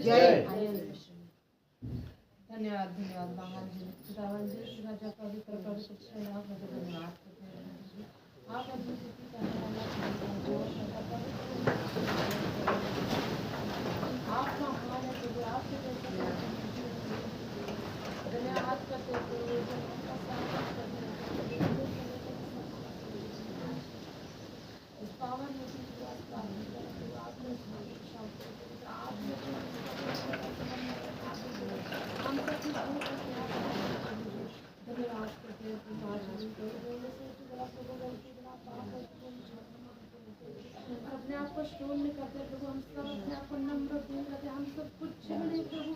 जय। धन्यवाद धन्यवाद महान जी खुदावन जी राजा पवित्र पवित्र श्रेष्ठ धन्यवाद करते हैं आप अपनी स्तुति करने वाला जो आप महान है प्रभु आपके जैसे धन्यवाद करते हैं प्रभु आपका स्वागत करते हैं इस पावन नदी की बात प्राप्त करते आपने हम धन्यवाद करते हैं अपने आप को शून्य करते हैं प्रभु हम सब अपने आप को नम्र पूर्ण करते हैं हम सब कुछ नहीं प्रभु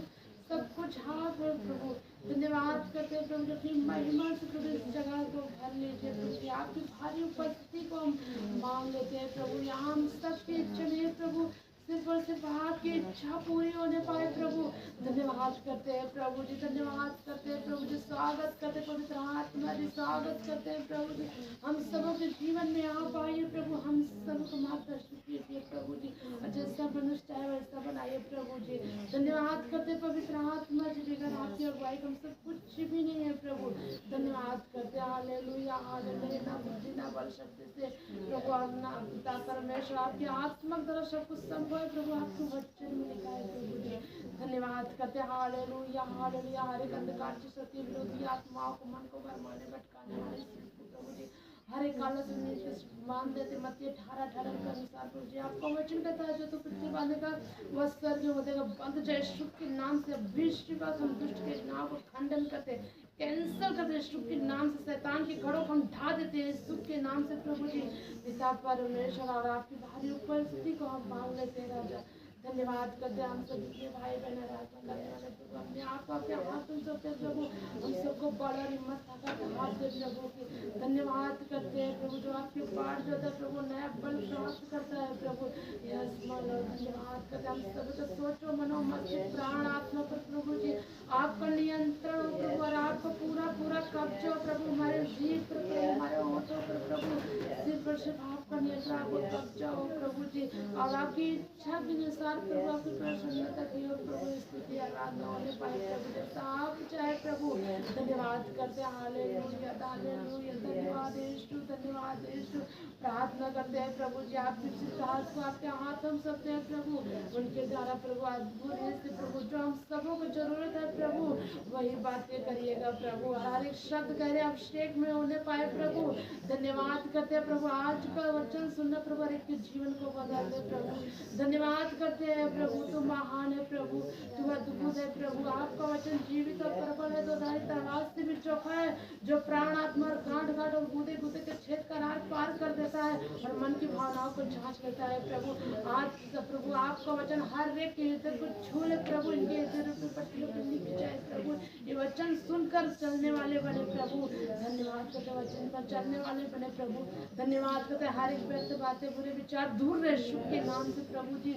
सब कुछ हाथ है प्रभु धन्यवाद करते हैं प्रभु अपनी महिमा से प्रभु इस जगह को भर लीजिए प्रभु आपकी भारी उपस्थिति को हम मांग लेते हैं प्रभु यहाँ हम सबकी इच्छा नहीं है प्रभु सिर्फ और सिर्फ आपकी इच्छा पूरी होने पाए प्रभु धन्यवाद करते हैं प्रभु जी धन्यवाद करते हैं प्रभु जी स्वागत करते हैं पवित्र आत्मा जी स्वागत करते हैं प्रभु जी हम सबों के जीवन में आप आइए प्रभु हम सबको मार्गदर्शन कीजिए प्रभु जी जैसा मनुष्य चाहे वैसा बनाइए प्रभु जी धन्यवाद करते हैं पवित्र आत्मा जी बगैर आपकी अगुवाई हम सब कुछ भी नहीं है प्रभु धन्यवाद करते हैं हालेलुया हालेलुया ना बुद्धि ना बल शक्ति से प्रभु ना पिता परमेश्वर आपकी आत्मक द्वारा सब कुछ संभव प्रभु आपको वचन में लिखा है प्रभु जी धन्यवाद करते हैं हालेलुया हालेलुया हर एक अंधकार की शक्ति विरोधी आत्माओं को मन को भरमाने भटकाने वाले प्रभु जी हर एक काला से नीचे बांध देते मत्ती 18:18 के अनुसार प्रभु जी आपको वचन कहता है जो तो पृथ्वी बांधेगा वह स्वर्ग में होगा बंद जाए यीशु के नाम से विश्वास हम दुष्ट के नाम को खंडन करते कैंसल करते यीशु के नाम से शैतान के घड़ों को हम ढा देते हैं यीशु के नाम से प्रभु जी पिता परमेश्वर और आपकी भारी उपस्थिति को हम मांग लेते हैं राजा धन्यवाद करते हैं हम सब अपने भाई बहन आराधना करने वाले प्रभु अपने आप को अपने हाथ में सबके प्रभु हम सबको बड़ा हिम्मत थका हाथ दे प्रभु की धन्यवाद करते हैं प्रभु जो आपके पाठ जो है प्रभु नया बल प्राप्त करता है प्रभु धन्यवाद करते हम सब को सोचो मनो मस्तिष्क प्राण आत्मा पर प्रभु जी आपका नियंत्रण हो प्रभु और आपको पूरा पूरा कब्जा हो प्रभु हमारे जीव पर प्रभु हमारे होठों पर प्रभु सिर्फ और सिर्फ आपका नियंत्रण आपको कब्जा हो प्रभु जी और आपकी इच्छा के अनुसार प्रभु आपकी प्रसन्नता की हो प्रभु स्थिति आराधना होने पाए प्रभु जैसा आप चाहे प्रभु धन्यवाद करते हैं हालेलुया हालेलुया धन्यवाद यीशु धन्यवाद यीशु प्रार्थना करते हैं प्रभु जी आपकी सिद्धार्थ को आपके हाथ हम सकते हैं प्रभु उनके द्वारा प्रभु अद्भुत से प्रभु जो हम सबों को जरूरत है प्रभु वही बातें करिएगा प्रभु हर एक शब्द करे अभिषेक में होने पाए प्रभु धन्यवाद करते हैं प्रभु आज का वचन सुनना प्रभु हर एक के जीवन को बदल दे प्रभु धन्यवाद करते हैं प्रभु तुम महान है प्रभु तुम अद्भुत है प्रभु आपका वचन जीवित और प्रबल है तो तलवार से भी चौखा है जो प्राण आत्मा और गांठ गांठ और गूदे गूदे के छेद का राह पार कर देता है और मन की भावनाओं को जांच लेता है प्रभु आज प्रभु आपका वचन हर एक के हृदय को छू ले प्रभु इनके हृदय पट्टियों पर लिख जाए प्रभु ये वचन सुनकर चलने वाले बने प्रभु धन्यवाद करते वचन पर चलने वाले बने प्रभु धन्यवाद करते हर एक व्यक्त बातें बुरे विचार दूर रहे शुभ के नाम से प्रभु जी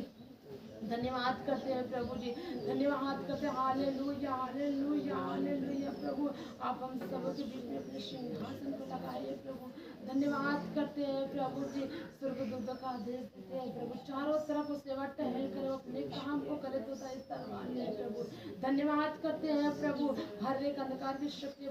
धन्यवाद करते हैं प्रभु जी धन्यवाद करते हैं हालेलुया हालेलुया हालेलुया प्रभु आप हम सबों के बीच में अपने सिंहासन को लगाइए प्रभु धन्यवाद करते हैं प्रभु जी स्वर्गदूतों का आदेश देते हैं प्रभु चारों तरफ सेवा टहल करे अपने काम को करे तो तलवार ले प्रभु धन्यवाद करते हैं प्रभु हर एक अंधकार की शक्ति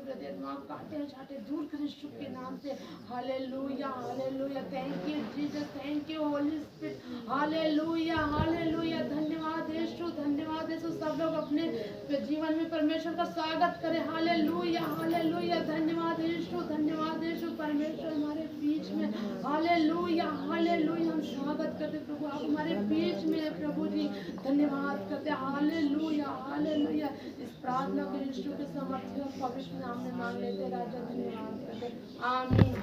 काटे छाटे दूर करे शुभ के नाम से hallelujah hallelujah thank you Jesus thank you Holi spirit hallelujah hallelujah धन्यवाद यीशु सब लोग अपने जीवन में परमेश्वर का स्वागत करें हालेलुया हालेलुया धन्यवाद यीशु परमेश्वर हमारे बीच में हालेलुया हालेलुया हम स्वागत करते प्रभु आप हमारे बीच में है प्रभु जी धन्यवाद करते हालेलुया हालेलुया इस प्रार्थना को यीशु के समर्थ और पवित्र नाम में मांग लेते राजा धन्यवाद करते आमीन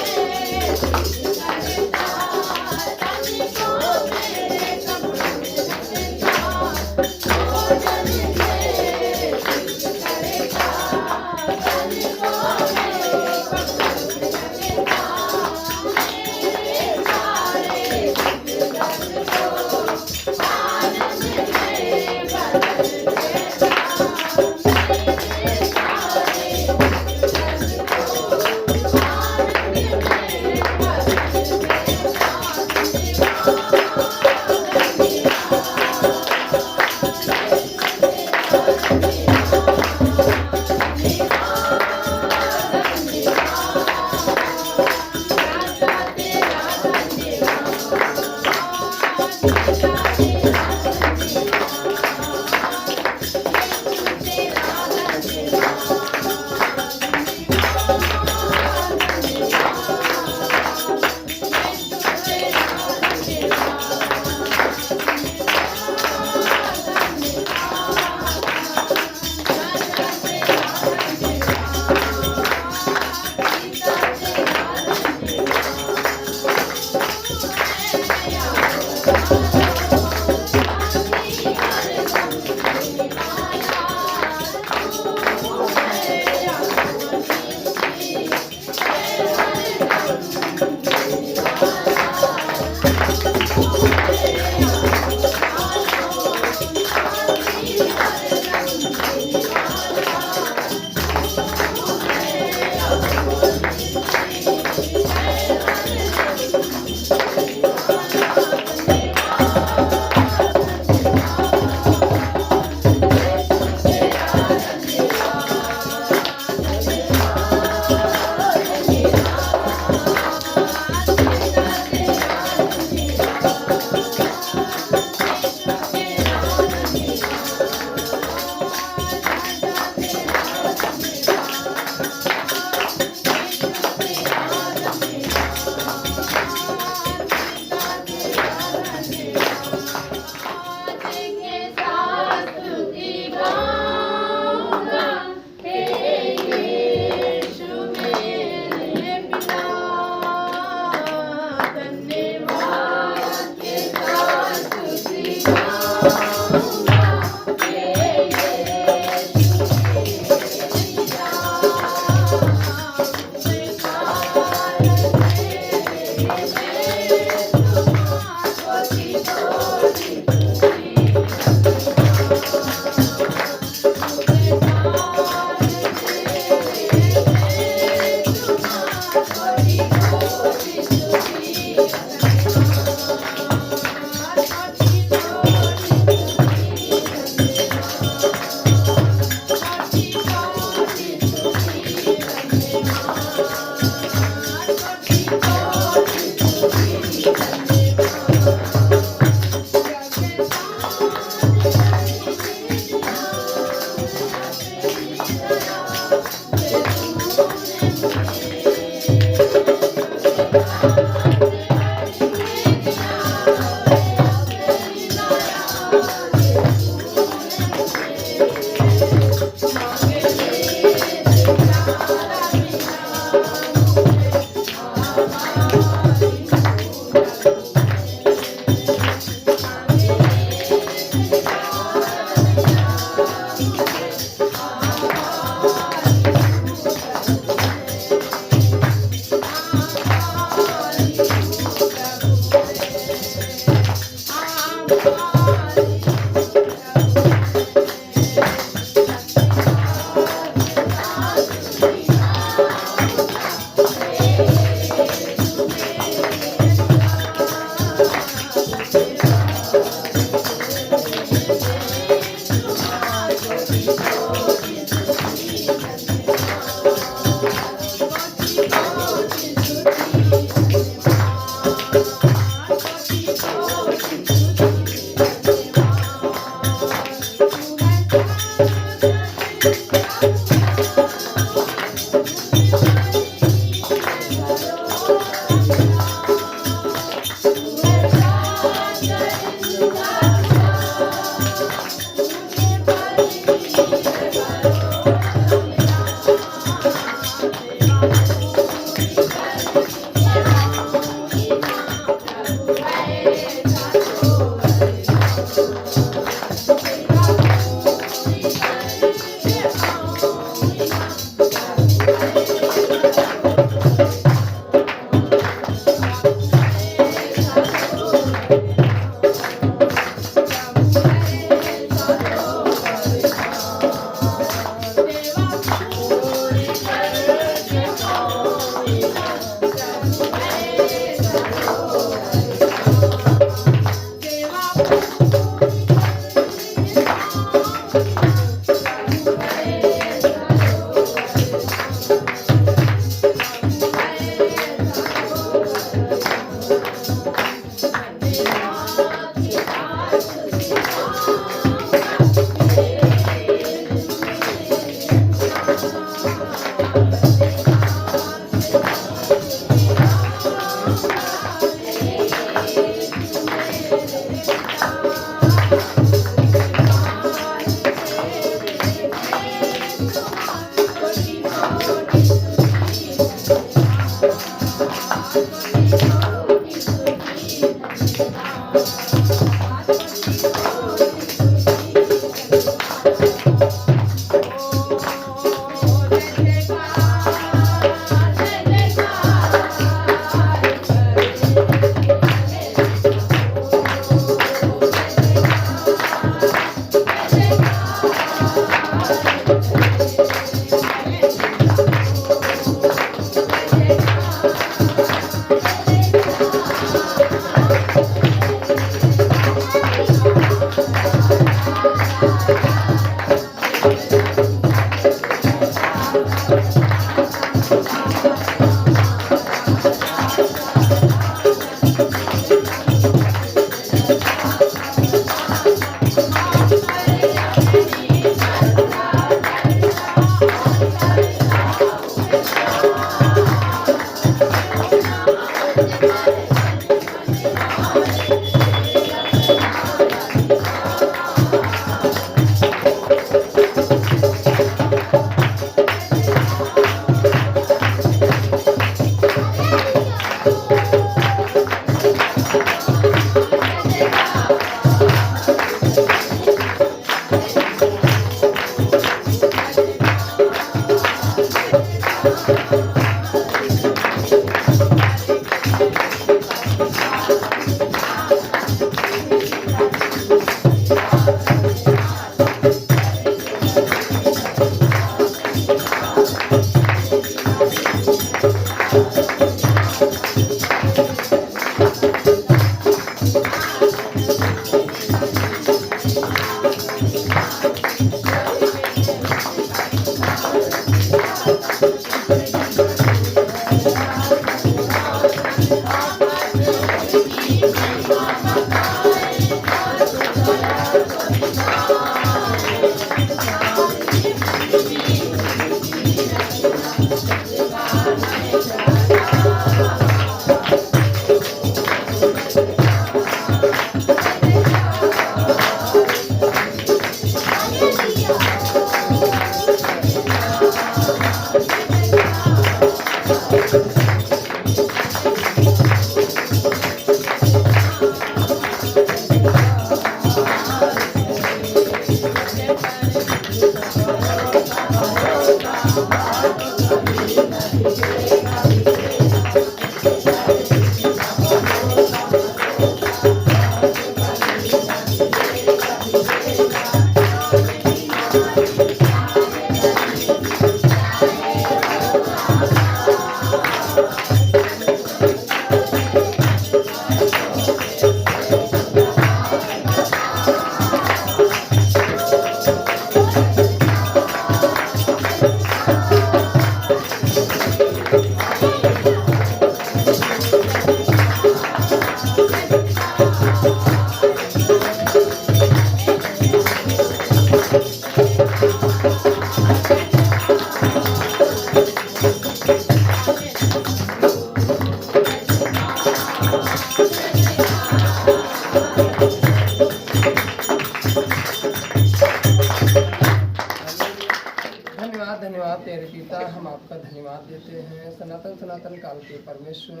सनातन काल के परमेश्वर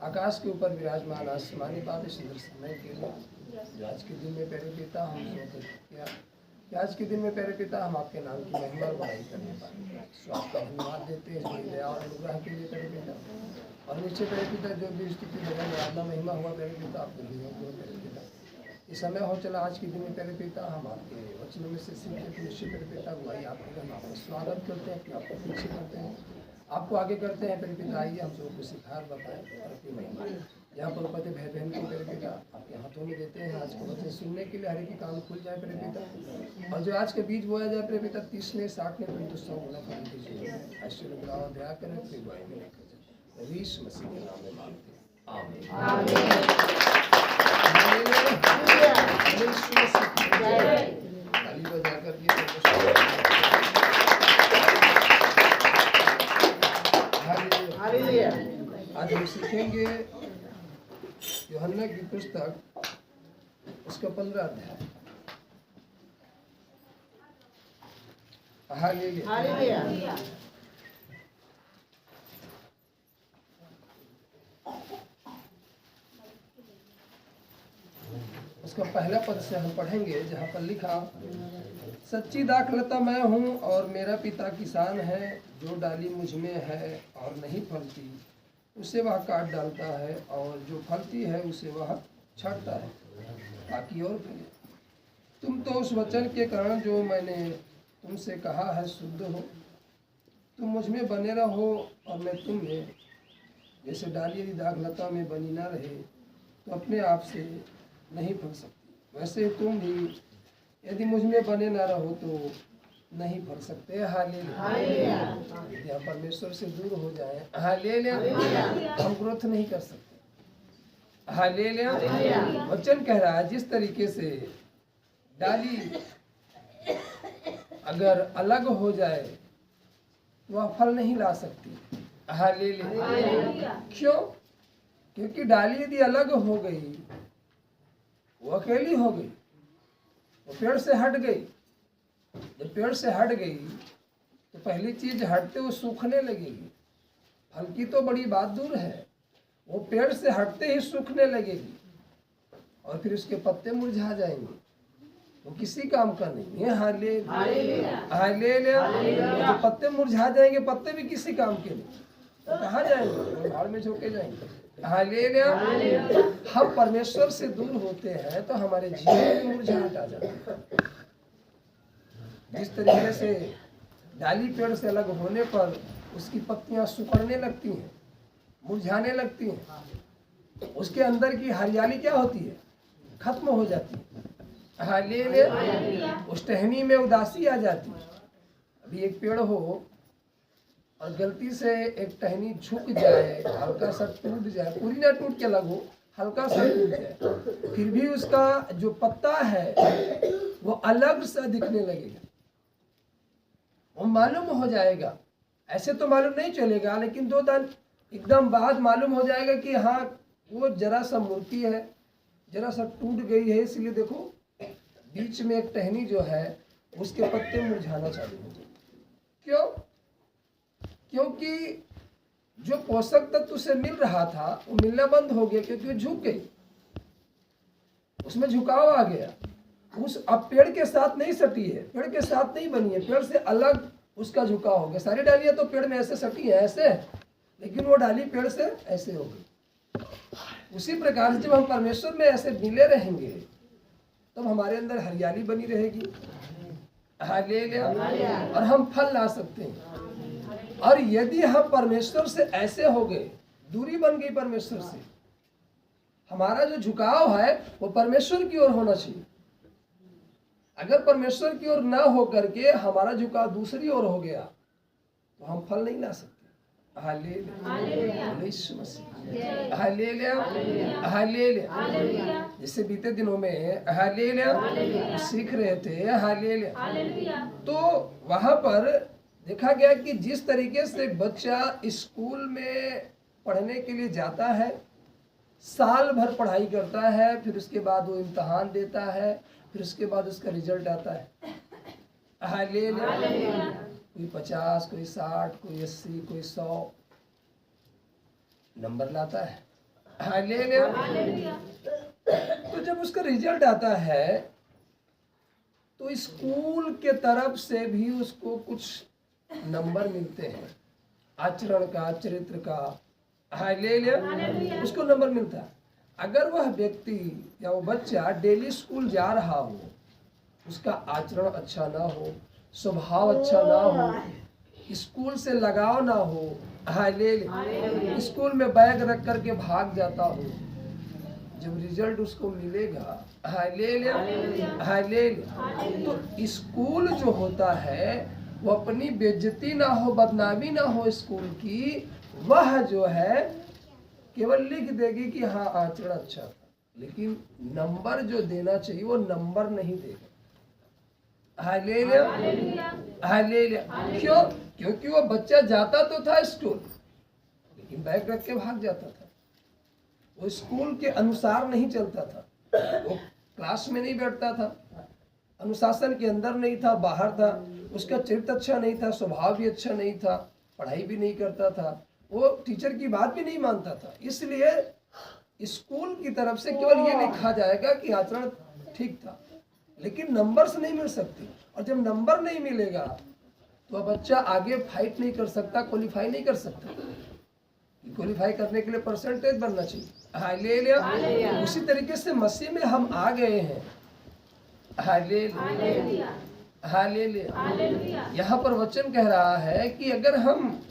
आकाश के ऊपर विराजमान आसमानी बाप सुंदर समय के लिए जो आज के दिन में प्यारे पिता हम किया कि आज के दिन में प्यारे पिता हम आपके नाम की महिमा और बड़ाई करने पाए सो आपका धन्यवाद देते हैं इसमें दया और अनुग्रह के लिए प्यारे पिता और नीचे प्यारे पिता जो भी स्थिति जगह में आना महिमा हुआ प्यारे पिता आपके लिए प्यारे पिता इस समय हो चला आज के दिन में प्यारे पिता हम आपके वचनों में से सीखते हैं निश्चय प्यारे पिता गुआई आपके हम आपका स्वागत करते हैं अपने आपको पीछे करते हैं आपको आगे करते हैं प्यारे पिता आइए हम सबको सिखा बताएं और अपनी महिमा यहाँ पर पति भाई बहन को प्यारे पिता आपके हाथों में देते हैं आज के वचन सुनने के लिए हर एक कान खुल जाए प्यारे पिता और जो आज के बीज बोया जाए प्यारे पिता 30 60 परंतु 100 गुना फल दीजिए ऐश्वर्य बढ़ावा दया करें अपनी गुआई में लेकर जाए यीशु मसीह के नाम में मांगते हैं आमीन ताली बजा कर आज हम सीखेंगे यूहन्ना की पुस्तक उसका 15 अध्याय। हालेलुया। उसका पहला पद से हम पढ़ेंगे जहाँ पर लिखा सच्ची दाखलता मैं हूँ और मेरा पिता किसान है जो डाली मुझ में है और नहीं फलती उसे वह काट डालता है और जो फलती है उसे वह छांटता है ताकि और फले। तुम तो उस वचन के कारण जो मैंने तुमसे कहा है शुद्ध हो। तुम मुझ में बने रहो और मैं तुम में। जैसे डाली यदि दाखलता में बनी ना रहे तो अपने आप से नहीं फल सकती, वैसे तुम भी यदि मुझ में बने ना रहो तो नहीं भर सकते। हालेलुया। यदि हम परमेश्वर से दूर हो जाएं, हालेलुया, हम ग्रोथ नहीं कर सकते। हालेलुया। वचन कह रहा है जिस तरीके से डाली अगर अलग हो जाए तो वह फल नहीं ला सकती। हालेलुया। क्यों? क्योंकि डाली यदि अलग हो गई, वो अकेली हो गई, वो पेड़ से हट गई। जब पेड़ से हट गई तो पहली चीज हटते वो सूखने लगेगी। फल की तो बड़ी बात दूर है, वो पेड़ से हटते ही सूखने लगेगी और फिर उसके पत्ते मुरझा जाएंगे, वो किसी काम का नहीं है। हालेलुया। जो पत्ते मुरझा जाएंगे, पत्ते भी किसी काम के नहीं, तो कहाँ जाएंगे? वो झाड़ में झोंके जाएंगे। हालेलुया। हम परमेश्वर से दूर होते हैं तो हमारे जीवन में मुरझाहट आ जाती है। जिस तरीके से डाली पेड़ से अलग होने पर उसकी पत्तियां सिकुड़ने लगती हैं, मुरझाने लगती हैं, उसके अंदर की हरियाली क्या होती है? खत्म हो जाती है। हालेलुया। उस टहनी में उदासी आ जाती है। अभी एक पेड़ हो और गलती से एक टहनी झुक जाए, हल्का सा टूट जाए, पूरी ना टूट के अलग हो, हल्का सा टूट जाए, फिर भी उसका जो पत्ता है वो अलग सा दिखने लगेगा, वो मालूम हो जाएगा। ऐसे तो मालूम नहीं चलेगा, लेकिन 2 दिन एकदम बाद मालूम हो जाएगा कि हाँ वो जरा सा मूर्ति है, जरा सा टूट गई है। इसलिए देखो बीच में एक टहनी जो है उसके पत्ते मुरझाना चालू हो गए। क्यों? क्योंकि जो पोषक तत्व उसे मिल रहा था वो मिलना बंद हो गया, क्योंकि वो झुक गई, उसमें झुकाव आ गया। उस अब पेड़ के साथ नहीं सटी है, पेड़ के साथ नहीं बनी है, पेड़ से अलग उसका झुकाव हो गया। सारी डालियां तो पेड़ में ऐसे सटी है ऐसे, लेकिन वो डाली पेड़ से ऐसे हो गई। उसी प्रकार से जब हम परमेश्वर में ऐसे मिले रहेंगे तब हमारे अंदर हरियाली बनी रहेगी। हालेलुया। और हम फल ला सकते हैं। और यदि हम परमेश्वर से ऐसे हो गए, दूरी बन गई परमेश्वर से, हमारा जो झुकाव है वो परमेश्वर की ओर होना चाहिए। अगर परमेश्वर की ओर ना हो करके हमारा झुकाव दूसरी ओर हो गया तो हम फल नहीं ला सकते। हालेलुया। हालेलुया। जैसे बीते दिनों में हालेलुया सीख रहे थे, हालेलुया, तो वहां पर देखा गया कि जिस तरीके से बच्चा स्कूल में पढ़ने के लिए जाता है, साल भर पढ़ाई करता है, फिर उसके बाद वो इम्तहान देता है, फिर उसके बाद उसका रिजल्ट आता है। हालेलुया। कोई 50, कोई 60, कोई 80, कोई 100 नंबर लाता है। हालेलुया। तो जब उसका रिजल्ट आता है तो स्कूल के तरफ से भी उसको कुछ नंबर मिलते हैं, आचरण का, चरित्र का। हालेलुया। उसको नंबर मिलता है। अगर वह व्यक्ति या वो बच्चा डेली स्कूल जा रहा हो, उसका आचरण अच्छा ना हो, स्वभाव अच्छा ना हो, स्कूल से लगाव ना हो, हालेलुया, स्कूल में बैग रख करके भाग जाता हो, जब रिजल्ट उसको मिलेगा, हालेलुया, तो स्कूल जो होता है वो अपनी बेइज्जती ना हो, बदनामी ना हो स्कूल की, वह जो है केवल लिख देगी कि हाँ आचरण अच्छा था, लेकिन नंबर जो देना चाहिए वो नंबर नहीं देगा। हालेलुया। हालेलुया। क्यों? क्योंकि वो बच्चा जाता तो था स्कूल, लेकिन बैग रख के भाग जाता था। वो स्कूल के अनुसार नहीं चलता था, वो क्लास में नहीं बैठता था, अनुशासन के अंदर नहीं था, बाहर था, उसका चरित्र अच्छा नहीं था, स्वभाव भी अच्छा नहीं था, पढ़ाई भी नहीं करता था, वो टीचर की बात भी नहीं मानता था। इसलिए स्कूल की तरफ से केवल ये लिखा जाएगा कि आचरण ठीक था, लेकिन नंबर्स नहीं मिल सकती। और जब नंबर नहीं मिलेगा तो बच्चा आगे फाइट नहीं कर सकता, क्वालिफाई नहीं कर सकता। क्वालिफाई करने के लिए परसेंटेज बनना चाहिए। हालेलुया। उसी तरीके से मसीह में हम आ गए हैं। हालेलुया। हालेलुया। यहाँ पर वचन कह रहा है कि अगर हम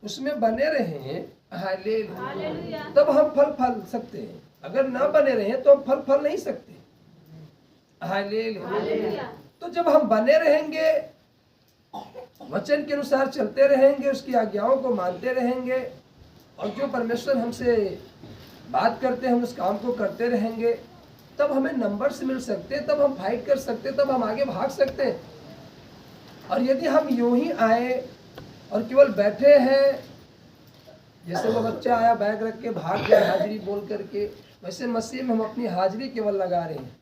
उसमें बने रहें, हालेलुया, तब हम फल सकते हैं। अगर ना बने रहें तो हम फल नहीं सकते। हालेलुया। तो जब हम बने रहेंगे वचन के अनुसार चलते रहेंगे, उसकी आज्ञाओं को मानते रहेंगे, और जो परमेश्वर हमसे बात करते हैं हम उस काम को करते रहेंगे, तब हमें नंबर्स मिल सकते, तब हम फाइट कर सकते, तब हम आगे भाग सकते। और यदि हम यूं ही आए और केवल बैठे हैं, जैसे वो बच्चा आया बैग रख के भाग गया हाजिरी बोल करके, वैसे मसीह में हम अपनी हाजिरी केवल लगा रहे हैं,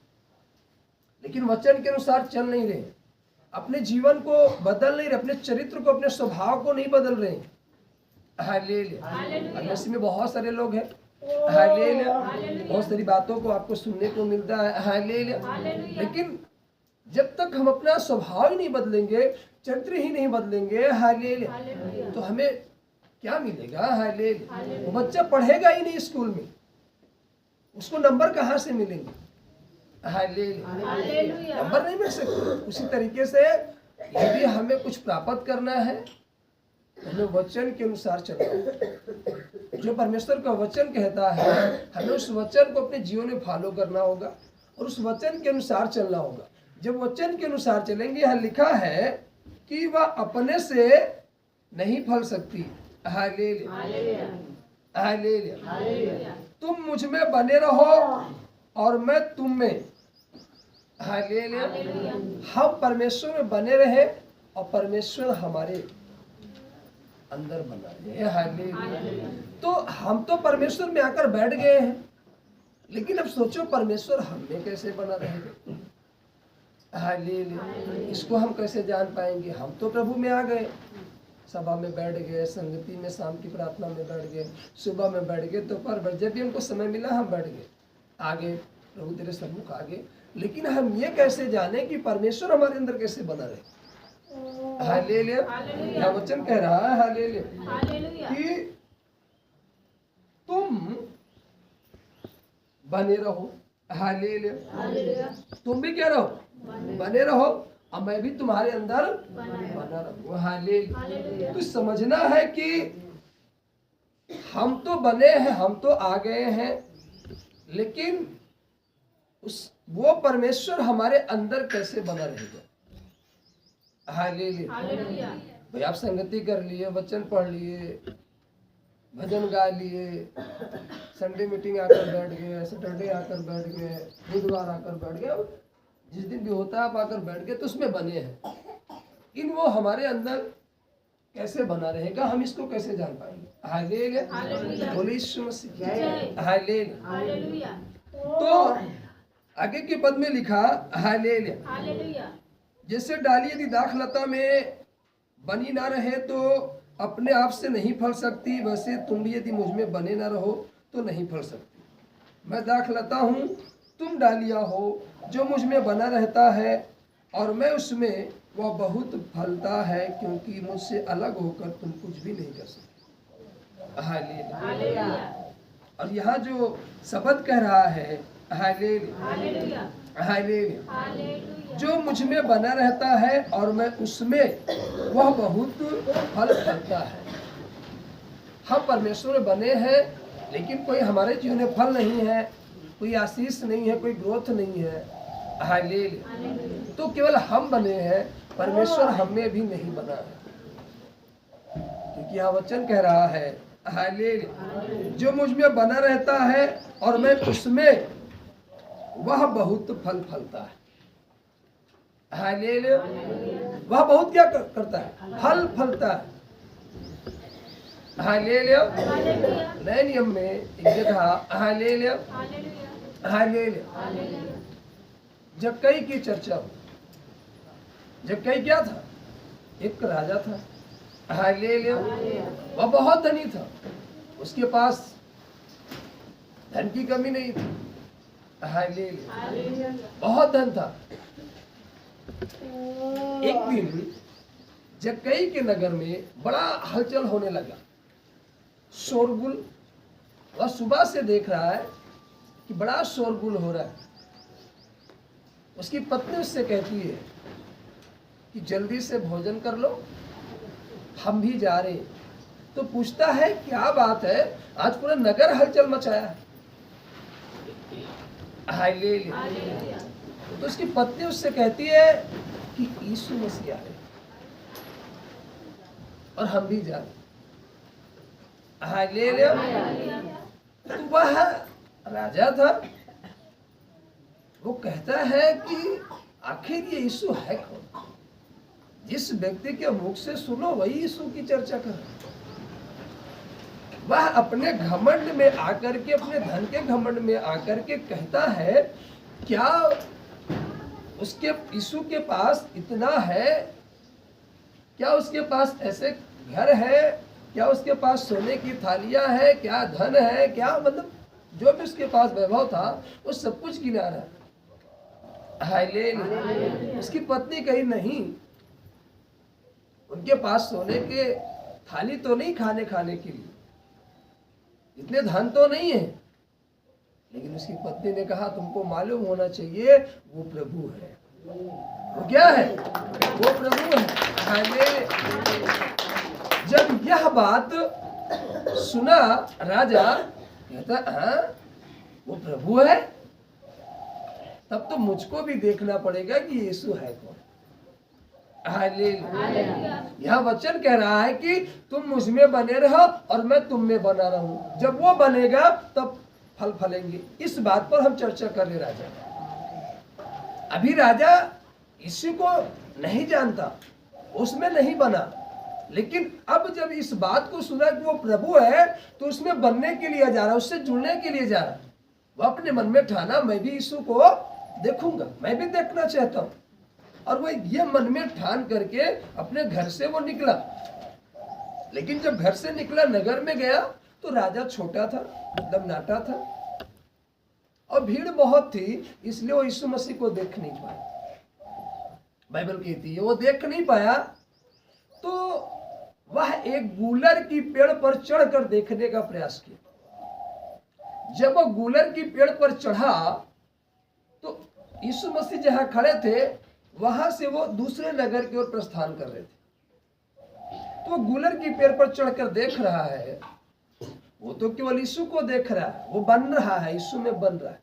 लेकिन वचन के अनुसार चल नहीं रहे, अपने जीवन को बदल नहीं रहे, अपने चरित्र को, अपने स्वभाव को नहीं बदल रहे। हालेलुया। मसीह में बहुत सारे लोग हैं, हालेलुया, बहुत सारी बातों को आपको सुनने को मिलता है, हालेलुया, लेकिन जब तक हम अपना स्वभाव ही नहीं बदलेंगे, चरित्र ही नहीं बदलेंगे, हालेलुया, तो हमें क्या मिलेगा? हालेलुया। वो बच्चा पढ़ेगा ही नहीं स्कूल में, उसको नंबर कहाँ से मिलेंगे? हालेलुया, नंबर नहीं मिल सकते। उसी तरीके से यदि हमें कुछ प्राप्त करना है, हमें वचन के अनुसार चलना होगा। जो परमेश्वर का वचन कहता है, हमें उस वचन को अपने जीवन में फॉलो करना होगा और उस वचन के अनुसार चलना होगा। जब वचन के अनुसार चलेंगे, यहाँ लिखा है कि वह अपने से नहीं फल सकती। Hallelujah, hallelujah. तुम मुझ में बने रहो और मैं तुम में। हालेलुया। हम परमेश्वर में बने रहे और परमेश्वर हमारे अंदर बना रहे। हालेलुया। तो हम तो परमेश्वर में आकर बैठ गए हैं, लेकिन अब सोचो परमेश्वर हम में कैसे बना रहेगा? हालेलुया। इसको हम कैसे जान पाएंगे? हम तो प्रभु में आ गए, सभा में बैठ गए, संगति में, शाम की प्रार्थना में बैठ गए, सुबह में बैठ गए, दोपहर जब भी हमको समय मिला हम बैठ गए, आगे प्रभु तेरे सम्मुख आगे। लेकिन हम ये कैसे जाने कि परमेश्वर हमारे अंदर कैसे बना रहे? हालेलुया। यह वचन कह रहा है, हालेलुया, कि तुम बने रहो। हालेलुया। तुम भी क्या रहो? बने रहो और मैं भी तुम्हारे अंदर बना रहूं। हालेलुया। तो समझना है कि हम तो बने हैं, हम तो आ गए हैं, लेकिन वो परमेश्वर हमारे अंदर कैसे बना रहेगा? हालेलुया। भाई आप संगति कर लिए, वचन पढ़ लिए, भजन गा लिए, संडे मीटिंग आकर बैठ गए, सैटरडे आकर बैठ गए, बुधवार आकर बैठ गए, जिस दिन भी होता है आप आकर बैठ गए, तो उसमें बने हैं। इन वो हमारे अंदर कैसे बना रहेगा? हम इसको कैसे जान पाएंगे? हालेलुया। बोले यीशु मसीह। हालेलुया। तो आगे के पद में लिखा, हालेलुया, जैसे डाली यदि दाखलता में बनी ना रहे तो अपने आप से नहीं फल सकती, वैसे तुम भी यदि मुझ में बने ना रहो तो नहीं फल सकती। मैं दाखलता हूँ, तुम डालियाँ हो, जो मुझ में बना रहता है और मैं उसमें, वह बहुत फलता है, क्योंकि मुझसे अलग होकर तुम कुछ भी नहीं कर सकते। हालेलुया। और यहाँ जो शब्द कह रहा है, हालेलुया, हालेलुया, जो मुझ में बना रहता है और मैं उसमें, वह बहुत फल फलता है। हम परमेश्वर में बने हैं, लेकिन कोई हमारे जीवन में फल नहीं है, कोई आशीष नहीं है, कोई ग्रोथ नहीं है। हालेलुया। तो केवल हम बने हैं, परमेश्वर हमें भी नहीं बना है, क्योंकि यहाँ वचन कह रहा है, हालेलुया, जो मुझ में बना रहता है और मैं उसमें, वह बहुत फल फलता है। हालेलुया। वह बहुत क्या करता है? फल फलता है। हालेलुया। नए नियम में एक जगह, हालेलुया, हालेलुया, जक्कई की चर्चा हो। जक्कई क्या था? एक राजा था। हालेलुया। वह बहुत धनी था, उसके पास धन की कमी नहीं थी। हालेलुया। बहुत धन था। एक दिन जक्कई के नगर में बड़ा हलचल होने लगा, शोरगुल। वह सुबह से देख रहा है कि बड़ा शोरगुल हो रहा है। उसकी पत्नी उससे कहती है कि जल्दी से भोजन कर लो, हम भी जा रहे हैं। तो पूछता है क्या बात है, आज पूरा नगर हलचल मचाया है। हालेलुया। तो उसकी पत्नी उससे कहती है कि यीशु मसीह आए। और हम भी जा रहे। हाँ ले ले। तो वह राजा था, वो कहता है कि आखिर ये यीशु है कौन? जिस व्यक्ति के मुख से सुनो वही यीशु की चर्चा कर। वह अपने घमंड में आकर के, अपने धन के घमंड में आकर के कहता है, क्या उसके यीशु के पास इतना है? क्या उसके पास ऐसे घर है? क्या उसके पास सोने की थालियां है? क्या धन है? क्या मतलब जो भी उसके पास वैभव था वो सब कुछ गिना रहा है। उसकी पत्नी कही नहीं, उनके पास सोने के थाली तो नहीं खाने के लिए, इतने धन तो नहीं है। लेकिन उसकी पत्नी ने कहा तुमको मालूम होना चाहिए वो प्रभु है। वो क्या है? वो प्रभु है। जब यह बात सुना राजा कहता हाँ वो प्रभु है, तब तो मुझको भी देखना पड़ेगा कि यीशु है कौन। यह वचन कह रहा है कि तुम मुझ में बने रहो और मैं तुम में बना रहूं। जब वो बनेगा तब फल फलेंगे। इस बात पर हम चर्चा कर रहे राजा। अभी राजा यीशु को नहीं जानता, उसमें नहीं बना, लेकिन अब जब इस बात को सुना कि वो प्रभु है तो उसमें बनने के लिए जा रहा, उससे जुड़ने के लिए जा रहा। वो अपने मन में ठाना मैं भी यीशु को देखूंगा, मैं भी देखना चाहता हूं। और वो ये मन में ठान करके अपने घर से वो निकला। लेकिन जब घर से निकला, नगर में गया, तो राजा छोटा था, मतलब नाटा था और भीड़ बहुत थी, इसलिए वो यीशु मसीह को देख नहीं पाया। बाइबल कहती है वो देख नहीं पाया। तो वह एक गूलर की पेड़ पर चढ़कर देखने का प्रयास किया। जब वो गूलर की पेड़ पर चढ़ा तो यीशु मसीह जहां खड़े थे वहां से वो दूसरे नगर की ओर प्रस्थान कर रहे थे। तो वो गूलर की पेड़ पर चढ़कर देख रहा है। वो तो केवल यीशु को देख रहा है, वो बन रहा है, यीशु में बन रहा है।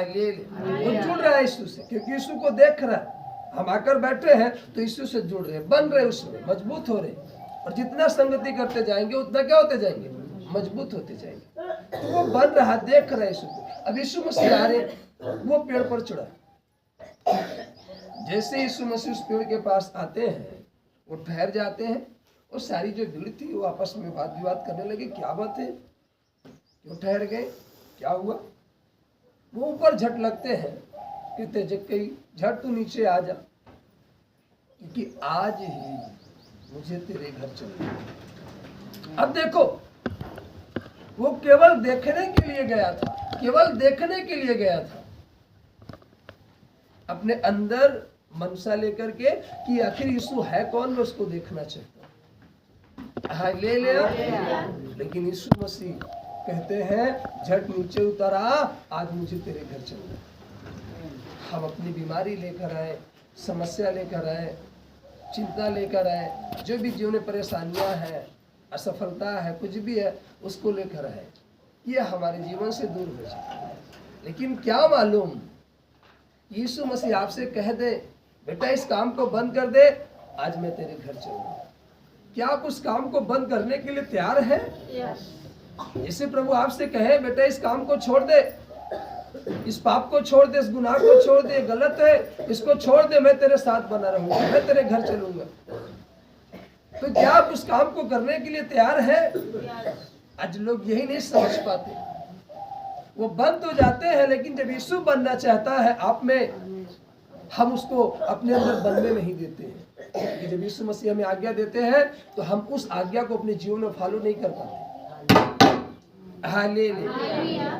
वो जुड़ रहा है यीशु से, क्योंकि यीशु को देख रहा है। हम आकर बैठे हैं तो यीशु से जुड़ रहे, बन रहे, उसमें मजबूत हो रहे। और जितना संगति करते जाएंगे उतना क्या होते जाएंगे? मजबूत होते जाएंगे। तो वो बन रहा, देख रहा है यीशु को। अब यीशु मसीह आ रहे, वो पेड़ पर चढ़ा। जैसे यीशु मसीह उस पेड़ के पास आते हैं, वो ठहर जाते हैं। और सारी जो भीड़ थी वो आपस में बात विवाद करने लगे, क्या बात है, क्यों ठहर गए, क्या हुआ? वो ऊपर झट लगते हैं, कहते जक्कई झट तू नीचे आ जा, क्योंकि आज ही मुझे तेरे घर चलना। अब देखो, वो केवल देखने के लिए गया था, केवल देखने के लिए गया था, अपने अंदर मनसा लेकर के कि आखिर यीशु है कौन, मैं उसको देखना चाहता हूं। हाँ ले लिया। लेकिन यीशु मसीह कहते हैं झट नीचे उतर आ, आज मुझे तेरे घर चलना। हम अपनी बीमारी लेकर आए, समस्या लेकर आए, चिंता लेकर आए, जो भी जीवन में परेशानियां हैं, असफलता है, कुछ भी है, उसको लेकर आए, ये हमारे जीवन से दूर हो जाए। लेकिन क्या मालूम, यीशु मसीह आपसे कह दे बेटा इस काम को बंद कर दे, आज मैं तेरे घर चलूंगा। क्या आप उस काम को बंद करने के लिए तैयार हैं? जैसे प्रभु आपसे कहे बेटा इस काम को छोड़ दे, इस पाप को छोड़ दे, इस गुनाह को छोड़ दे, गलत है, इसको छोड़ दे, मैं तेरे साथ बना रहूंगा, मैं तेरे घर चलूंगा। तो क्या आप उस काम को करने के लिए तैयार हैं? आज लोग यही नहीं समझ पाते। वो बन तो जाते हैं, लेकिन जब यीशु बनना चाहता है आप में, हम उसको अपने अंदर बनने नहीं देते हैं। कि जब यीशु मसीह हमें आज्ञा देते हैं तो हम उस आज्ञा को अपने जीवन में फॉलो नहीं कर पाते।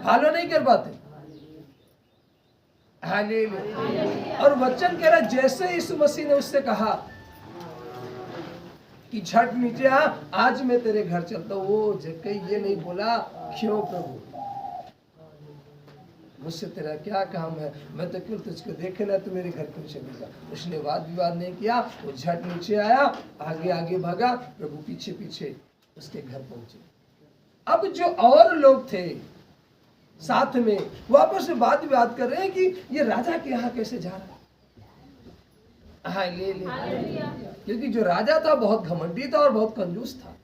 फॉलो नहीं कर पाते। और वचन कह रहा, जैसे यीशु मसीह ने उससे कहा कि झट नीचे आ, आज मैं तेरे घर चलता हूँ, वो जक्कई ये नहीं बोला क्यों प्रभु, मुझसे तेरा क्या काम है, मैं तो क्यों तुझको देखना, तो मेरे घर क्यों चलेगा। उसने वाद विवाद नहीं किया, वो झट नीचे आया, आगे आगे भागा, प्रभु पीछे पीछे उसके घर पहुंचे। अब जो और लोग थे साथ में, वो आपस में वाद विवाद कर रहे हैं कि ये राजा के यहाँ कैसे जा रहा है। हाँ ले क्योंकि जो राजा था बहुत घमंडी था और बहुत कंजूस था,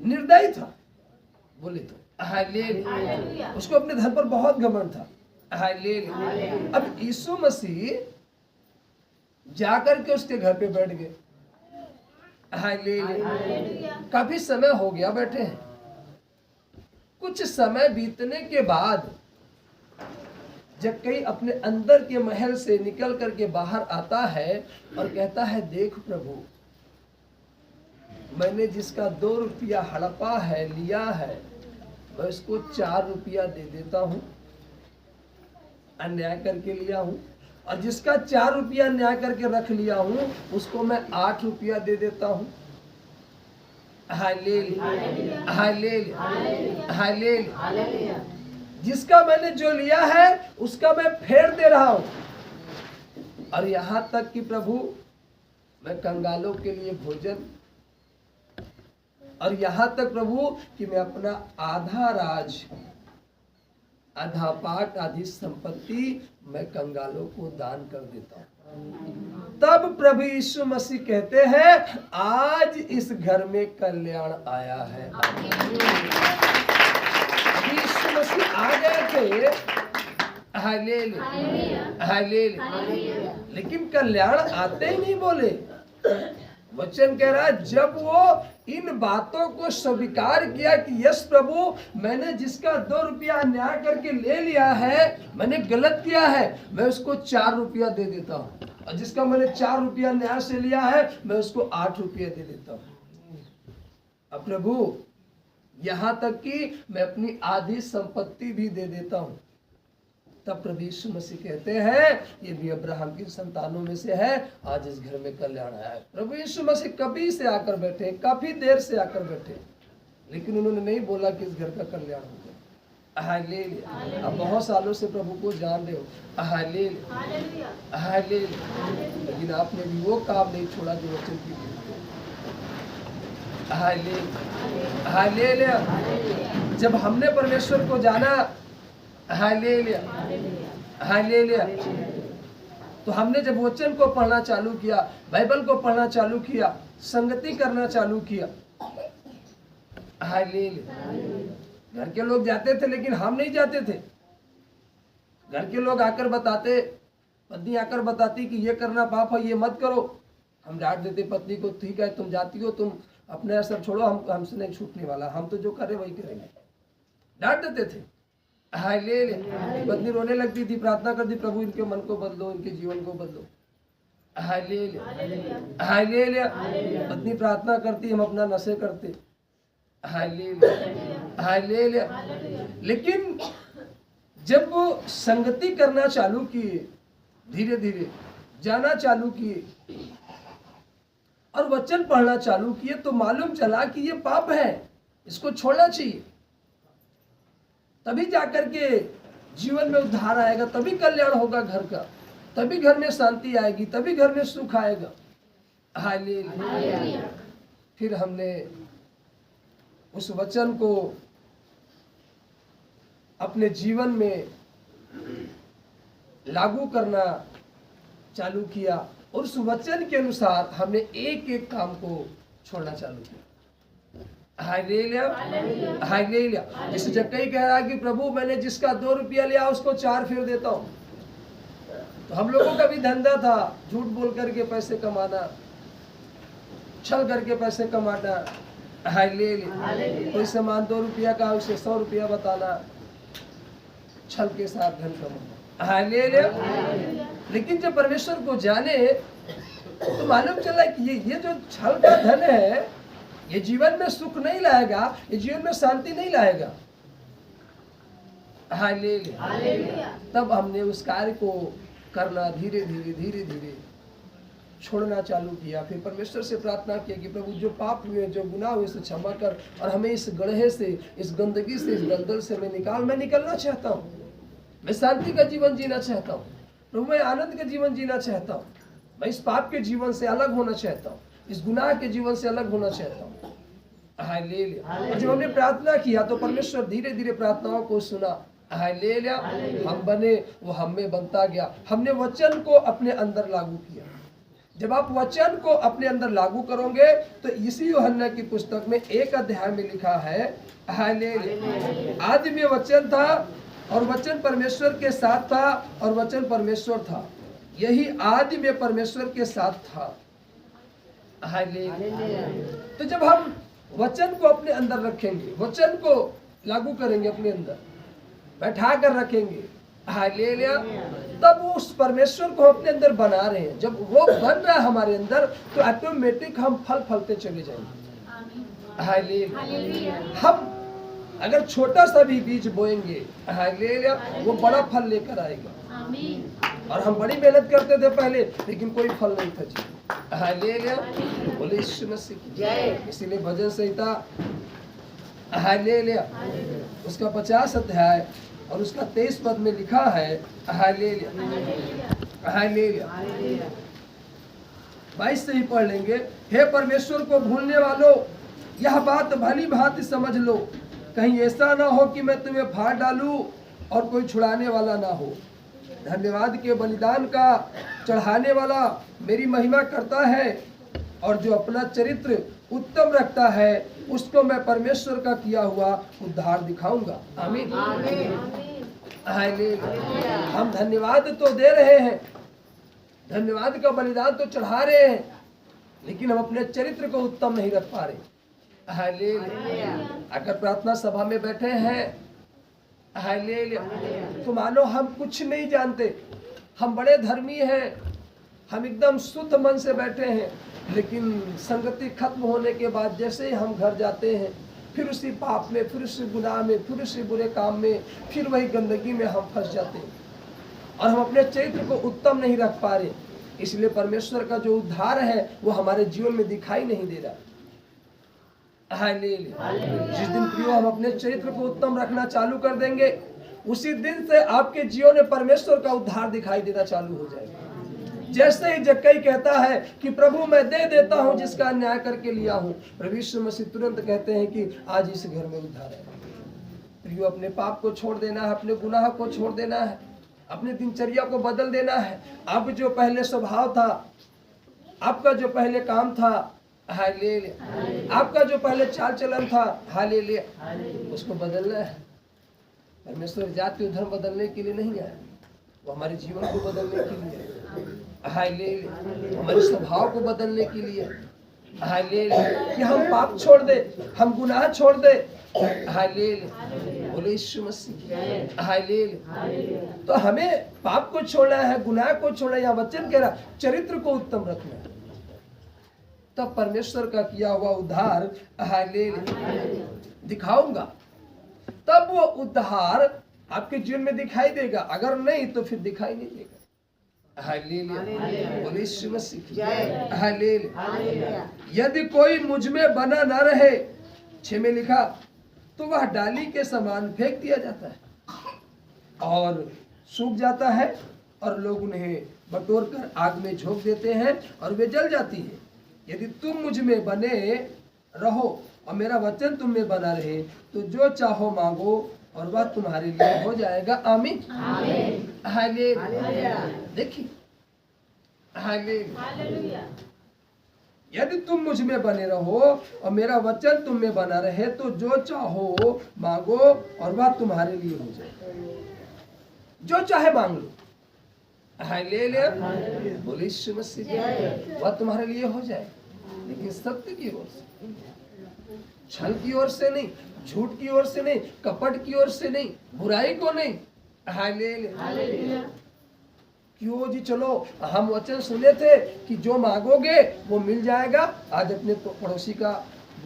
निर्दयी था, बोले तो हालेलुया। उसको अपने धन पर बहुत घमंड था। हालेलुया। अब यीशु मसीह जाकर के उसके घर पे बैठ गए। हालेलुया। काफी समय हो गया बैठे हैं। कुछ समय बीतने के बाद जब कहीं अपने अंदर के महल से निकल करके बाहर आता है और कहता है, देख प्रभु, मैंने जिसका 2 रुपया हड़पा है, लिया है, मैं उसको 4 रुपया दे देता हूं, अन्याय करके लिया हूं, और जिसका 4 रुपया न्याय करके रख लिया हूं उसको मैं 8 रुपया दे देता हूं। Hallelujah, hallelujah, hallelujah. जिसका मैंने जो लिया है उसका मैं फेर दे रहा हूं। और यहां तक कि प्रभु, मैं कंगालों के लिए भोजन, और यहां तक प्रभु कि मैं अपना आधा राज, आधा पाट, आधी संपत्ति मैं कंगालों को दान कर देता हूं। तब प्रभु यीशु मसीह कहते हैं, आज इस घर में कल्याण आया है। यीशु मसीह आ गए थे, हालेलुया, हालेलुया, लेकिन कल्याण आते ही नहीं बोले। वचन कह रहा है, जब वो इन बातों को स्वीकार किया कि यस प्रभु, मैंने जिसका 2 रुपया अन्याय करके ले लिया है, मैंने गलत किया है, मैं उसको 4 रुपया दे देता हूँ, और जिसका मैंने 4 रुपया न्याय से लिया है, मैं उसको 8 रुपया दे देता हूँ। अब प्रभु, यहां तक कि मैं अपनी आधी संपत्ति भी दे देता हूँ। तब प्रभु यीशु मसीह कहते हैं, ये भी अब्राहम की संतानों में से है, आज इस घर में कल्याण आया है। प्रभु यीशु मसीह कभी से आकर बैठे, काफी देर से आकर बैठे, लेकिन उन्होंने नहीं बोला कि इस घर का कल्याण हो गया। हालेलुया। अब बहुत सालों से प्रभु को जान रहे हो। हालेलुया, हालेलुया, लेकिन आपने भी वो काम नहीं छोड़ा जो वचन की थी। Hallelujah, hallelujah. जब हमने परमेश्वर को जाना, हालेलुया, हालेलुया, तो हमने जब वचन को पढ़ना चालू किया, बाइबल को पढ़ना चालू किया, संगति करना चालू किया, हालेलुया। घर के लोग जाते थे लेकिन हम नहीं जाते थे। घर के लोग आकर बताते, पत्नी आकर बताती कि ये करना पाप है, ये मत करो। हम डांट देते पत्नी को, ठीक है तुम जाती हो, तुम अपने सब छोड़ो, हमसे नहीं छूटने वाला, हम तो जो करे वही करेंगे, डांट देते थे। हालेलुया। पत्नी रोने लगती थी, प्रार्थना करती, प्रभु इनके मन को बदलो, इनके जीवन को बदलो। Hallelujah, hallelujah. पत्नी प्रार्थना करती, हम अपना नशे करते। Hallelujah, hallelujah. लेकिन जब वो संगति करना चालू किए, धीरे धीरे जाना चालू किए और वचन पढ़ना चालू किए, तो मालूम चला कि ये पाप है, इसको छोड़ना चाहिए। तभी जाकर के जीवन में उद्धार आएगा, तभी कल्याण होगा घर का, तभी घर में शांति आएगी, तभी घर में सुख आएगा। हालेलुया। फिर हमने उस वचन को अपने जीवन में लागू करना चालू किया, और उस वचन के अनुसार हमने एक एक काम को छोड़ना चालू किया। Hallelujah, hallelujah. जैसे जक्कई कह रहा है कि प्रभु, मैंने जिसका 2 रुपया लिया उसको 4 फेर देता हूँ। तो हम लोगों का भी धंधा था, झूठ बोल करके पैसे कमाना, छल करके पैसे कमाना। हालेलुया। कोई सामान 2 रुपया का, उसे 100 रुपया बताना, छल के साथ धन कमाना। हालेलुया। लेकिन जब परमेश्वर को जाने तो मालूम चला कि ये जो छल का धन है, ये जीवन में सुख नहीं लाएगा, ये जीवन में शांति नहीं लाएगा। हालेलुया। तब हमने उस कार्य को करना धीरे धीरे छोड़ना चालू किया। फिर परमेश्वर से प्रार्थना किया कि प्रभु, जो पाप हुए, जो गुनाह हुए, उसे क्षमा कर, और हमें इस गड्ढे से, इस गंदगी से, इस दलदल से मैं निकलना चाहता हूँ। मैं शांति का जीवन जीना चाहता हूँ प्रभु, मैं आनंद का जीवन जीना चाहता हूँ। मैं इस पाप के जीवन से अलग होना चाहता हूँ, इस गुनाह के जीवन से अलग होना चाहता हूँ। हालेलुया। जब हमने प्रार्थना किया तो परमेश्वर धीरे धीरे प्रार्थनाओं को सुना। हालेलुया। हम बने, वो हम में बनता गया। हमने वचन को अपने अंदर लागू किया। जब आप वचन को अपने अंदर लागू करोगे तो इसी यूहन्ना की पुस्तक में 1 अध्याय में लिखा है, हालेलुया, आदि में वचन था और वचन परमेश्वर के साथ था और वचन परमेश्वर था, यही आदि में परमेश्वर के साथ था। हालेलुया। तो जब हम वचन को अपने अंदर रखेंगे, वचन को लागू करेंगे, अपने अंदर बैठा कर रखेंगे, हालेलुया, तब वो उस परमेश्वर को अपने अंदर बना रहे हैं। जब वो बन रहा है हमारे अंदर तो ऑटोमेटिक हम फल फलते चले जाएंगे। हालेलुया। हम अगर छोटा सा भी बीज बोएंगे, हालेलुया, वो बड़ा फल लेकर आएगा। और हम बड़ी मेहनत करते थे पहले, लेकिन कोई फल नहीं था जी। हालेलुया, बोले यीशु मसीह की जय। इसीलिए भजन संहिता, हालेलुया, उसका 50 अध्याय और उसका 23 पद में लिखा है, हालेलुया, हालेलुया, 22 से ही पढ़ लेंगे। हे परमेश्वर को भूलने वालों, यह बात भली भांति समझ लो, कहीं ऐसा ना हो कि मैं तुम्हें फाड़ डालूं और कोई छुड़ाने वाला ना हो। धन्यवाद के बलिदान का चढ़ाने वाला मेरी महिमा करता है, और जो अपना चरित्र उत्तम रखता है उसको मैं परमेश्वर का किया हुआ उद्धार दिखाऊंगा। आमीन। हालेलुया। हम धन्यवाद तो दे रहे हैं, धन्यवाद का बलिदान तो चढ़ा रहे हैं, लेकिन हम अपने चरित्र को उत्तम नहीं रख पा रहे। हालेलुया। अगर प्रार्थना सभा में बैठे हैं, हालेलुया, तो मानो हम कुछ नहीं जानते, हम बड़े धर्मी हैं, हम एकदम शुद्ध मन से बैठे हैं, लेकिन संगति खत्म होने के बाद जैसे ही हम घर जाते हैं, फिर उसी पाप में, फिर उसी गुनाह में, फिर उसी बुरे काम में, फिर वही गंदगी में हम फंस जाते हैं और हम अपने चरित्र को उत्तम नहीं रख पा रहे। इसलिए परमेश्वर का जो उद्धार है वो हमारे जीवन में दिखाई नहीं दे रहा। हालेलुया। जिस दिन प्रियो हम अपने चरित्र को उत्तम रखना चालू कर देंगे, उसी दिन से आपके जीवन में परमेश्वर का उद्धार दिखाई देना चालू हो जाएगा। जैसे ही जक्कई कहता है कि प्रभु मैं दे देता हूं जिसका अन्याय करके लिया हूं, प्रभु यीशु मसीह तुरंत कहते हैं कि आज इस घर में उद्धार है। प्रियो, अपने पाप को छोड़ देना है, अपने गुनाह को छोड़ देना है, अपने दिनचर्या को बदल देना है। अब जो पहले स्वभाव था, आपका जो पहले काम था, हालेलुया, आपका जो पहले चाल चलन था, हालेलुया, उसको बदलना है। परमेश्वर जाति धर्म बदलने के लिए नहीं आया, वो हमारे जीवन को बदलने के लिए, हालेलुया, हमारे स्वभाव को बदलने के लिए, हालेलुया, कि हम पाप छोड़ दे, हम गुनाह छोड़ दे। हालेलुया, बोले यीशु मसीह, हालेलुया। तो हमें पाप को छोड़ना है, गुनाह को छोड़ना है, या वचन कह रहा चरित्र को उत्तम रखना है, तब परमेश्वर का किया हुआ उद्धार, हालेलुया, दिखाऊंगा। तब वो उद्धार आपके जीवन में दिखाई देगा, अगर नहीं तो फिर दिखाई नहीं देगा। हालेलुया, बोले यीशु मसीह, हालेलुया। यदि कोई मुझ में बना न रहे, 6 में लिखा, तो वह डाली के समान फेंक दिया जाता है और सूख जाता है, और लोग उन्हें बटोर कर आग में झोंक देते हैं और वे जल जाती है। यदि तुम मुझ में बने रहो और मेरा वचन तुम में बना रहे, तो जो चाहो मांगो और वह तुम्हारे लिए हो जाएगा। आमीन, हालेलुया। देखिए, हालेलुया। यदि तुम मुझ में बने रहो और मेरा वचन तुम में बना रहे, तो जो चाहो मांगो और वह तुम्हारे लिए हो जाए। जो चाहे मांग लो, हालेलुया, बोले यीशु मसीह, वह तुम्हारे लिए हो जाए, लेकिन सत्य की ओर से, छल की ओर से नहीं, झूठ की ओर से नहीं, कपट की ओर से नहीं, बुराई को नहीं। हालेलुया। क्यों जी, चलो हम वचन सुने थे कि जो मांगोगे वो मिल जाएगा, आज अपने पड़ोसी का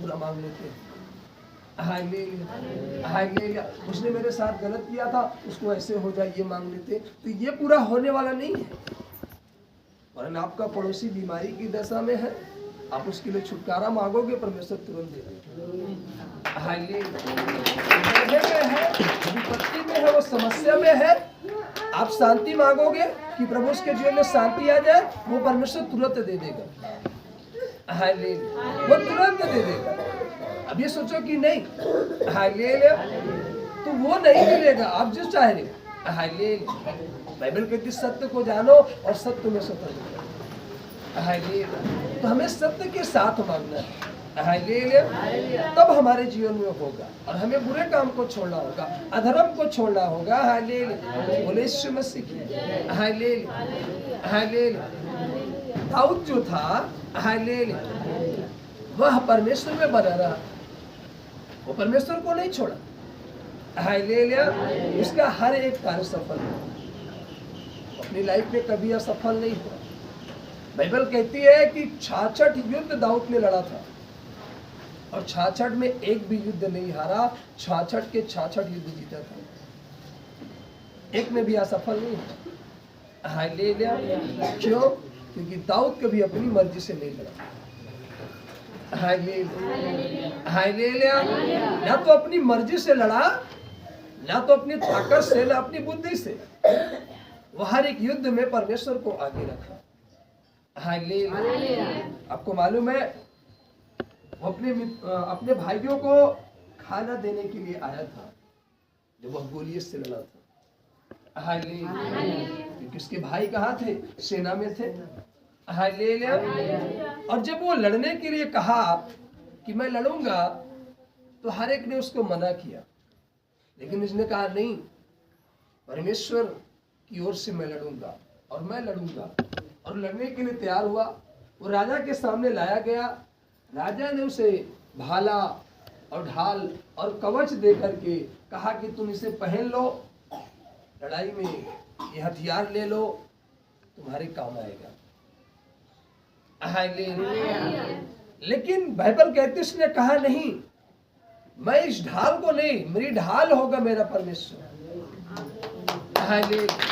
बुरा मांग लेते हैं। हालेलुया, हालेलुया, उसने मेरे साथ गलत किया था, उसको ऐसे हो जाए, ये मांग लेते। तो ये पूरा होने वाला नहीं है। वरना आपका पड़ोसी बीमारी की दशा में है, आप उसके लिए छुटकारा मांगोगे, परमेश्वर तुरंत दे देगा। हालेलुया, है विपत्ति में है, वो समस्या में है, आप शांति मांगोगे कि प्रभु उसके जीवन में शांति आ जाए, वो परमेश्वर तुरंत दे देगा। हालेलुया, वो तुरंत दे देगा। अब ये सोचो कि नहीं, हालेलुया, तो वो नहीं मिलेगा, आप जो चाह रहे। हालेलुया, बाइबल कहती सत्य को जानो और सत्य में स्वतंत्र। हालेलुया। तो हमें सत्य के साथ मांगना है, हालेलुया। तब हमारे जीवन में होगा। और हमें बुरे काम को छोड़ना होगा, अधर्म को छोड़ना होगा। हालेलुया। बोले यीशु मसीह की। Hallelujah, hallelujah. दाऊद जो था, हालेलुया, वह परमेश्वर में बना रहा, वो परमेश्वर को नहीं छोड़ा। हालेलुया। उसका हर एक कार्य सफल हुआ, अपनी लाइफ में कभी असफल नहीं हुआ। बाइबल कहती है कि 66 युद्ध दाऊद ने लड़ा था और 66 में एक भी युद्ध नहीं हारा, 66 के 66 युद्ध जीता था, एक में भी असफल नहीं हुआ। हालेलुया। क्यों? क्योंकि दाऊद कभी अपनी मर्जी से नहीं लड़ा। Hallelujah, hallelujah. ना तो अपनी मर्जी से लड़ा, ना तो अपनी ताकत से, ना अपनी बुद्धि से। वह हर एक युद्ध में परमेश्वर को आगे रखा। हालेलुया। आपको मालूम है, वो अपने भाइयों को खाना देने के लिए आया था जब वह गोलियत से लड़ा था। हालेलुया। क्योंकि उसके भाई कहाँ थे? सेना में थे। हालेलुया। और जब वो लड़ने के लिए कहा कि मैं लड़ूंगा, तो हर एक ने उसको मना किया, लेकिन उसने कहा नहीं, परमेश्वर की ओर से मैं लड़ूंगा और मैं लड़ूंगा। और लड़ने के लिए तैयार हुआ। वो राजा के सामने लाया गया। राजा ने उसे भाला और ढाल और कवच दे करके कहा कि तुम इसे पहन लो, लड़ाई में ये हथियार ले लो, तुम्हारे काम आएगा। हालेलुया। लेकिन बाइबल कहती, उसने कहा नहीं, मैं इस ढाल को नहीं, मेरी ढाल होगा मेरा परमेश्वर। हालेलुया।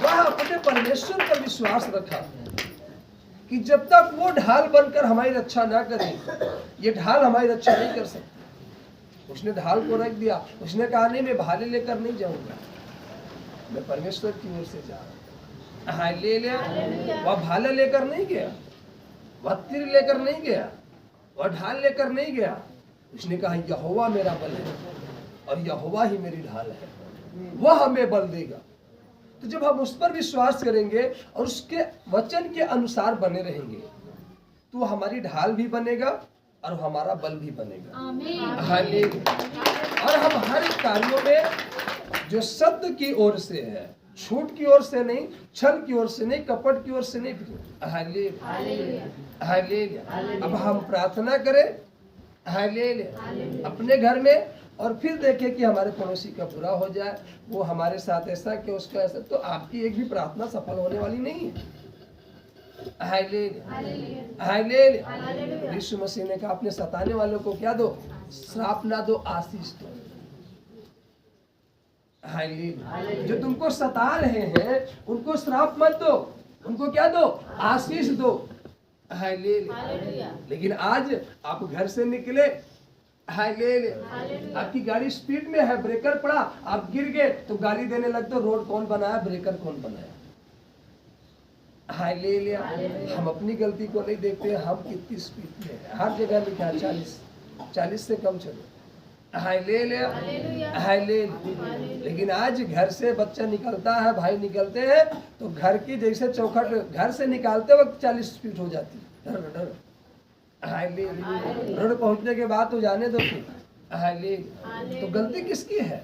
वह अपने परमेश्वर पर विश्वास रखा कि जब तक वो ढाल बनकर हमारी रक्षा ना करे, ये ढाल हमारी रक्षा नहीं कर सकती। उसने ढाल को रख दिया। उसने कहा नहीं, मैं भाले लेकर नहीं जाऊंगा, मैं परमेश्वर की ओर से जा रहा हूं। हालेलुया। वह भाला लेकर नहीं गया, वह तीर लेकर नहीं गया, वह ढाल लेकर नहीं गया। उसने कहा यहोवा मेरा बल है और यहोवा ही मेरी ढाल है, वह हमें बल देगा। तो जब हम उस पर विश्वास करेंगे और उसके वचन के अनुसार बने रहेंगे, तो हमारी ढाल भी बनेगा और हमारा बल भी बनेगा। हालेलुया। और हम हर कार्यों में जो सत्य की ओर से है, झूठ की ओर से नहीं, छल की ओर से नहीं, कपट की ओर से नहीं। Hallelujah, hallelujah. अब हम प्रार्थना करें, हालेलुया, अपने घर में, और फिर देखें कि हमारे पड़ोसी का बुरा हो जाए, वो हमारे साथ ऐसा कि उसका ऐसा, तो आपकी एक भी प्रार्थना सफल होने वाली नहीं है। Hallelujah, hallelujah. यीशु मसीह ने कहा अपने सताने वालों को क्या दो? श्राप ना दो, आशीष दो। हालेलुया। जो तुमको सता रहे हैं उनको श्राप मत दो, उनको क्या दो? आशीष दो। हालेलुया। लेकिन आज आप घर से निकले, हालेलुया, आपकी गाड़ी स्पीड में है, ब्रेकर पड़ा, आप गिर गए तो गाली देने लगते, रोड कौन बनाया, ब्रेकर कौन बनाया? हालेलुया। हम अपनी गलती को नहीं देखते, हम कितनी स्पीड में है। हर जगह लिखा है 40 से कम चलो। Hallelujah, hallelujah. लेकिन आज घर से बच्चा निकलता है, भाई निकलते हैं, तो घर की जैसे चौखट, घर से निकालते वक्त 40 स्पीड हो जाती है, डर डर। हालेलुया। रोड पहुंचने के बाद तो जाने दो। हालेलुया। तो गलती किसकी है?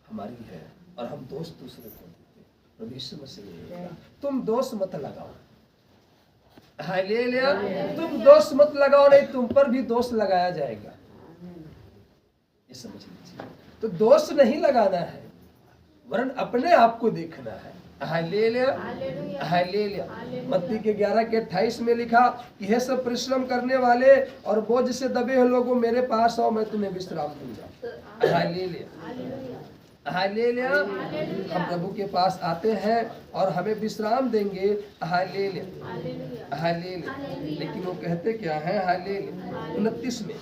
हमारी है, और हम दोष दूसरे को देते। यीशु मसीह, तुम दोष मत लगाओ। हालेलुया। तुम दोष मत लगाओ, नहीं तुम पर भी दोष लगाया जाएगा, ये समझ लीजिए। तो दोष नहीं लगाना है, वरन अपने आप को देखना है। Hallelujah, hallelujah. मत्ती के 11:28 में लिखा कि हे सब परिश्रम करने वाले और बोझ से दबे हुए लोगों, मेरे पास आओ, मैं तुम्हें विश्राम दूंगा। Hallelujah, hallelujah. हम प्रभु के पास आते हैं और हमें विश्राम देंगे। Hallelujah, hallelujah. लेकिन वो कहते क्या है? हालेलुया 29 में,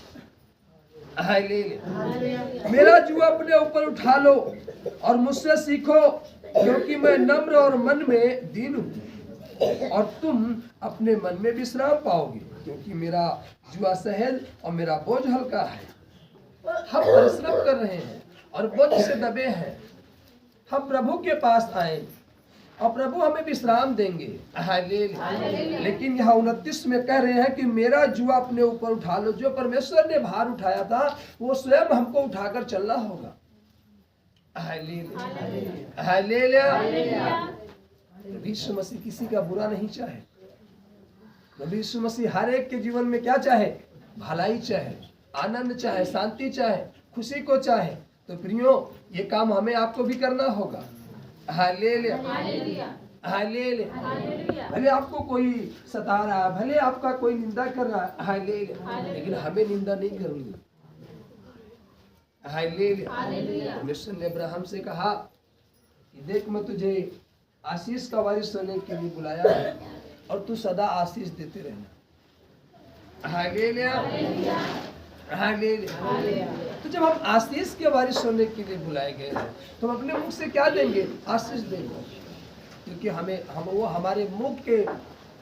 हालेलुया, मेरा जुआ अपने ऊपर उठा लो और मुझसे सीखो, क्योंकि मैं नम्र और मन में दीन हूँ, और तुम अपने मन में विश्राम पाओगे, क्योंकि मेरा जुआ सहज और मेरा बोझ हल्का है। हम परिश्रम कर रहे हैं और बोझ से दबे हैं। हम प्रभु के पास आए और प्रभु हमें विश्राम देंगे। हालेलुया। लेकिन यहाँ 29 में कह रहे हैं कि मेरा जुआ अपने ऊपर उठा लो। जो परमेश्वर ने भार उठाया था वो स्वयं हमको उठाकर चलना होगा। हालेलुया। हालेलुया। प्रभु यीशु मसीह किसी का बुरा नहीं चाहे। प्रभु यीशु मसीह हर एक के जीवन में क्या चाहे? भलाई चाहे, आनंद चाहे, शांति चाहे, खुशी को चाहे। तो प्रियो ये काम हमें आपको भी करना होगा। हालेलुया। हालेलुया। भले आपको कोई सता रहा है, भले आपका कोई निंदा कर रहा है, हालेलुया, लेकिन हमें निंदा नहीं करनी। हालेलुया। परमेश्वर ने अब्राहम से कहा कि देख मैं तुझे आशीष का वारिस होने के लिए बुलाया है और तू सदा आशीष देते रहना। हालेलुया। हालेलुया। तो जब हम आशीष के वारिस होने के लिए बुलाए गए हैं तो हम अपने मुख से क्या देंगे? आशीष देंगे, क्योंकि हम वो हमारे मुख के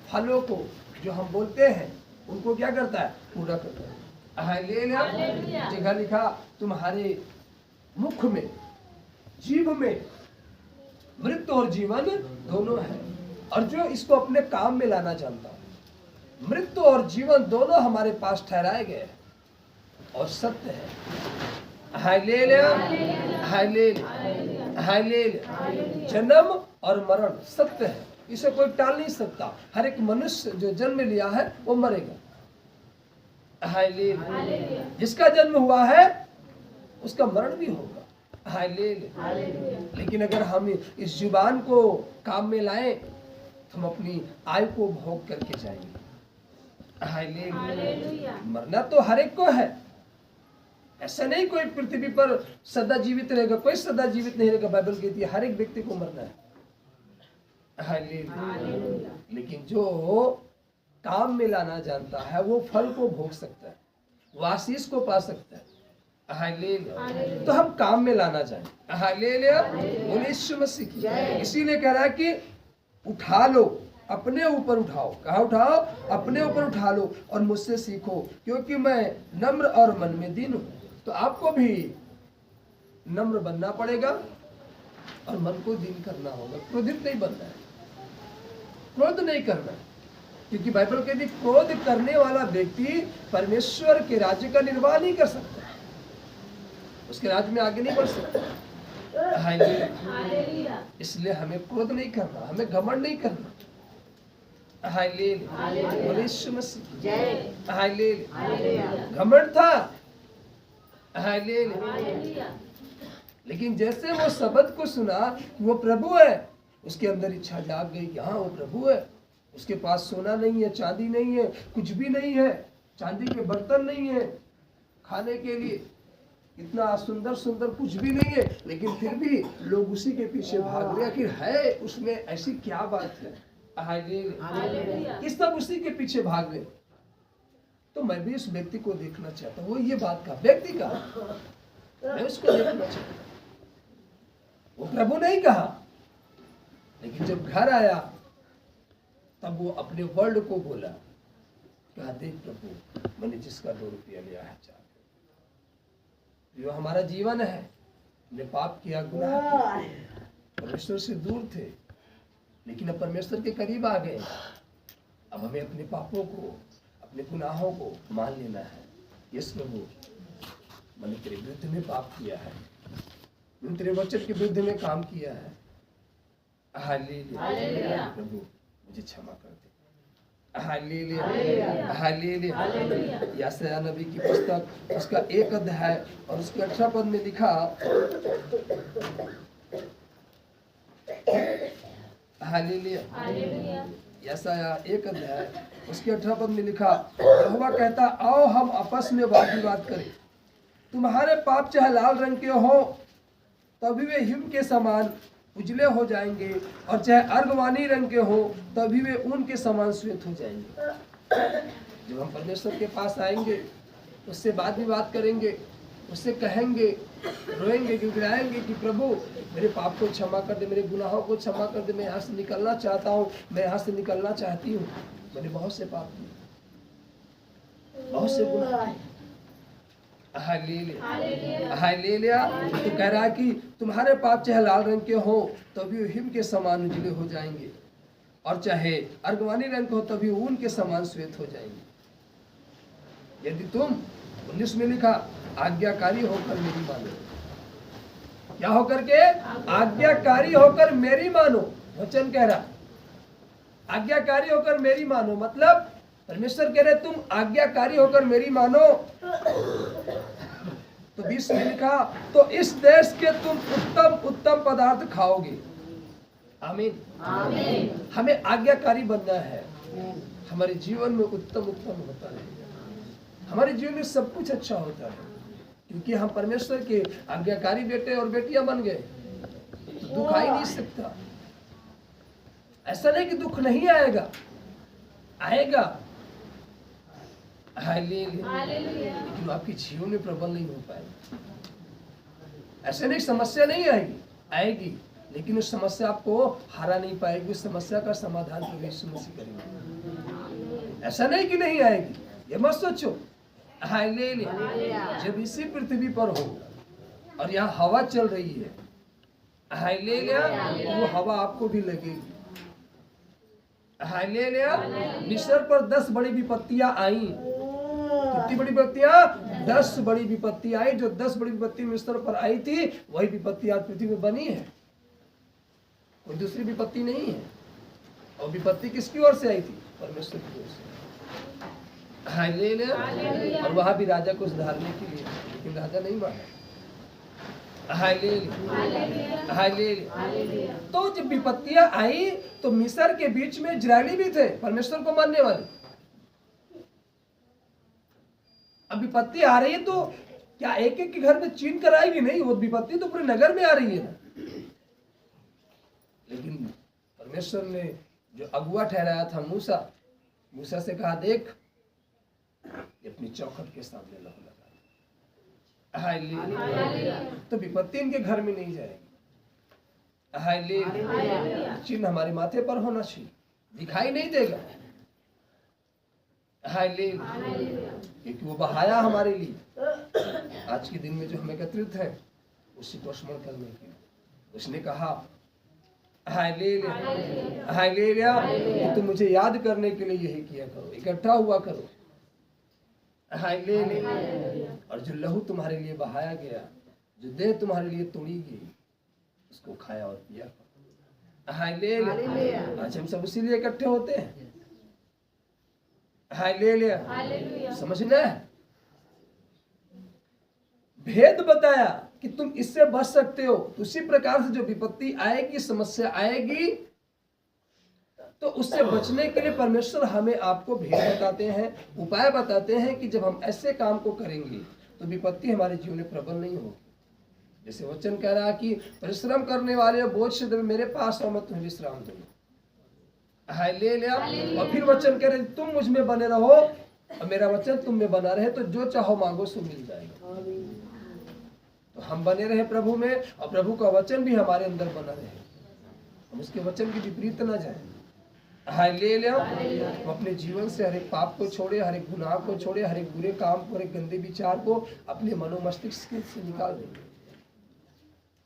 फलों को जो हम बोलते हैं उनको क्या करता है? पूरा करता है। हालेलुया। जगह लिखा तुम्हारे मुख में, जीभ में मृत्यु और जीवन दोनों है। और जो इसको अपने काम में लाना जानता है, मृत्यु और जीवन दोनों हमारे पास ठहराए गए हैं और सत्य है। हालेलुया। हालेलुया। हालेलुया। जन्म और मरण सत्य है, इसे कोई टाल नहीं सकता। हर एक मनुष्य जो जन्म लिया है वो मरेगा। हालेलुया। जिसका जन्म हुआ है उसका मरण भी होगा। हालेलुया। लेकिन अगर हम इस जुबान को काम में लाएं तो हम अपनी आयु को भोग करके जाएंगे। हालेलुया। मरना तो हर एक को है, ऐसा नहीं कोई पृथ्वी पर सदा जीवित रहेगा, कोई सदा जीवित नहीं रहेगा। बाइबल कहती है हर एक व्यक्ति को मरना है। हालेलुया। लेकिन जो काम में लाना जानता है वो फल को भोग सकता है, वो आशीष को पा सकता है। हालेलुया। तो हम काम में लाना जाए। हालेलुया। बोले यीशु मसीह की। इसीलिए कह रहा है कि उठा लो, अपने ऊपर उठाओ। कहाँ उठाओ? अपने ऊपर उठा लो और मुझसे सीखो, क्योंकि मैं नम्र और मन में दीन हूँ। तो आपको भी नम्र बनना पड़ेगा और मन को दीन करना होगा। क्रोधित नहीं बनना है, क्रोध नहीं करना है, क्योंकि बाइबल कहती है क्रोध करने वाला व्यक्ति परमेश्वर के राज्य का निर्वाह नहीं कर सकता, उसके राज्य में आगे नहीं बढ़ सकता। हालेलुया। इसलिए हमें क्रोध नहीं करना, हमें घमंड नहीं करना। हालेलुया। यीशु मसीह जय। हालेलुया। घमंड था। हालेलुया। लेकिन जैसे वो शब्द को सुना कि वो प्रभु है, उसके अंदर इच्छा जाग गई कि हाँ वो प्रभु है। उसके पास सोना नहीं है, चांदी नहीं है, कुछ भी नहीं है, चांदी के बर्तन नहीं है खाने के लिए, इतना सुंदर सुंदर कुछ भी नहीं है, लेकिन फिर भी लोग उसी के पीछे भाग रहे। आखिर है उसमें ऐसी क्या बात है? हालेलुया। किस सब उसी के पीछे भाग रहे। तो मैं भी उस व्यक्ति को देखना चाहता हूँ। वो ये बात का व्यक्ति का मैं उसको देखना चाहता हूँ। वो प्रभु नहीं कहा, लेकिन जब घर आया तब वो अपने वर्ड को बोला, कहा देख प्रभु मैंने जिसका 2 रुपया लिया है, चार जो हमारा जीवन है, हमने पाप किया, गुनाह किया, परमेश्वर से दूर थे, लेकिन अब परमेश्वर के करीब आ गए। अब हमें अपने पापों को, अपने गुनाहों को मान लेना है। यस प्रभु मैंने तेरे विरुद्ध में पाप किया है, मैंने तेरे वचन के विरुद्ध में काम किया है। हालेलुया। प्रभु मुझे क्षमा कर दे। हालेलुया। हालेलुया। यशायाह नबी की पुस्तक उसका 1 अध्याय और उसके 18 पद में लिखा, हालेलुया। यशायाह 1 अध्याय उसके 18 पद में लिखा, यहोवा कहता आओ हम आपस में वाद विवाद करें। तुम्हारे पाप चाहे लाल रंग के हो तभी वे हिम के समान उजले हो जाएंगे, और चाहे अर्गवानी रंग के हो तभी वे ऊन के समान श्वेत हो जाएंगे। जब हम परमेश्वर के पास आएंगे, उससे वाद विवाद करेंगे, उससे कहेंगे, रोएंगे, गिड़गिड़ाएंगे कि प्रभु मेरे पाप को क्षमा कर दे, मेरे गुनाहों को क्षमा कर दे, मैं यहाँ से निकलना चाहता हूँ, मैं यहाँ से निकलना चाहती हूँ, मैंने बहुत से पाप किए, बहुत से गुनाह किए, हालेलुया हालेलुया। तो कह रहा है कि तुम्हारे पाप चाहे लाल रंग के हो तो भी हिम के समान उजले हो जाएंगे, और चाहे अर्गवानी रंग के हो तो भी ऊन के समान श्वेत हो जाएंगे, यदि तुम 19 में लिखा आज्ञाकारी होकर मेरी मानो। क्या होकर के? आज्ञाकारी होकर मेरी मानो। वचन कह रहा आज्ञाकारी होकर मेरी मानो, मतलब परमेश्वर कह रहे तुम आज्ञाकारी होकर मेरी मानो। तो 20 में लिखा तो इस देश के तुम उत्तम उत्तम पदार्थ खाओगे। आमीन आमीन। हमें आज्ञाकारी बनना है, हमारे जीवन में उत्तम उत्तम होता रहेगा, हमारे जीवन में सब कुछ अच्छा होता है, क्योंकि हम परमेश्वर के आज्ञाकारी बेटे और बेटियां बन गए। तो दुख आ ही नहीं सकता। ऐसा नहीं कि दुख नहीं आएगा, आएगा, हालेलुया, लेकिन आपके जीवन में प्रबल नहीं हो पाएगा। ऐसे नहीं समस्या नहीं आएगी, आएगी, लेकिन उस समस्या आपको हरा नहीं पाएगी। उस समस्या का समाधान प्रभु यीशु मसीह करेंगे। ऐसा नहीं कि नहीं आएगी, ये मत सोचो। हालेलुया। जब इसी पृथ्वी पर हो और यहाँ हवा चल रही है, हालेलुया, वो हवा आपको भी लगेगी। हालेलुया। मिस्र पर 10 बड़ी विपत्तियां आई। कितनी बड़ी विपत्तियां? 10 बड़ी विपत्ति आई। जो 10 बड़ी विपत्ति मिस्र पर आई थी, वही विपत्ति आज पृथ्वी में बनी है, कोई दूसरी विपत्ति नहीं है। और विपत्ति किसकी ओर से आई थी? परमेश्वर की ओर से। हालेलुया। और वहां भी राजा को सुधारने के लिए, लेकिन राजा नहीं माना। Hallelujah hallelujah. तो जब विपत्तियां आई तो मिस्र के बीच में इजरायली भी थे, परमेश्वर को मानने वाले। अब विपत्ति आ रही है तो क्या एक एक के घर में चीन कर आएगी? नहीं, वो विपत्ति तो पूरे नगर में आ रही है ना। लेकिन परमेश्वर ने जो अगुआ ठहराया था मूसा से कहा, देख अपनी चौखट के सामने लहू लगा। हालेलुया। तो विपत्ति इनके घर में नहीं जाएगी। हालेलुया। चिन्ह हमारे माथे पर होना चाहिए, दिखाई नहीं देगा। हालेलुया। क्योंकि वो बहाया हमारे लिए। आज के दिन में जो हम एकत्रित हैं उसी को स्मरण करने के लिए उसने कहा, हालेलुया हालेलुया, तुम मुझे याद करने के लिए यही किया करो, इकट्ठा हुआ करो। हालेलुया। और जो लहू तुम्हारे लिए बहाया गया, जो देह तुम्हारे लिए तोड़ी गई, उसको खाया और पिया करो। हालेलुया। आज हम सब उसी लिए इकट्ठे होते हैं। हालेलुया। समझना है, भेद बताया कि तुम इससे बच सकते हो। तो उसी प्रकार से जो विपत्ति आएगी, समस्या आएगी, तो उससे बचने के लिए परमेश्वर हमें आपको भेद बताते हैं, उपाय बताते हैं कि जब हम ऐसे काम को करेंगे तो विपत्ति हमारे जीवन में प्रबल नहीं होगी। जैसे वचन कह रहा है कि परिश्रम करने वाले बोझ से मेरे पास आओ, मैं तुम्हें विश्राम दूंगा। हालेलुया। और फिर वचन कह रहे तुम मुझ में बने रहो और मेरा वचन तुम में बना रहे, तो जो चाहो मांगो सो मिल जाएगा। तो हम बने रहे प्रभु में और प्रभु का वचन भी हमारे अंदर बना रहे, हम उसके वचन के विपरीत न जाए। हालेलुया। हम अपने जीवन से हर एक पाप को छोड़े, हर एक गुनाह को छोड़े, हर एक बुरे काम को, हर एक गंदे विचार को अपने मनोमस्तिष्क से निकाल देंगे।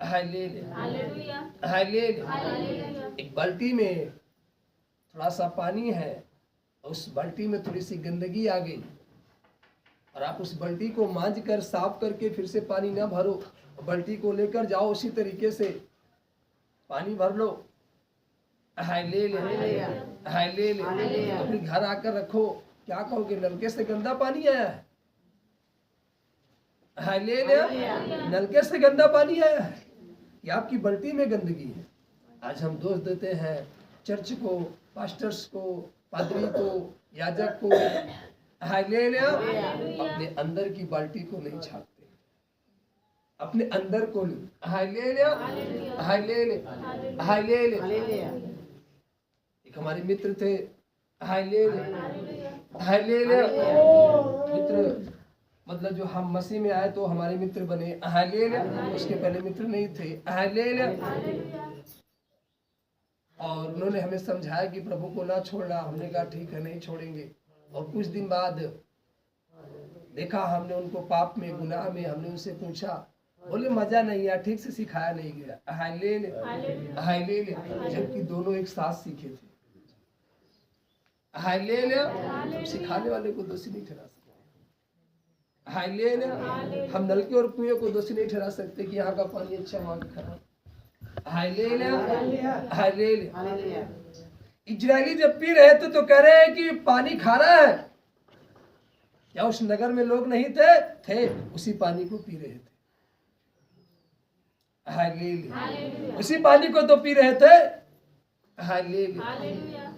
Hallelujah hallelujah. एक बाल्टी में थोड़ा सा पानी है, उस बाल्टी में थोड़ी सी गंदगी आ गई, और आप उस बाल्टी को मांज कर साफ करके फिर से पानी ना भरो, बाल्टी को लेकर जाओ उसी तरीके से पानी भर लो। Hallelujah hallelujah. तो फिर घर आकर रखो, क्या कहोगे? नलके से गंदा पानी आया है। हालेलुया। नलके से गंदा पानी आया है, ये आपकी बाल्टी में गंदगी है। आज हम दोष देते हैं चर्च को, पास्टर्स को, पादरी को, याजक को। हालेलुया। अपने अंदर की बाल्टी को नहीं छापते, अपने अंदर को नहीं। Hallelujah hallelujah hallelujah. एक हमारे मित्र थे, हालेलुया हालेलुया। मित्र मतलब जो हम मसीह में आए तो हमारे मित्र बने। हालेलुया। उसके पहले मित्र नहीं थे। हालेलुया। और उन्होंने हमें समझाया कि प्रभु को ना छोड़ना। हमने कहा ठीक है, नहीं छोड़ेंगे। और कुछ दिन बाद देखा हमने उनको पाप में, गुनाह में, हमने उनसे पूछा, बोले मजा नहीं आया, ठीक से सिखाया नहीं गया। Hallelujah, hallelujah. जबकि दोनों एक साथ सीखे थे। हालेलुया। हम सिखाने वाले को दोषी नहीं ठहरा सकते। हालेलुया। हम नल के और कुएं को दोषी नहीं ठहरा सकते कि यहाँ का पानी अच्छा, वहाँ का खराब। Hallelujah, hallelujah. इजरायली जब पी रहे थे तो कह रहे हैं कि पानी खारा है। क्या उस नगर में लोग नहीं थे उसी पानी को पी रहे थे। हालेलुया। उसी पानी को तो पी रहे थे। हालेलुया।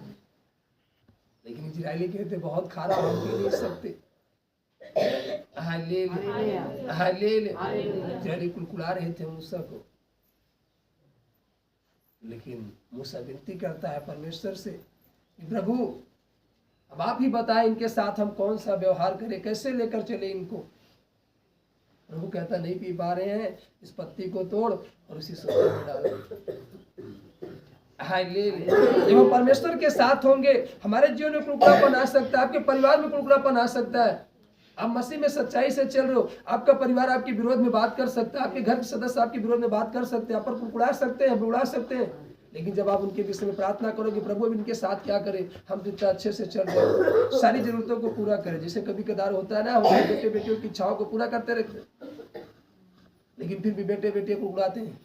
लेकिन इजरायली कहते बहुत खारा, हम पी नहीं सकते। Hallelujah, hallelujah. इजरायली कुलकुला रहे थे मूसा को, लेकिन मूसा विनती करता है परमेश्वर से कि प्रभु अब आप ही बताएं इनके साथ हम कौन सा व्यवहार करें, कैसे लेकर चले इनको। प्रभु कहता नहीं पी पा रहे हैं, इस पत्ती को तोड़ और उसी सोते में डाल। जब हम परमेश्वर के साथ होंगे हमारे जीवन में कुलकुलापन आ सकता है, आपके परिवार में कुलकुलापन आ सकता है। आप मसीह में सच्चाई से चल रहे हो, आपका परिवार आपके विरोध में बात कर सकता है, आपके घर के सदस्य आपके विरोध में बात कर सकते हैं, आप पर कुलकुला सकते हैं, बुला सकते हैं। लेकिन जब आप उनके विषय में प्रार्थना करोगे प्रभु अब इनके साथ क्या करें, हम तो इतना अच्छे से चल रहे हैं, सारी जरूरतों को पूरा करें। जैसे कभी कदार होता है ना, हमारे बेटे बेटियों की इच्छाओं को पूरा करते रहते, लेकिन फिर भी बेटे बेटियों को उड़ाते हैं।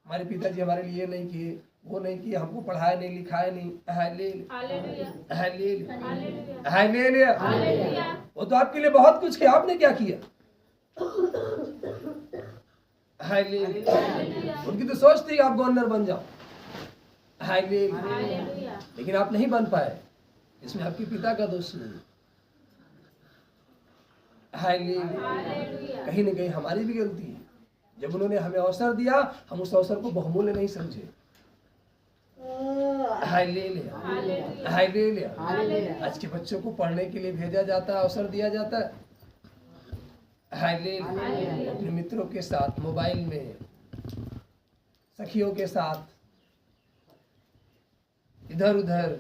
हमारे पिताजी हमारे लिए नहीं किए, वो नहीं किया, हमको पढ़ाया नहीं, लिखाया नहीं। Hallelujah, hallelujah, hallelujah. वो तो आपके लिए बहुत कुछ किया, आपने क्या किया? हालेलुया। उनकी तो सोच थी आप गवर्नर बन जाओ। हालेलुया। लेकिन आप नहीं बन पाए, इसमें आपके पिता का दोष नहीं। हालेलुया। कहीं न कहीं हमारी भी गलती है। जब उन्होंने हमें अवसर दिया हम उस अवसर को बहुमूल्य नहीं समझे। Hallelujah, hallelujah. आज के बच्चों को पढ़ने के लिए भेजा जाता है, अवसर दिया जाता है। हालेलुया। अपने मित्रों के साथ, मोबाइल में, सखियों के साथ इधर उधर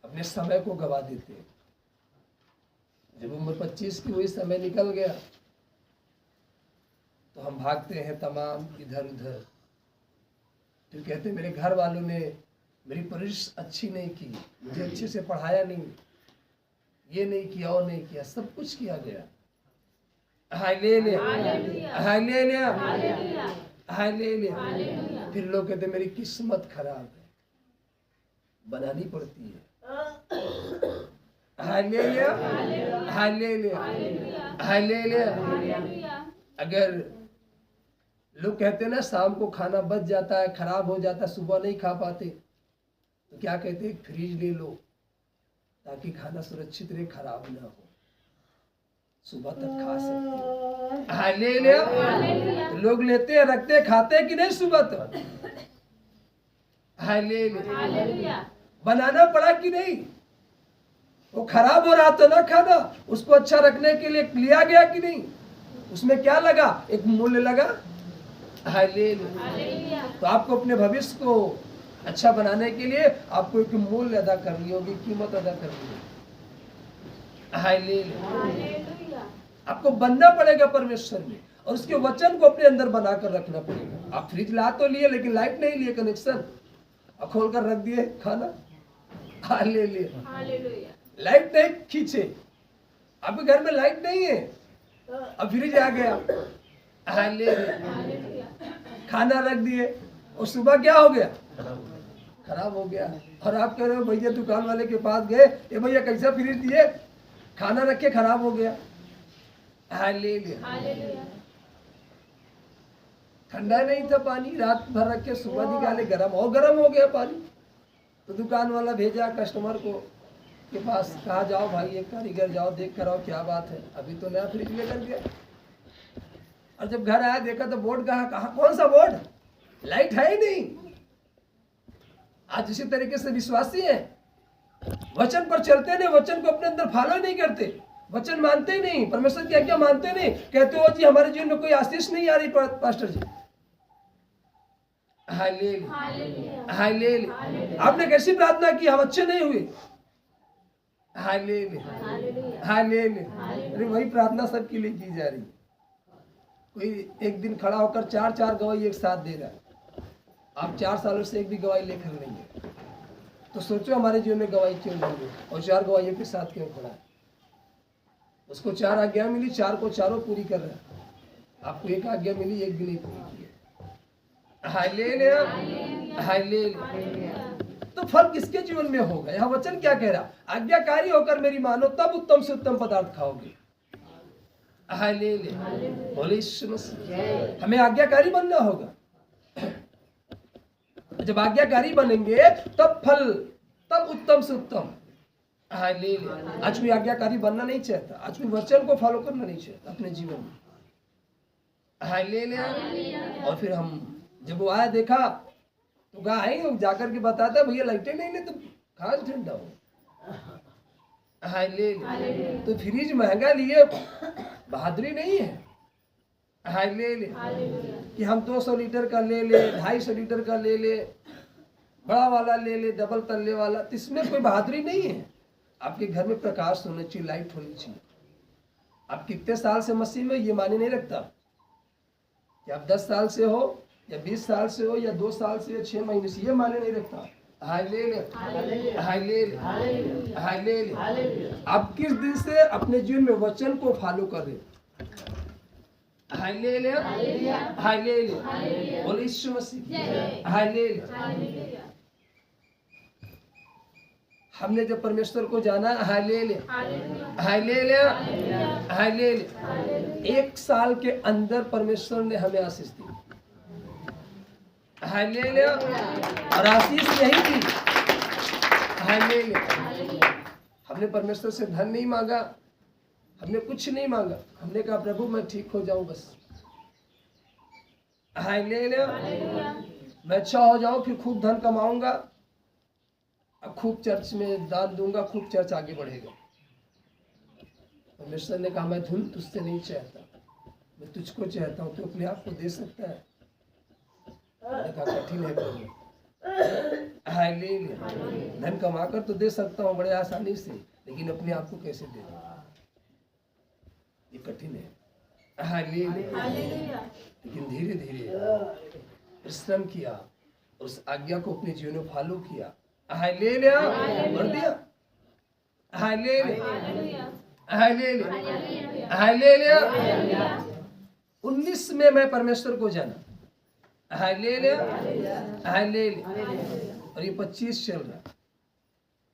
अपने समय को गवा देते। जब उम्र 25 की हुई, समय निकल गया तो हम भागते हैं तमाम इधर उधर। तो कहते मेरे घर वालों ने मेरी परवरिश अच्छी नहीं की, मुझे अच्छे से पढ़ाया नहीं, ये नहीं किया, वो नहीं किया, सब कुछ किया गया। Hallelujah, hallelujah, hallelujah. फिर लोग कहते मेरी किस्मत खराब है, बनानी पड़ती है। Hallelujah, hallelujah, hallelujah. अगर लोग कहते हैं ना शाम को खाना बच जाता है, खराब हो जाता है, सुबह नहीं खा पाते, तो क्या कहते हैं फ्रिज ले लो ताकि खाना सुरक्षित रहे, खराब ना हो, सुबह तक खा सकते हो। हालेलुया। तो लोग लेते हैं, रखते हैं, खाते हैं कि नहीं सुबह तक। हालेलुया। बनाना पड़ा कि नहीं? वो खराब हो रहा तो ना खाना, उसको अच्छा रखने के लिए लिया गया कि नहीं? उसमें क्या लगा? एक मूल्य लगा। हालेलुया। तो आपको अपने भविष्य को अच्छा बनाने के लिए आपको एक मूल्य अदा करनी होगी, कीमत अदा करनी होगी। हालेलुया। आपको बनना पड़ेगा परमेश्वर में और उसके वचन को अपने अंदर बनाकर रखना पड़ेगा। आप फ्रिज ला तो लिए लेकिन लाइट नहीं लिए, कनेक्शन खोल कर रख दिए खाना। हालेलुया। लाइट नहीं खींचे, आपके घर में लाइट नहीं है, अब फ्रिज आ गया। हालेलुया। खाना रख दिए और सुबह क्या हो गया? खराब हो गया। और आप कह रहे हो भैया दुकान वाले के पास गए, ये भैया कैसा फ्रिज दिए, खाना रख के खराब हो गया। हालेलुया। ठंडा नहीं था पानी, रात भर रख के सुबह निकाले, गरम और गरम हो गया पानी। तो दुकान वाला भेजा कस्टमर को के पास, कहा जाओ भाई एक कारीगर जाओ देख कर आओ क्या बात है, अभी तो नया फ्रिज लेकर गया। और जब घर आया देखा तो बोर्ड कहा कौन सा बोर्ड, लाइट है ही नहीं। आज इसी तरीके से विश्वासी है, वचन पर चलते नहीं, वचन को अपने अंदर फॉलो नहीं करते, वचन मानते ही नहीं, परमेश्वर की आज्ञा मानते नहीं, कहते हो जी हमारे जीवन में कोई आशीष नहीं आ रही पास्टर जी। Hallelujah, hallelujah. आपने कैसी प्रार्थना की, हम अच्छे नहीं हुए। Hallelujah, hallelujah, hallelujah. अरे वही प्रार्थना सबके लिए की जा रही है। कोई एक दिन खड़ा होकर 4 गवाही एक साथ दे रहा है, आप 4 सालों से एक भी गवाही लेकर नहीं है, तो सोचो हमारे जीवन में गवाही क्यों नहीं है और 4 गवाहियों के साथ क्यों खड़ा है। उसको 4 आज्ञा मिली, 4 को चारों पूरी कर रहा है, आपको एक आज्ञा मिली, एक भी नहीं पूरी की है। Hallelujah, hallelujah. तो फल किसके जीवन में होगा? यह वचन क्या कह रहा? आज्ञाकारी होकर मेरी मानो तब उत्तम से उत्तम पदार्थ खाओगे। हालेलुया, बोले यीशु मसीह। हमें आज्ञाकारी बनना होगा। जब आज्ञाकारी बनेंगे तब फल, तब उत्तम से उत्तम। हालेलुया। आज कोई आज्ञाकारी बनना नहीं चाहता, आज कोई वचन को फॉलो करना नहीं चाहता अपने जीवन में। हालेलुया। और फिर हम जब वो आया देखा तो कहा आएंगे, जाकर के बताता भैया लाइटें नहीं तो कहाँ ठंडा हो। हालेलुया। तो फ्रिज महंगा लिए बहादुरी नहीं है। हालेलुया। कि हम 200 लीटर का ले ले, 250 लीटर का ले ले, बड़ा वाला ले ले, डबल तल्ले वाला, तो इसमें कोई बहादुरी नहीं है। आपके घर में प्रकाश होना चाहिए, लाइट होनी चाहिए। आप कितने साल से मसीह में ये माने नहीं रखता कि आप 10 साल से हो या 20 साल से हो या 2 साल से या 6 महीने से, ये माने नहीं रखता। Hallelujah, hallelujah, hallelujah. आप किस दिन से अपने जीवन में वचन को फॉलो कर रहे? हालेलुया, हालेलुया, बोले यीशु मसीह। हालेलुया। हमने जब परमेश्वर को जाना, हालेलुया, हालेलुया, हालेलुया, 1 साल के अंदर परमेश्वर ने हमें आशीष दी। हालेलुया। और आशीष यही थी। हालेलुया। हमने परमेश्वर से धन नहीं मांगा, हमने कुछ नहीं मांगा, हमने कहा प्रभु मैं ठीक हो जाऊं बस। हालेलुया। मैं अच्छा हो जाऊं, फिर खूब धन कमाऊंगा, अब खूब चर्च में दान दूंगा, खूब चर्च आगे बढ़ेगा। परमेश्वर ने कहा मैं धन तुझसे नहीं चाहता, मैं तुझको चाहता हूं, तू अपने आप को दे सकता है? मैंने कहा कठिन है प्रभु। हालेलुया। धन कमाकर तो दे सकता हूँ बड़े आसानी से, लेकिन अपने आप को कैसे दे दूं? ये कठिन है। हालेलुया। लेकिन धीरे धीरे परिश्रम किया, उस आज्ञा को अपने जीवन में फॉलो किया। हालेलुया। भर दिया। Hallelujah, hallelujah, hallelujah. 19 में मैं परमेश्वर को जाना। Hallelujah, hallelujah. और ये 25 चल रहा।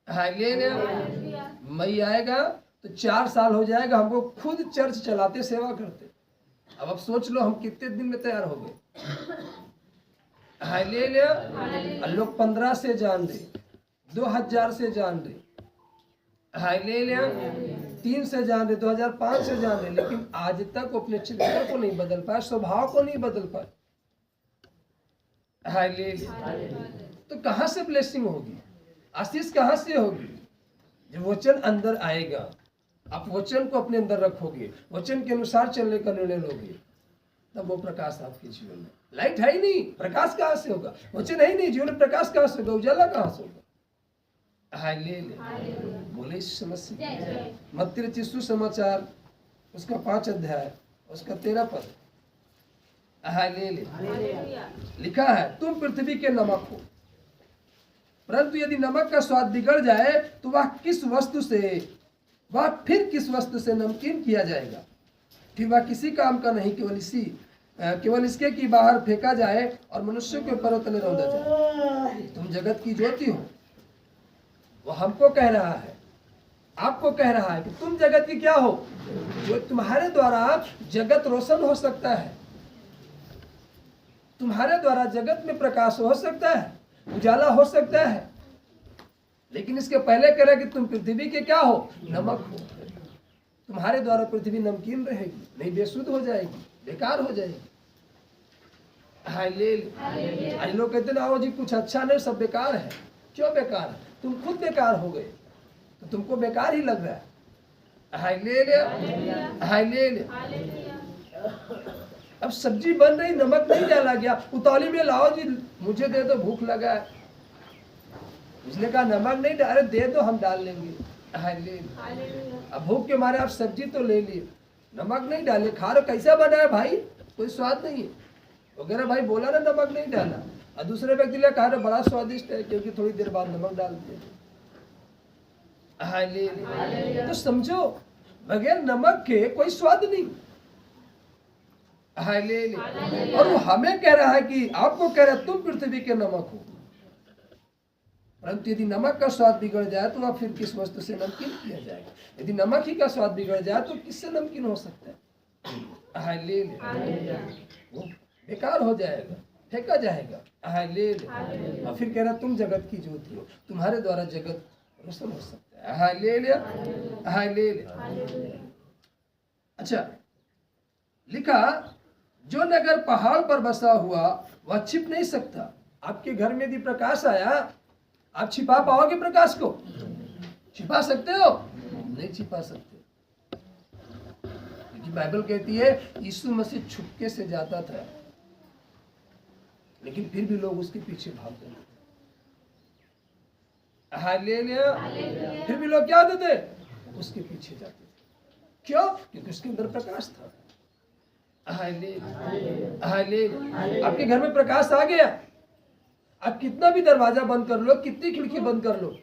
हालेलुया। मई आएगा तो 4 साल हो जाएगा हमको खुद चर्च चलाते, सेवा करते। अब आप सोच लो हम कितने दिन में तैयार हो गए। हालेलुया। लोग 15 से जान रहे, 2000 से जान रहे। हालेलुया। 3 से जान रहे, 2005 से जान रहे, लेकिन आज तक अपने चरित्र को नहीं बदल पाए, स्वभाव को नहीं बदल पाए। हालेलुया। तो कहां से ब्लेसिंग होगी? आशीष कहां से होगी? जब वचन अंदर आएगा, आप वचन को अपने अंदर रखोगे, वचन के अनुसार चलने का निर्णय लोगे, तब वो प्रकाश आपके जीवन में। लाइट है ही नहीं, प्रकाश कहां से होगा? वचन है ही नहीं, जीवन में प्रकाश कहां से होगा? उजाला कहां से होगा? हालेलुया, बोले यीशु मसीह। मत्ती रचित सुसमाचार उसका 5 अध्याय उसका 13 पद। हालेलुया। लिखा है तुम पृथ्वी के नमक हो, परंतु यदि नमक का स्वाद बिगड़ जाए तो वह फिर किस वस्तु से नमकीन किया जाएगा? फिर वह किसी काम का नहीं, केवल इसके कि बाहर फेंका जाए और मनुष्यों के ऊपर तले रौंदा जाए। तुम जगत की ज्योति हो। वो हमको कह रहा है, आपको कह रहा है कि तुम जगत की क्या हो? जो तुम्हारे द्वारा जगत रोशन हो सकता है, तुम्हारे द्वारा जगत में प्रकाश हो सकता है, उजाला हो सकता है। लेकिन इसके पहले कह रहा है कि तुम पृथ्वी के क्या हो? नमक हो। तुम्हारे द्वारा पृथ्वी नमकीन रहेगी, नहीं बेसुध हो जाएगी, बेकार हो जाएगी। हालेलुया। आज लोग कहते ना जी कुछ अच्छा नहीं, सब बेकार है। क्यों बेकार है? तुम खुद बेकार हो गए तो तुमको बेकार ही लग रहा है। Hallelujah, hallelujah. अब सब्जी बन रही, नमक नहीं डाला गया, उतावली में लाओ जी मुझे दे दो, भूख लगा है। उसने कहा नमक नहीं डाले, दे दो हम डाल लेंगे। हालेलुया। अब भूख के मारे आप सब्जी तो ले लिए, नमक नहीं डाले, खा रहे कैसा बना है भाई, कोई स्वाद नहीं है वगैरह, भाई बोला ना नमक नहीं डाला, और दूसरे व्यक्ति ने कहा बड़ा स्वादिष्ट है क्योंकि थोड़ी देर बाद नमक डाल दिया। हाँ ले। तो समझो बगैर नमक के कोई स्वाद नहीं। हाँ ले। और वो हमें कह रहा है कि आपको कह रहा है तुम पृथ्वी के नमक हो, परंतु यदि नमक का स्वाद बिगड़ जाए तो आप फिर किस वस्तु से नमकीन किया जाएगा? यदि नमक ही का स्वाद बिगड़ जाए तो किससे नमकीन हो सकता है? हाँ ले। वो बेकार हो जाएगा, फेंका जाएगा। हाँ ले। और फिर कह रहा तुम जगत की ज्योति हो, तुम्हारे द्वारा जगत रोशन हो सकता है। हाँ ले। हाँ ले। अच्छा लिखा, जो नगर पहाड़ पर बसा हुआ वह छिप नहीं सकता। आपके घर में यदि प्रकाश आया, आप छिपा पाओगे प्रकाश को? छिपा सकते हो? नहीं छिपा सकते, क्योंकि बाइबल कहती है यीशु मसीह छुपके से जाता था, लेकिन फिर भी लोग उसके पीछे भागते थे। हालेलुया। फिर भी लोग क्या होते थे? उसके पीछे जाते थे। क्यों? क्योंकि उसके अंदर प्रकाश था। हालेलुया। आपके घर में प्रकाश आ गया, आप कितना भी दरवाजा बंद कर लो, कितनी खिड़की बंद कर लो,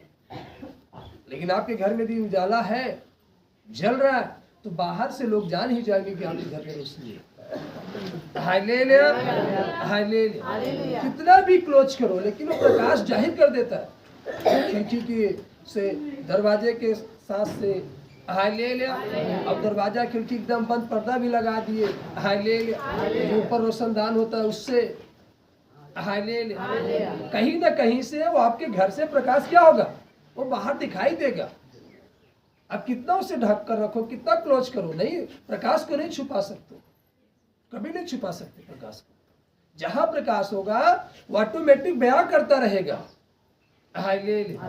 लेकिन आपके घर में भी उजाला है, जल रहा है, तो बाहर से लोग जान ही जाएंगे कि आपके घर में रोशनी है। हालेलुया। हालेलुया। कितना भी क्लोज करो, लेकिन वो प्रकाश जाहिर कर देता है खिड़की के से, दरवाजे के साथ से। हालेलुया। अब दरवाजा खिड़की एकदम बंद, पर्दा भी लगा दिए। हालेलुया। ऊपर रोशनदान होता है उससे। हालेलुया। कहीं ना कहीं से वो आपके घर से प्रकाश क्या होगा? वो बाहर दिखाई देगा। अब कितना उसे ढक कर रखो, कितना क्लोज करो, नहीं, प्रकाश को नहीं छुपा सकते, कभी नहीं छुपा सकते प्रकाश को। जहां प्रकाश होगा वो ऑटोमेटिक बयां करता रहेगा। हालेलुया।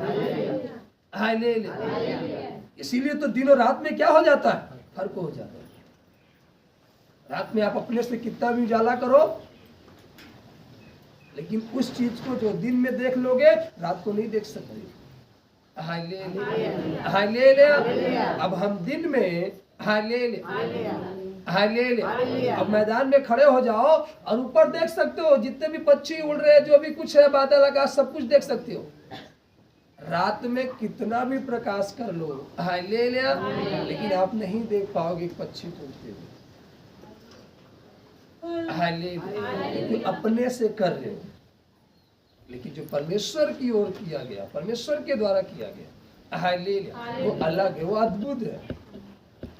इसीलिए तो दिन और रात में क्या हो जाता है? फर्क हो जाता है। रात में आप अपने से कितना भी उजाला करो, लेकिन उस चीज को जो दिन में देख लोगे रात को नहीं देख सकते। हालेलुया। अब हम दिन में हालेलुया। अब मैदान में खड़े हो जाओ और ऊपर देख सकते हो, जितने भी पक्षी उड़ रहे हैं, जो भी कुछ है, बादल आकाश, सब कुछ देख सकते हो। रात में कितना भी प्रकाश कर लो, हालेलुया, लेकिन आप नहीं देख पाओगे पक्षी उड़ते हुए। हालेलुया। क्योंकि अपने से कर रहे हो, लेकिन जो परमेश्वर की ओर किया गया, परमेश्वर के द्वारा किया गया, हालेलुया, वो अलग है, वो अद्भुत है।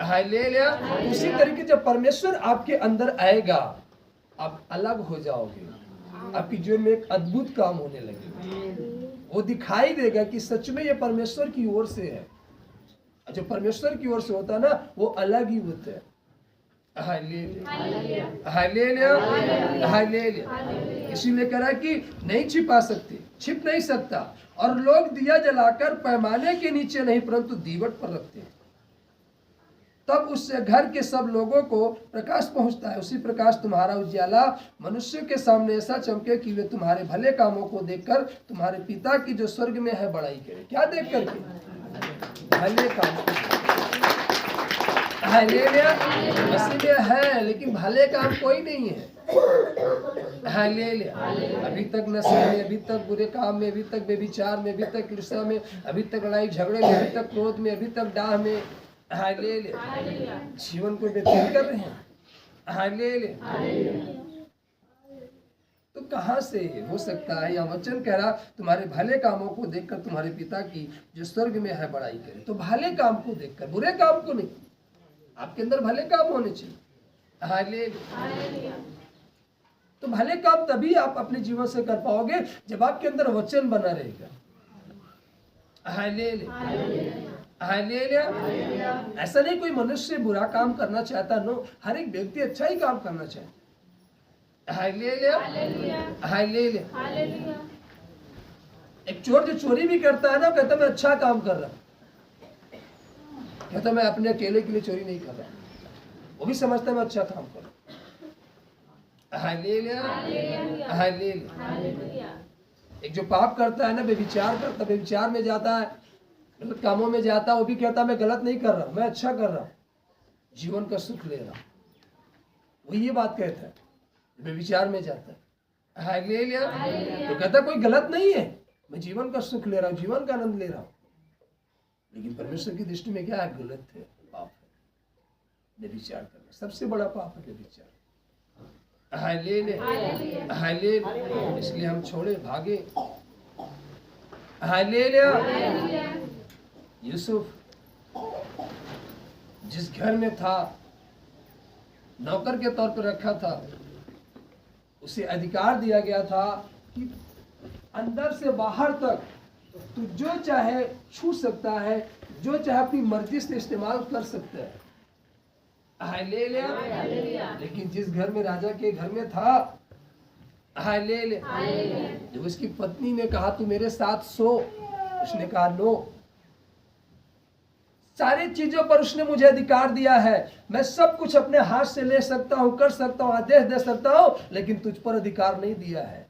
हालेलुया। उसी तरीके जब परमेश्वर आपके अंदर आएगा, आप अलग हो जाओगे, आपकी जीवन में एक अद्भुत काम होने लगेगा। वो दिखाई देगा कि सच में ये परमेश्वर की ओर से है। जो परमेश्वर की ओर से होता है ना, वो अलग ही होता है। हालेलुया। इसीलिए कह रहा है कि नहीं छिपा सकते, छिप नहीं सकता। और लोग दिया जलाकर पैमाने के नीचे नहीं, परंतु दीवट पर रखते हैं, तब उससे घर के सब लोगों को प्रकाश पहुंचता है। उसी प्रकाश तुम्हारा उजाला मनुष्य के सामने ऐसा चमके कि वे तुम्हारे भले कामों को देखकर तुम्हारे पिता की जो स्वर्ग में है बड़ाई करे। क्या देख करके? भले काम। हालेलुया। मसीह में है, लेकिन भले काम कोई नहीं है। हालेलुया। अभी तक नशे में, अभी तक बुरे काम में, अभी तक व्यभिचार में, अभी तक ईर्ष्या में, अभी तक लड़ाई झगड़े में, अभी तक क्रोध में, अभी तक डाह में। हालेलुया। जीवन को व्यतीत कर रहे हैं। हालेलुया। तो कहां से हो सकता है? यह वचन कह रहा तुम्हारे भले कामों को देखकर तुम्हारे पिता की जो स्वर्ग में है बड़ाई करे। तो भले काम को देखकर, बुरे काम को नहीं। आपके अंदर भले काम होने चाहिए। हालेलुया। तो भले काम तभी आप अपने जीवन से कर पाओगे जब आपके अंदर वचन बना रहेगा। हालेलुया। ऐसा नहीं कोई मनुष्य बुरा काम करना चाहता, नो, हर एक व्यक्ति अच्छा ही काम करना चाहता। हालेलुया। एक चोर जो चोरी भी करता है ना, कहता मैं अच्छा काम कर रहा, कहता मैं अपने अकेले के लिए चोरी नहीं कर रहा, वो भी समझता मैं अच्छा काम कर रहा। हालेलुया। एक जो पाप करता है ना, व्यभिचार करता, व्यभिचार में जाता है, गलत कामों में जाता, वो भी कहता मैं गलत नहीं कर रहा, मैं अच्छा कर रहा हूँ, जीवन का सुख ले रहा हूँ, वो ये बात कहता है। व्यभिचार में जाता है, हालेलुया, तो कहता कोई गलत नहीं है, मैं जीवन का सुख ले रहा हूँ, जीवन का आनंद ले रहा हूँ। लेकिन परमेश्वर की दृष्टि में क्या है? गलत है, पाप है। व्यभिचार करना सबसे बड़ा पाप है, व्यभिचार। हालेलुया, हालेलुया, इसलिए हम छोड़े, भागे। हालेलुया। यूसुफ जिस घर में था, नौकर के तौर पर रखा था, उसे अधिकार दिया गया था कि अंदर से बाहर तक तू जो चाहे छू सकता है, जो चाहे अपनी मर्जी से इस्तेमाल कर सकता है। हालेलुया। लेकिन जिस घर में, राजा के घर में था, हालेलुया, जब उसकी पत्नी ने कहा तू मेरे साथ सो, उसने कहा नो, सारी चीजों पर उसने मुझे अधिकार दिया है, मैं सब कुछ अपने हाथ से ले सकता हूं, कर सकता हूं, आदेश दे सकता हूं, लेकिन तुझ पर अधिकार नहीं दिया है।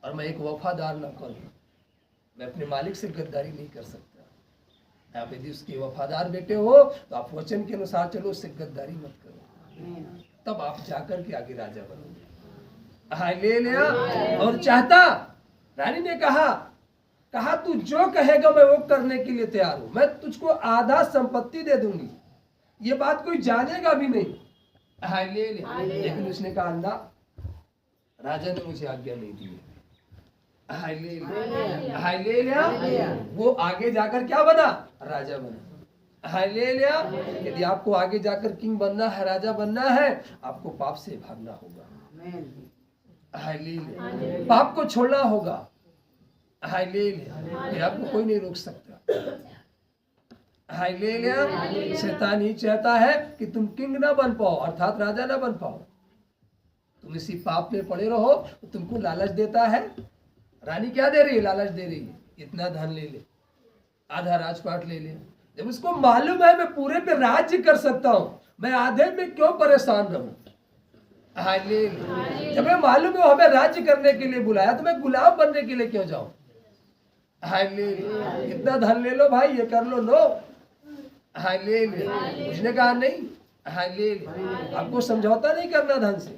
और मैं एक वफादार नौकर हूं, मैं अपने मालिक से गद्दारी नहीं कर सकता। आप यदि उसके वफादार बेटे हो तो आप वचन के अनुसार चलो, उससे गद्दारी मत करो, तब आप जाकर के आगे राजा बनोगे। हालेलुया। और चाहता, रानी ने कहा तू जो कहेगा मैं वो करने के लिए तैयार हूं, मैं तुझको आधा संपत्ति दे दूंगी, ये बात कोई जानेगा भी नहीं। हालेलुया। लेकिन उसने कहा ना, राजा ने मुझे आज्ञा नहीं दी। Hallelujah, hallelujah. वो आगे जाकर क्या बना? राजा बना। हालेलुया। यदि आपको आगे जाकर किंग बनना है, राजा बनना है, आपको पाप से भागना होगा। हालेलुया। पाप को छोड़ना होगा। हालेलुया। आपको कोई नहीं रोक सकता। हालेलुया। शैतान ही चाहता है कि तुम किंग ना बन पाओ, अर्थात राजा ना बन पाओ, तुम इसी पाप में पड़े रहो। तो तुमको लालच देता है। रानी क्या दे रही है? लालच दे रही है, इतना धन ले ले, आधा राजपाट ले ले। जब उसको मालूम है मैं पूरे पे राज्य कर सकता हूं, मैं आधे में क्यों परेशान रहूं? हालेलुया। जब मैं मालूम है हमें राज्य करने के लिए बुलाया, तो मैं गुलाम बनने के लिए क्यों जाऊं? हालेलुया। इतना धन ले लो भाई, ये कर लो, लो। हालेलुया। उसने कहा नहीं। हालेलुया। आपको समझौता नहीं करना धन से।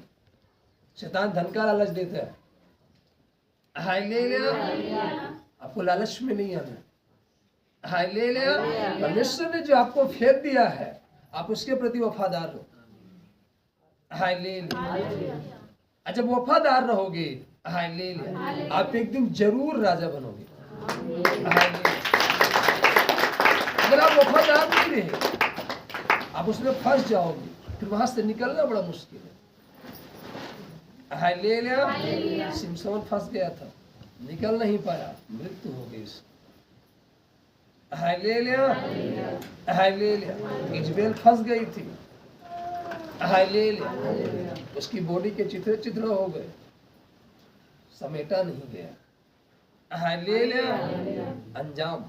शैतान धन का लालच देता है। हालेलुया। आपको लालच में नहीं आना। हालेलुया। परमेश्वर ने जो आपको फेंक दिया है, आप उसके प्रति वफादार रहो। हालेलुया। जब वफादार रहोगे, हालेलुया, आप एक दिन जरूर राजा बनोगे। अगर आप वफादार नहीं रहे, आप उसमें फंस जाओगे, फिर वहां से निकलना बड़ा मुश्किल है। हालेलुया। सिमसोन फंस गया था, निकल नहीं पाया, मृत्यु हो गई उसकी। Hallelujah, hallelujah. इजबेल फंस गई थी। हालेलुया। उसकी बॉडी के चित्र हो गए, समेटा नहीं गया। हालेलुया। अंजाम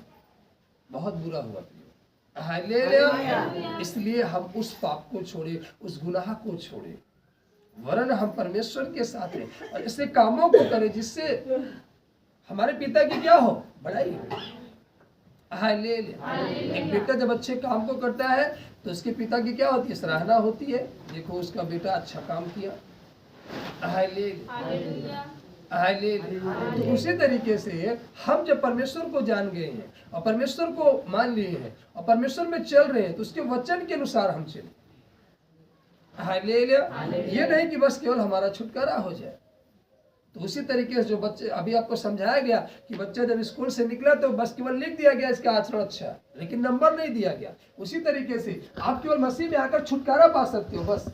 बहुत बुरा हुआ। हालेलुया। इसलिए हम उस पाप को छोड़े, उस गुनाह को छोड़े, वरन हम परमेश्वर के साथ हैं और ऐसे कामों को करें जिससे हमारे पिता की क्या हो? बड़ाई हो। हालेलुया। एक बेटा जब अच्छे काम को करता है तो उसके पिता की क्या होती है? सराहना होती है, देखो उसका बेटा अच्छा काम किया। Hallelujah, hallelujah. तो उसी तरीके से हम जब परमेश्वर को जान गए हैं और परमेश्वर को मान लिए हैं और परमेश्वर में चल रहे हैं, तो उसके वचन के अनुसार हम चलें। हालेलुया। ये नहीं कि बस केवल हमारा छुटकारा हो जाए। तो उसी तरीके से जो बच्चे, अभी आपको समझाया गया कि बच्चा जब स्कूल से निकला तो बस केवल लिख दिया गया इसका आचरण अच्छा, लेकिन नंबर नहीं दिया गया। उसी तरीके से आप केवल मसीह में आकर छुटकारा पा सकते हो। बस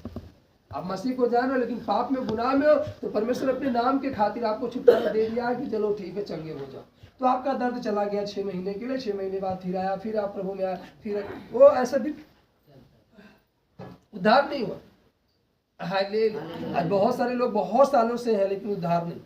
आप मसीह को जानो, लेकिन पाप में, गुनाह में हो, तो परमेश्वर अपने नाम के खातिर आपको छुटकारा दे दिया कि चलो ठीक है, चंगे हो जाओ। तो आपका दर्द चला गया 6 महीने के लिए, 6 महीने बाद फिर आया, फिर आप प्रभु में आया, फिर वो ऐसा भी उद्धार नहीं हुआ। हालेलुया। आज बहुत सारे लोग बहुत सालों से हैं लेकिन उद्धार नहीं।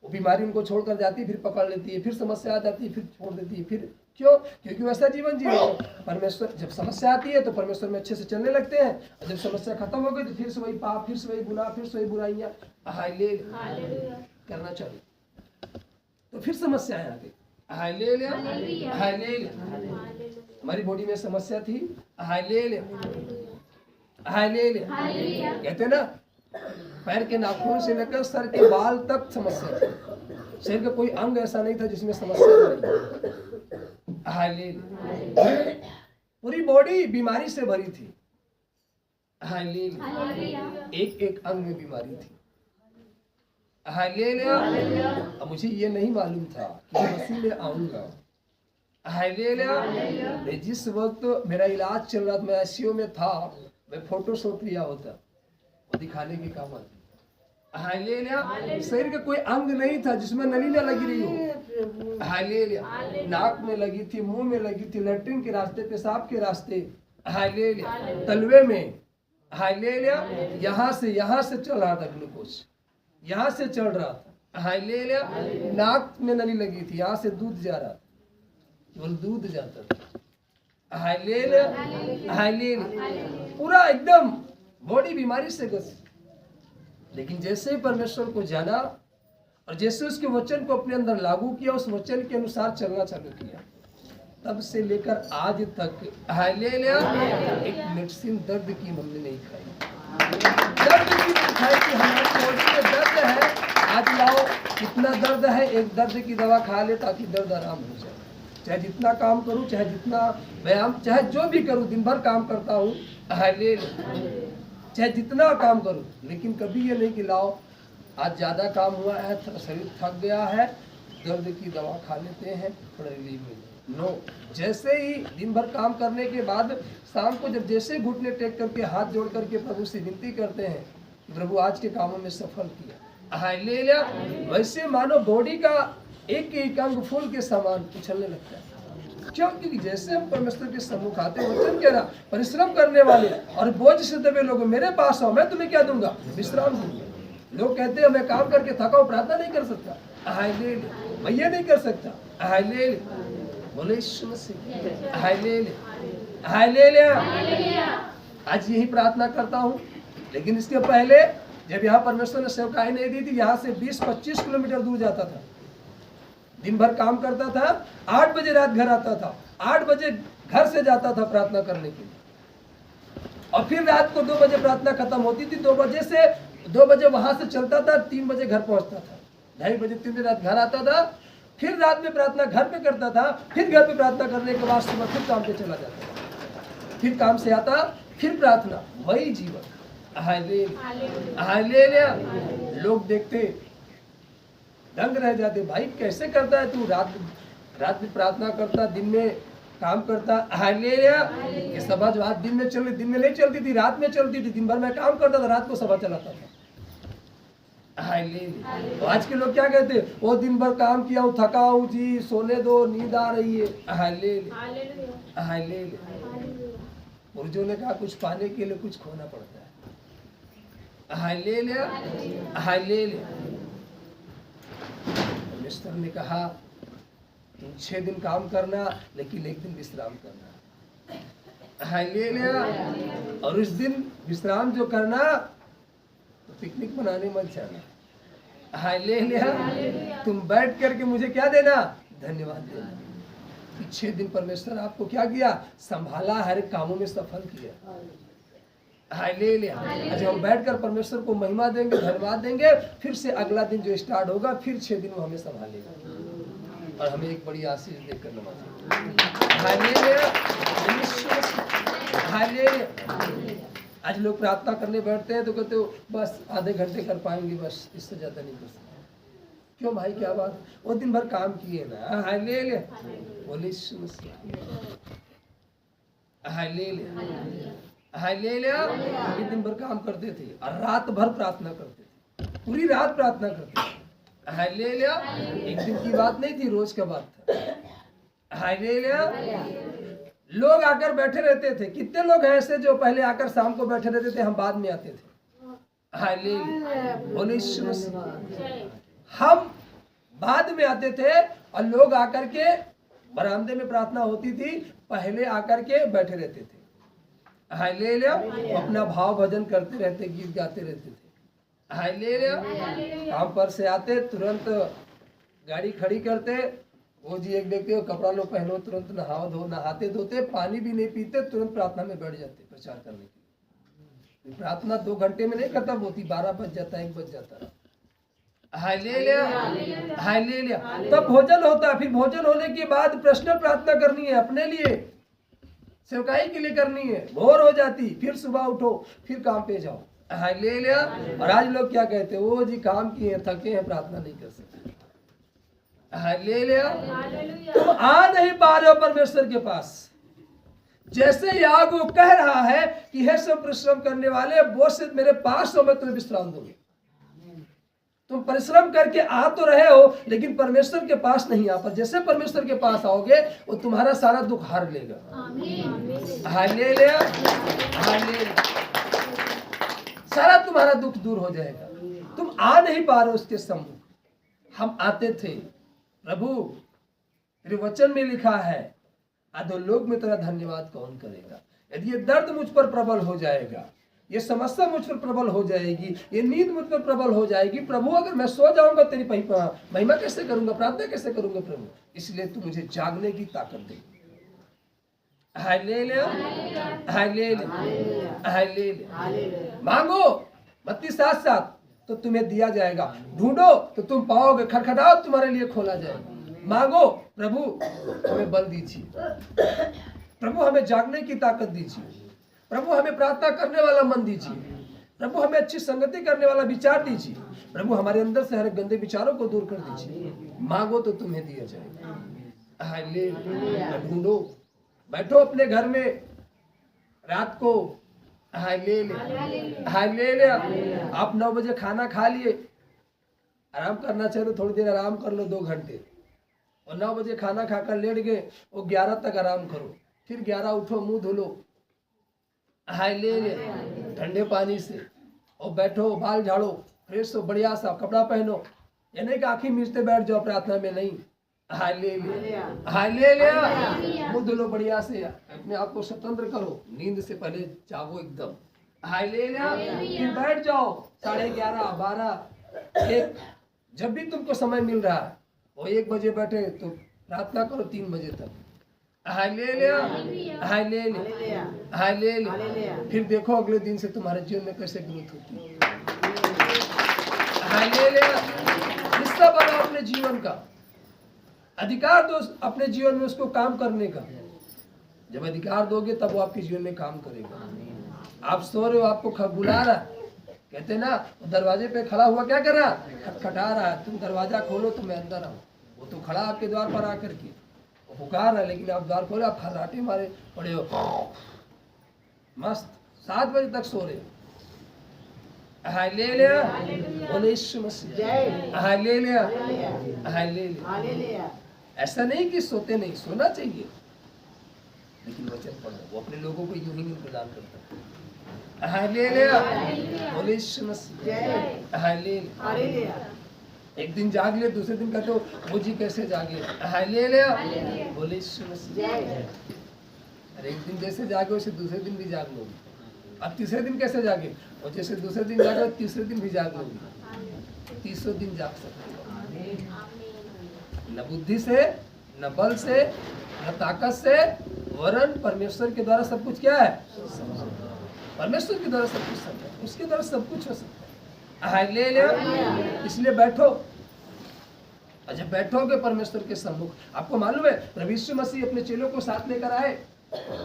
वो बीमारी उनको छोड़कर जाती है, फिर पकड़ लेती है, फिर समस्या आ जाती है, फिर छोड़ देती है। फिर क्यों? क्योंकि वैसा जीवन जी रहे हैं। परमेश्वर, जब समस्या आती है तो परमेश्वर में अच्छे से चलने लगते हैं, और जब समस्या खत्म हो गई तो फिर से वही पाप, फिर से वही गुनाह, फिर से वही बुराइयां। हालेलुया करना चाहिए, तो फिर समस्याएं आ गई। Hallelujah, hallelujah. हमारी बॉडी में समस्या थी, हालेलुया, हालेलुया। कहते ना पैर के नाखून से लेकर सर के बाल तक समस्या थी। शरीर का कोई अंग ऐसा नहीं था जिसमें समस्या नहीं। हालेलुया। पूरी बॉडी बीमारी से भरी थी। हालेलुया। एक एक अंग में बीमारी थी। हालेलुया। अब मुझे ये नहीं मालूम था कि मसीह में आऊंगा। हालेलुया। जिस वक्त मेरा इलाज चल रहा था, मैं आईसीयू में था, मैं फोटोशॉप लिया होता और दिखाने के काम आती। हालेलुया। शरीर का कोई अंग नहीं था जिसमें नली न लगी रही हो। हालेलुया। नाक में लगी थी, मुंह में लगी थी, लैट्रिन के रास्ते, पेशाब के रास्ते। हालेलुया। तलवे में। हालेलुया। यहाँ से चल रहा था ग्लूकोज, यहाँ से चल रहा था। हालेलुया। नाक में नली लगी थी, यहाँ से दूध जा रहा था, केवल दूध जाता था। Hallelujah, hallelujah. पूरा एकदम बॉडी बीमारी से ग्रसित। लेकिन जैसे ही परमेश्वर को जाना और जैसे उसके वचन को अपने अंदर लागू किया, उस वचन के अनुसार चलना चालू किया, तब से लेकर आज तक हालेलुया एक मेडिसिन दर्द की हमने नहीं खाई। दर्द की नहीं खाई कि हमारी बॉडी में दर्द है, आज लाओ कितना दर्द है, एक दर्द की दवा खा ले ताकि दर्द आराम हो जाए। चाहे जितना काम करूं, चाहे जितना व्यायाम, चाहे जो भी करूं, दिन भर काम करता हूं, हालेलुया, चाहे जितना काम करूं, लेकिन कभी ये नहीं कि लाओ आज ज्यादा काम हुआ है, शरीर थक गया है, दर्द की दवा खा लेते हैं, थोड़ा रिलीफ मिले। नो, जैसे ही दिन भर काम करने के बाद शाम को जब जैसे घुटने टेक करके हाथ जोड़ करके प्रभु से विनती करते हैं कि प्रभु आज के कामों में सफल किया, हालेलुया, वैसे मानो बॉडी का एक एक अंग फूल के समान उछलने लगता है। क्यों? क्योंकि जैसे हम परमेश्वर के सम्मुख आते हैं, वचन कह रहा, परिश्रम करने वाले और बोझ से दबे लोग मेरे पास आओ, मैं तुम्हें क्या दूंगा? विश्राम दूंगा। लोग कहते हैं मैं काम करके थका हूं, प्रार्थना नहीं कर सकता, हालेलुया, मैं ये नहीं कर सकता, हालेलुया, बोले यीशु मसीह, हालेलुया, हालेलुया। आज यही प्रार्थना करता हूँ, लेकिन इसके पहले जब यहाँ परमेश्वर ने सेवकाई नहीं दी थी, यहाँ से 20-25 किलोमीटर दूर जाता था, दिन भर काम करता था, 8 बजे रात घर आता था, 8 बजे घर से जाता था प्रार्थना करने के लिए, और फिर रात को 2 बजे प्रार्थना खत्म होती थी, 2 बजे वहां से चलता था, 3 बजे घर पहुंचता था, 2:30 बजे 3 बजे रात घर आता था, फिर रात में प्रार्थना घर पे करता था, फिर घर पे प्रार्थना करने के बाद सुबह फिर काम पे चला जाता था, फिर काम से आता, फिर प्रार्थना, वही जीवन। Hallelujah, hallelujah. लोग देखते दंग रह जाते, भाई कैसे करता है तू, रात में प्रार्थना करता, दिन में काम करता, हालेलुया। ये सभा जो आज दिन में चल रही, दिन में नहीं चलती थी, रात में चलती थी, दिन भर में काम करता था, रात को सभा चलाता था, हालेलुया। तो आज के लोग क्या कहते हैं, वो दिन भर काम किया हूँ, थका हूँ जी, सोने दो, नींद आ रही है, हालेलुया, हालेलुया। पुरुषों ने कहा कुछ पाने के लिए कुछ खोना पड़ता है, हालेलुया, हालेलुया। परमेश्वर ने कहा तुम 6 दिन काम करना, लेकिन 1 दिन विश्राम करना, हालेलुया। और उस दिन विश्राम जो करना, तो पिकनिक मनाने मत जाना, हालेलुया। तुम बैठ करके मुझे क्या देना? धन्यवाद देना। 6 दिन परमेश्वर आपको क्या किया? संभाला, हर एक कामों में सफल किया, हालेलुया। आज हम बैठकर परमेश्वर को महिमा देंगे, धन्यवाद देंगे, फिर से अगला दिन जो स्टार्ट होगा, फिर 6 दिन वो हमें संभालेगा और हमें एक बड़ी आशीष देकर नवाजेगा, हालेलुया, हालेलुया। आज लोग प्रार्थना करने बैठते हैं तो कहते हो बस आधे घंटे कर पाएंगे, बस इससे ज्यादा नहीं कर सकते। क्यों भाई, क्या बात? वो दिन भर काम किए ना, हालेलुया, बोले यीशु मसीह, हालेलुया, हालेलुया। दिन भर काम करते थे और रात भर प्रार्थना करते थे, पूरी रात प्रार्थना करते थे, हालेलुया। एक दिन की बात नहीं थी, रोज का बात था, हालेलुया। लोग आकर बैठे रहते थे, कितने लोग हैं ऐसे जो पहले आकर शाम को बैठे रहते थे, हम बाद में आते थे, हालेलुया, बोले यीशु मसीह। हम बाद में आते थे और लोग आकर के बरामदे में प्रार्थना होती थी, पहले आकर के बैठे रहते थे, हालेलुया। अपना भाव भजन करते रहते, गीत गाते रहते थे, हालेलुया। काम पर से आते, तुरंत गाड़ी खड़ी करते, वो जी एक व्यक्ति को कपड़ा लो पहनो, तुरंत नहाओ धो, नहाते धोते पानी भी नहीं पीते, तुरंत प्रार्थना में बैठ जाते प्रचार करने के लिए। प्रार्थना 2 घंटे में नहीं खत्म होती, 12 बज जाता है, 1 बज जाता है। Hallelujah, hallelujah. तब भोजन होता है, फिर भोजन होने के बाद पर्सनल प्रार्थना करनी है, अपने लिए सेवकाई के लिए करनी है। भोर हो जाती, फिर सुबह उठो, फिर काम पे जाओ। हालेलुया। और आज लोग क्या कहते हैं, वो जी काम किए हैं, थके हैं, प्रार्थना नहीं कर सकते। हालेलुया। तुम आ नहीं पा रहे हो परमेश्वर के पास। जैसे याकूब कह रहा है कि हे सब परिश्रम करने वाले, वो से मेरे पास हो, मैं तुम्हें विश्राम दूंगा। तुम परिश्रम करके आ तो रहे हो, लेकिन परमेश्वर के पास नहीं आ पर। जैसे परमेश्वर के पास आओगे, वो तुम्हारा सारा दुख हार लेगा। Hallelujah, hallelujah. सारा तुम्हारा दुख दूर हो जाएगा। तुम आ नहीं पा रहे उसके सम्मुख। हम आते थे, प्रभु तेरे वचन में लिखा है, अधोलोक में तेरा धन्यवाद कौन करेगा। यदि ये दर्द मुझ पर प्रबल हो जाएगा, ये समस्या मुझ पर प्रबल हो जाएगी, ये नींद मुझ पर प्रबल हो जाएगी, प्रभु अगर मैं सो जाऊंगा तेरी महिमा कैसे करूंगा, प्रार्थना कैसे करूंगा प्रभु। इसलिए तू मुझे जागने की ताकत दे। Hallelujah, hallelujah, hallelujah. मांगो मत्ती 7:7 तो तुम्हें दिया जाएगा, ढूंढो तो तुम पाओगे, खटखटाओ तुम्हारे लिए खोला जाएगा। मांगो, प्रभु हमें बल दीजिए, प्रभु हमें जागने की ताकत दीजिए, प्रभु हमें प्रार्थना करने वाला मन दीजिए, प्रभु हमें अच्छी संगति करने वाला विचार दीजिए, प्रभु हमारे अंदर से हर गंदे विचारों को दूर कर दीजिए। मांगो तो तुम्हें दिया जाएगा। हालेलुया। ढूंढो, बैठो अपने घर में रात को। Hallelujah, hallelujah. आप 9 बजे खाना खा लिए, आराम करना चाहिए तो थोड़ी देर आराम कर लो 2 घंटे, और 9 बजे खाना खाकर लेट गए, वो 11 तक आराम करो, फिर 11 उठो, मुंह धो लो, हालेलुया, ठंडे पानी से, और बैठो, बाल झाड़ो, फ्रेश हो, बढ़िया सा कपड़ा पहनो। ये नहीं कि आंखें मीचते बैठ जाओ प्रार्थना में, नहीं। Hallelujah, hallelujah. मुंह धो लो बढ़िया से, अपने आप को स्वतंत्र करो, नींद से पहले जागो एकदम। हालेलुया। फिर बैठ जाओ 11:30, 12, 1, जब भी तुमको समय मिल रहा है। वो 1 बजे बैठे तो प्रार्थना करो 3 बजे तक। Hallelujah, hallelujah, hallelujah. फिर देखो अगले दिन से तुम्हारे जीवन में कैसे ग्रोथ होती है। हालेलुया। हिस्सा बनो अपने जीवन का, अधिकार दो अपने जीवन में उसको काम करने का। जब अधिकार दोगे तब वो आपके जीवन में काम करेगा। आप सो रहे हो, आपको बुला रहा है, कहते ना दरवाजे पे खड़ा हुआ क्या कर रहा, खटखटा रहा है, तुम दरवाजा खोलो तो मैं अंदर आऊं। वो तो खड़ा आपके द्वार पर आकर के वो पुकार रहा है, लेकिन आप द्वार खोले, आप खर्राटे मारे पड़े हो, मस्त 7 बजे तक सो रहे हो। हालेलुया, बोले यीशु मसीह, हालेलुया, हालेलुया। ऐसा नहीं कि सोते नहीं, सोना चाहिए, लेकिन वचन पढ़ो। वो अपने लोगों को यूं ही नहीं प्रदान करता। हालेलुया, बोले यीशु मसीह, हालेलुया। एक दिन जाग ले, दूसरे दिन कहते हो वो जी कैसे जागे। हालेलुया, बोले यीशु मसीह। अरे एक दिन जैसे जागे वैसे दूसरे दिन भी जाग लोगे, अब तीसरे दिन कैसे जागे, और जैसे दूसरे दिन जागे तीसरे दिन भी जाग लोगे, तीसरे दिन जाग सकते हो। न बुद्धि से, न बल से, न ताकत से, वरन परमेश्वर के द्वारा सब कुछ क्या है, परमेश्वर के द्वारा सब कुछ संभव है, उसके द्वारा सब कुछ हो सकता है। हालेलुया। इसलिए बैठो, और जब बैठोगे परमेश्वर के सम्मुख, आपको मालूम है प्रभु यीशु मसीह अपने चेलों को साथ लेकर आए,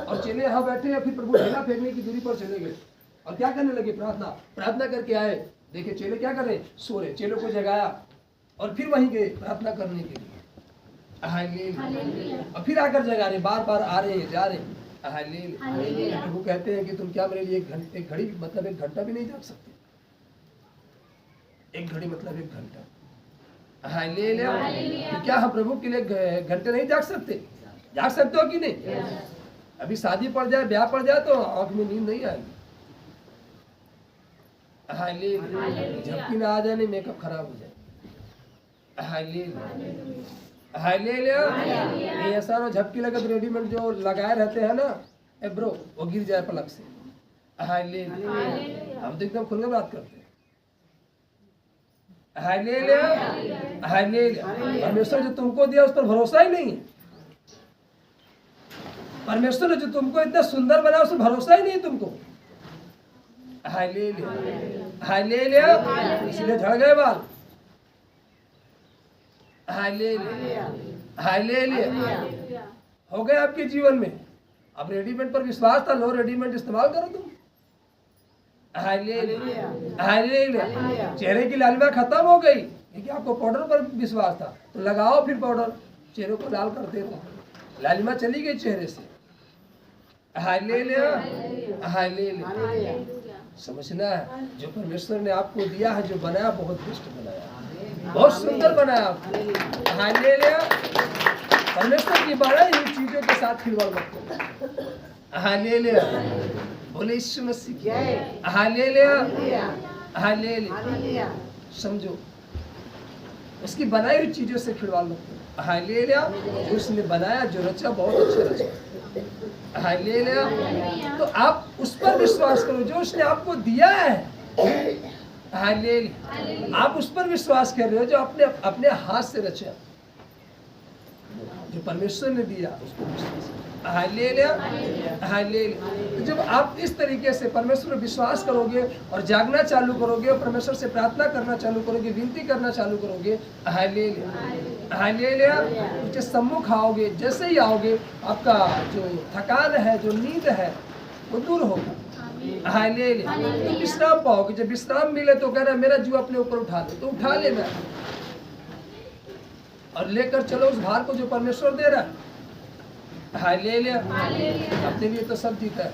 और चेले यहाँ बैठे हैं, फिर प्रभु ढेला फेंकने की दूरी पर चले गए, और क्या करने लगे, प्रार्थना करके आए। देखे चेले क्या कर रहे, सो रहे, चेलों को जगाया, और फिर वहीं गए प्रार्थना करने के लिए। हालेलुया। और फिर आकर जगा रहे, बार बार आ रहे हैं, जा रहे हैं। हालेलुया। प्रभु कहते हैं कि तुम क्या मेरे लिए एक घड़ी मतलब 1 घंटा भी नहीं जाग सकते, 1 घड़ी मतलब 1 घंटा। हालेलुया। तो क्या हम प्रभु के लिए घंटे नहीं जाग सकते, जाग सकते हो कि नहीं। अभी शादी पड़ जाए, ब्याह पड़ जाए तो आंख में नींद नहीं आएगी। हालेलुया। झपकी ना आ जाए, नहीं मेकअप खराब हो जाए। Hallelujah, hallelujah. ये ऐसा ना झपकी लगे तो रेडीमेड जो लगाए रहते हैं ना एब्रो, वो गिर जाए पलक से। हालेलुया। हम तो एकदम खुलकर बात करते हैं। Hallelujah, hallelujah. परमेश्वर जो तुमको दिया उस पर भरोसा ही नहीं है। परमेश्वर ने जो तुमको इतना सुंदर बनाया उस पर भरोसा ही नहीं है तुमको। Hallelujah, hallelujah. इसलिए झड़ गए बाल। Hallelujah, hallelujah. हो गए आपके जीवन में। अब रेडीमेड पर विश्वास था, लो रेडीमेड इस्तेमाल करो तुम। Hallelujah, hallelujah. चेहरे की लालिमा खत्म हो गई क्योंकि आपको पाउडर पर विश्वास था, तो लगाओ फिर पाउडर, चेहरे को लाल कर देता, लालिमा चली गई चेहरे से। Hallelujah, hallelujah. समझना है, जो परमेश्वर ने आपको दिया है, जो बनाया, बहुत बेस्ट बनाया, बहुत सुंदर बनाया आपको। हालेलुया। परमेश्वर की बनाई हुई चीजों के साथ खिलवाड़ मत करो। हालेलुया, बोले यीशु मसीह की जय। Hallelujah, hallelujah. समझो, उसकी बनाई हुई चीजों से खिलवाड़ मत करो। हालेलुया। जो उसने बनाया, जो रचा, बहुत अच्छा रचा। हालेलुया। तो आप उस पर विश्वास करो जो उसने आपको दिया है। हालेलुया। आप उस पर विश्वास कर रहे हो जो अपने अपने हाथ से रचा, जो परमेश्वर ने दिया, उसको विश्वास करो। Hallelujah, hallelujah. तो जब आप इस तरीके से परमेश्वर पर विश्वास करोगे और जागना चालू करोगे और परमेश्वर से प्रार्थना करना चालू करोगे, विनती करना चालू करोगे, हालेलुया, हालेलुया, उसके सम्मुख आओगे, जैसे ही आओगे आपका जो थकान है, जो नींद है, वो दूर होगा। हालेलुया। तो विश्राम पाओगे। जब विश्राम मिले तो कह रहा है मेरा जीव अपने ऊपर उठा ले, तो उठा लेना और लेकर चलो उस भार को जो परमेश्वर दे रहा है। हालेलुया। अपने लिए तो सब जीता है,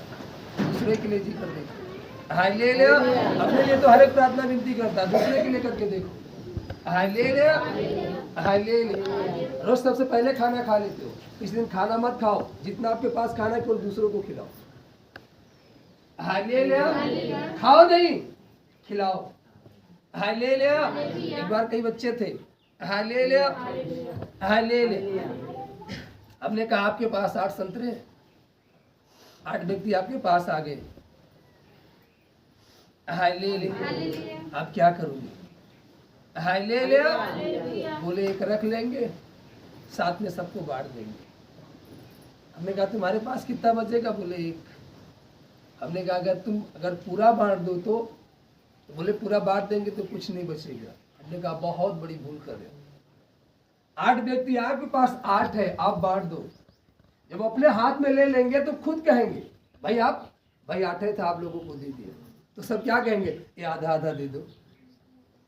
दूसरे के लिए जी कर देखो। हालेलुया। अपने लिए तो हर एक प्रार्थना विनती करता है, दूसरे के लिए करके देखो। Hallelujah, hallelujah. रोज सबसे पहले खाना खा लेते हो, इस दिन खाना मत खाओ, जितना आपके पास खाना है केवल दूसरों को खिलाओ। हालेलुया। खाओ नहीं, खिलाओ। हालेलुया। एक बार कई बच्चे थे, हालेलुया, हालेलुया। हमने कहा आपके पास 8 संतरे, 8 व्यक्ति आपके पास आ गए। हालेलुया। आप क्या करोगे? हालेलुया। बोले एक रख लेंगे, साथ में सबको बांट देंगे। हमने कहा तुम्हारे पास कितना बचेगा? बोले 1। हमने कहा अगर पूरा बांट दो तो बोले पूरा बांट देंगे तो कुछ नहीं बचेगा। हमने कहा बहुत बड़ी भूल कर रहे हो। 8 व्यक्ति आपके पास 8 है, आप बांट दो। जब अपने हाथ में ले लेंगे तो खुद कहेंगे भाई 8 था, आप लोगों को दे दिया। तो सब क्या कहेंगे? ये आधा आधा दे दो।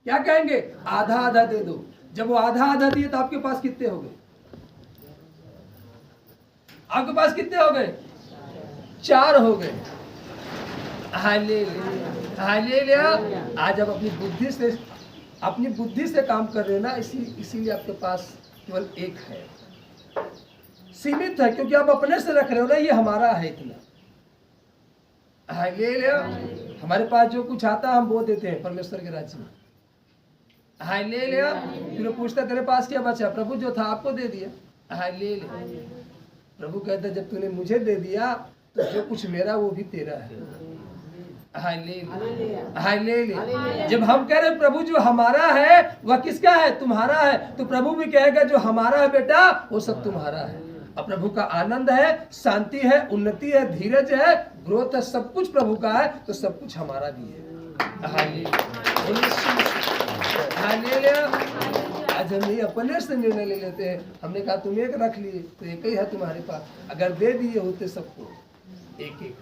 क्या कहेंगे? आधा आधा दे दो। जब वो आधा आधा दिए तो आपके पास कितने हो गए? आपके पास कितने हो गए? 4 हो गए। Hallelujah, hallelujah. आज आप अपनी बुद्धि से काम कर रहे हो ना, इसीलिए आपके पास केवल 1 है, सीमित है, क्योंकि आप अपने से रख रहे हो ना, ये हमारा है इतना। हालेलुया। हमारे पास जो कुछ आता है हम वो देते हैं परमेश्वर के राज्य में। हालेलुया। फिर वो पूछता तेरे पास क्या बचा? प्रभु जो था आपको दे दिया। हालेलुया। प्रभु कहता जब तूने मुझे दे दिया तो जो कुछ मेरा वो भी तेरा है। Hallelujah, hallelujah. जब हम कह रहे प्रभु जो हमारा है वह किसका है? तुम्हारा है। तो प्रभु भी कहेगा जो हमारा है बेटा वो सब तुम्हारा है। अब प्रभु का आनंद है, शांति है, उन्नति है, धीरज है, ग्रोथ है, सब कुछ प्रभु का है, तो सब कुछ हमारा भी है। हालेलुया। आज हम ये अपने से निर्णय ले लेते हैं। हमने कहा तुम 1 रख लिए तो 1 ही है तुम्हारे पास। अगर दे दिए होते सबको 1-1,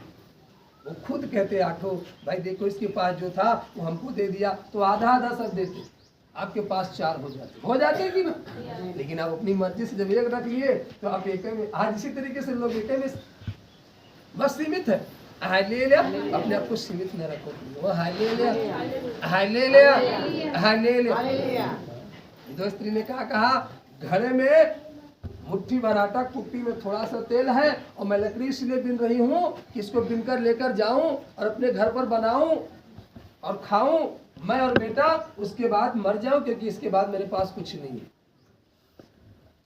वो खुद कहते 8 भाई देखो इसके पास जो था वो हमको दे दिया, तो आधा आधा सब देते, आपके पास 4 हो जाते कि ना। लेकिन आप अपनी मर्जी से जब 1 रख लिए तो आप 1 में, आज इसी तरीके से लोग 1 में बस सीमित है। हालेलुया। अपने आप को सीमित न रखो। Hallelujah, hallelujah, hallelujah. दो स्त्री ने कहा घड़े में मुट्ठी भर आटा, कुप्पी में थोड़ा सा तेल है और मैं लकड़ी इसलिए बिन रही हूँ कि इसको बिनकर लेकर जाऊं और अपने घर पर बनाऊं और खाऊं मैं और बेटा, उसके बाद मर जाऊं, क्योंकि इसके बाद मेरे पास कुछ नहीं है।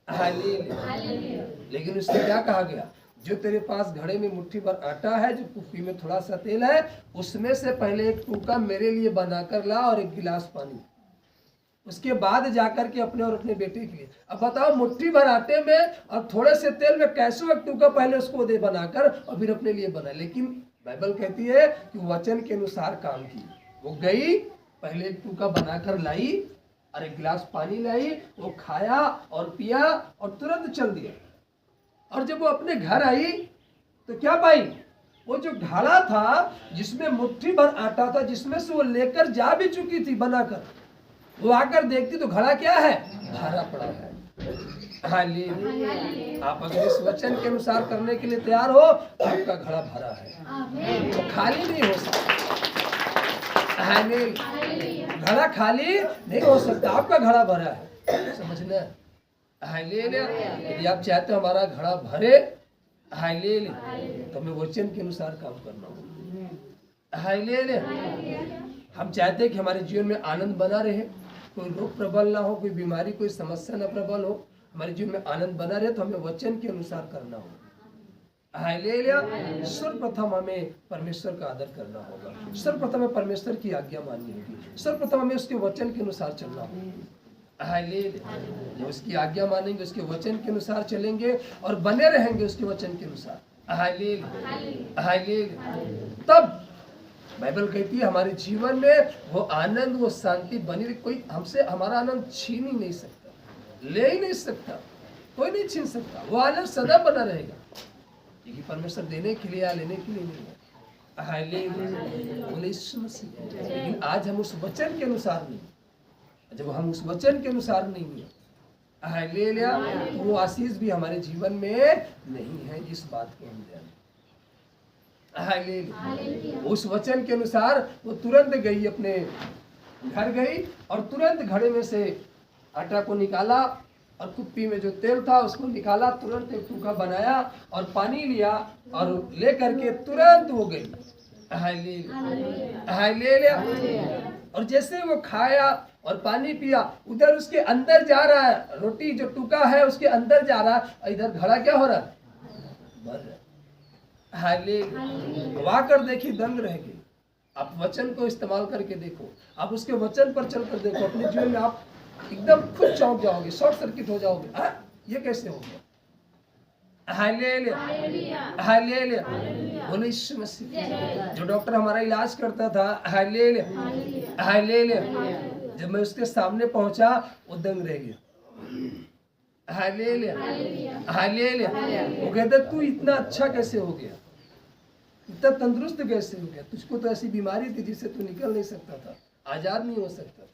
हालेलुया। लेकिन उससे क्या कहा गया? जो तेरे पास घड़े में मुट्ठी भर आटा है, जो कुप्पी में थोड़ा सा तेल है, उसमें से पहले 1 टुकड़ा मेरे लिए बनाकर ला और 1 गिलास पानी। उसके बाद जाकर के अपने और अपने बेटे के लिए। अब बताओ, मुट्ठी भर आटे में और थोड़े से तेल में कैसे एक टुकड़ा पहले उसको दे बनाकर और फिर अपने लिए बना। लेकिन बाइबल कहती है कि वचन के अनुसार काम की। वो गई, पहले एक टुकड़ा बनाकर लाई और एक गिलास पानी लाई, वो खाया और पिया और तुरंत चल दिया। और जब वो अपने घर आई तो क्या पाई? वो जो घड़ा था जिसमें मुट्ठी भर आटा था, जिसमें से वो लेकर जा भी चुकी थी बनाकर, वो आकर देखती तो घड़ा क्या है? भरा पड़ा है। हालेलुया। आप अगर इस वचन के अनुसार करने के लिए तैयार हो, आपका घड़ा भरा है, तो खाली नहीं हो सकता। हालेलुया। घड़ा खाली नहीं हो सकता, आपका घड़ा भरा है। समझना? हालेलुया। यदि आप चाहते हो हमारा घड़ा भरे, हालेलुया, तो हमें वचन के अनुसार काम करना होगा। हालेलुया। हम चाहते हैं कि हमारे जीवन में आनंद बना रहे, कोई रोग प्रबल ना हो, कोई बीमारी, कोई समस्या ना प्रबल हो, हमारे जीवन में आनंद बना रहे, तो हमें वचन के अनुसार करना होगा। हालेलुया। सर्वप्रथम हमें परमेश्वर का आदर करना होगा, सर्वप्रथम हमें परमेश्वर की आज्ञा माननी होगी, सर्वप्रथम हमें उसके वचन के अनुसार चलना होगा। हालेलुया। जब उसकी आज्ञा मानेंगे, उसके वचन के अनुसार चलेंगे और बने रहेंगे उसके वचन के अनुसार, हालेलुया, हालेलुया, तब बाइबल कहती है हमारे जीवन में वो आनंद, वो शांति बनी रही। कोई हमसे हमारा आनंद छीन ही नहीं सकता, ले ही नहीं सकता, कोई नहीं छीन सकता। वो आनंद सदा बना रहेगा, क्योंकि परमेश्वर देने के लिए या लेने के लिए नहीं है। हालेलुया, बोले यीशु मसीह। लेकिन आज हम उस वचन के अनुसार नहीं, जब हम उस वचन के अनुसार नहीं है, हालेलुया, तो वो आशीष भी हमारे जीवन में नहीं है। इस बात को हम ध्यान, हालेलुया। उस वचन के अनुसार वो तुरंत गई, अपने घर गई और तुरंत घड़े में से आटा को निकाला और कुप्पी में जो तेल था उसको निकाला, तुरंत एक टुकड़ा बनाया और पानी लिया और ले करके तुरंत हो गई। Hallelujah, hallelujah. और जैसे वो खाया और पानी पिया, उधर उसके अंदर जा रहा है, रोटी जो टुका है उसके अंदर जा रहा है, इधर घड़ा क्या हो रहा है? भर रहा है। हालेलुया। वाकर देखी, दंग रह गई। आप वचन को इस्तेमाल करके देखो, आप उसके वचन पर चलकर देखो, अपने जीवन में आप एकदम खुद चौंक जाओगे, शॉर्ट सर्किट हो जाओगे। ये कैसे हो गया? हालेलुया, हालेलुया, बोले यीशु मसीह। जो डॉक्टर हमारा इलाज करता था, हालेलुया, हालेलुया, जब मैं उसके सामने पहुंचा वो दंग रह गया। Hallelujah, hallelujah. वो कहता तू इतना अच्छा कैसे हो गया, इतना तंदुरुस्त कैसे हो गया? तुझको तो ऐसी बीमारी थी जिससे तू निकल नहीं सकता था, आजाद नहीं हो सकता था।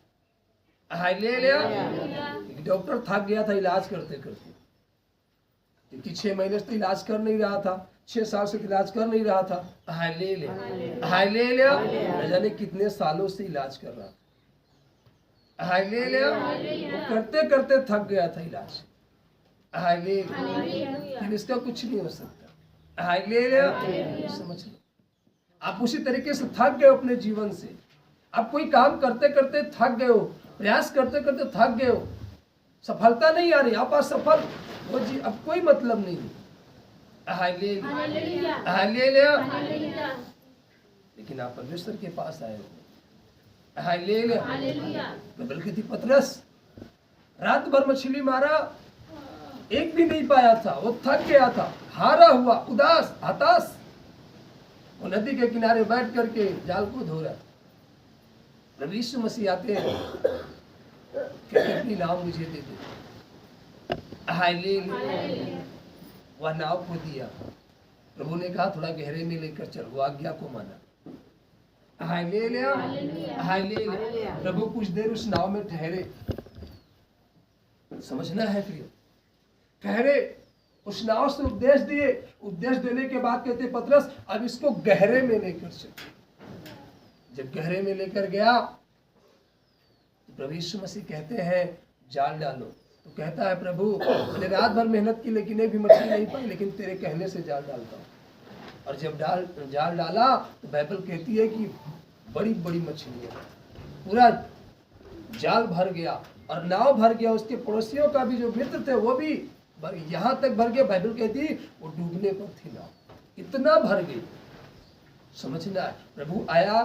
हालेलुया। डॉक्टर थक गया था इलाज करते करते, क्योंकि 6 महीने से इलाज कर नहीं रहा था, 6 साल से इलाज कर नहीं रहा था। हालेलुया, हालेलुया, न जाने कितने सालों से इलाज कर रहा था। हालेलुया, करते करते थक गया था इलाज। हालेलुया, फिर इसका कुछ नहीं हो सकता। हालेलुया, समझ लो। आप उसी तरीके से थक गए अपने जीवन से, आप कोई काम करते करते थक गए हो, प्रयास करते करते थक गए हो, सफलता नहीं आ रही, आप असफल हो जी, अब कोई मतलब नहीं। हालेलुया, हालेलुया, लेकिन आप परमेश्वर के पास आए हो। हालेलुया, बाइबल कहती पतरस रात भर मछली मारा, एक भी नहीं पाया था, वो थक गया था, हारा हुआ, उदास, हताश, वो नदी के किनारे बैठ करके जाल को धो रहा। प्रभु यीशु मसीह आते हैं, कहते अपनी नाव मुझे दे दे। हालेलुया, वह नाव को दिया। प्रभु ने कहा थोड़ा गहरे में लेकर चल, वो आज्ञा को माना। Hallelujah, hallelujah. प्रभु कुछ देर उस नाव में ठहरे, समझना है प्रिय, ठहरे, उस नाव से उपदेश दिए, उपदेश देने के बाद कहते पतरस अब इसको गहरे में लेकर चल। जब गहरे में लेकर गया तो प्रभु यीशु मसीह कहते हैं जाल डालो, तो कहता है प्रभु मैंने रात भर मेहनत की लेकिन एक भी मछली नहीं पाई, लेकिन तेरे कहने से जाल डालता हूँ। और जब जाल डाला तो बाइबल कहती है कि बड़ी बड़ी मछलियां, पूरा जाल भर गया और नाव भर गया, उसके पड़ोसियों का भी जो मित्र थे वो भी यहाँ तक भर गया, बाइबल कहती है वो डूबने पर थी नाव, इतना भर गई। समझना है, प्रभु आया,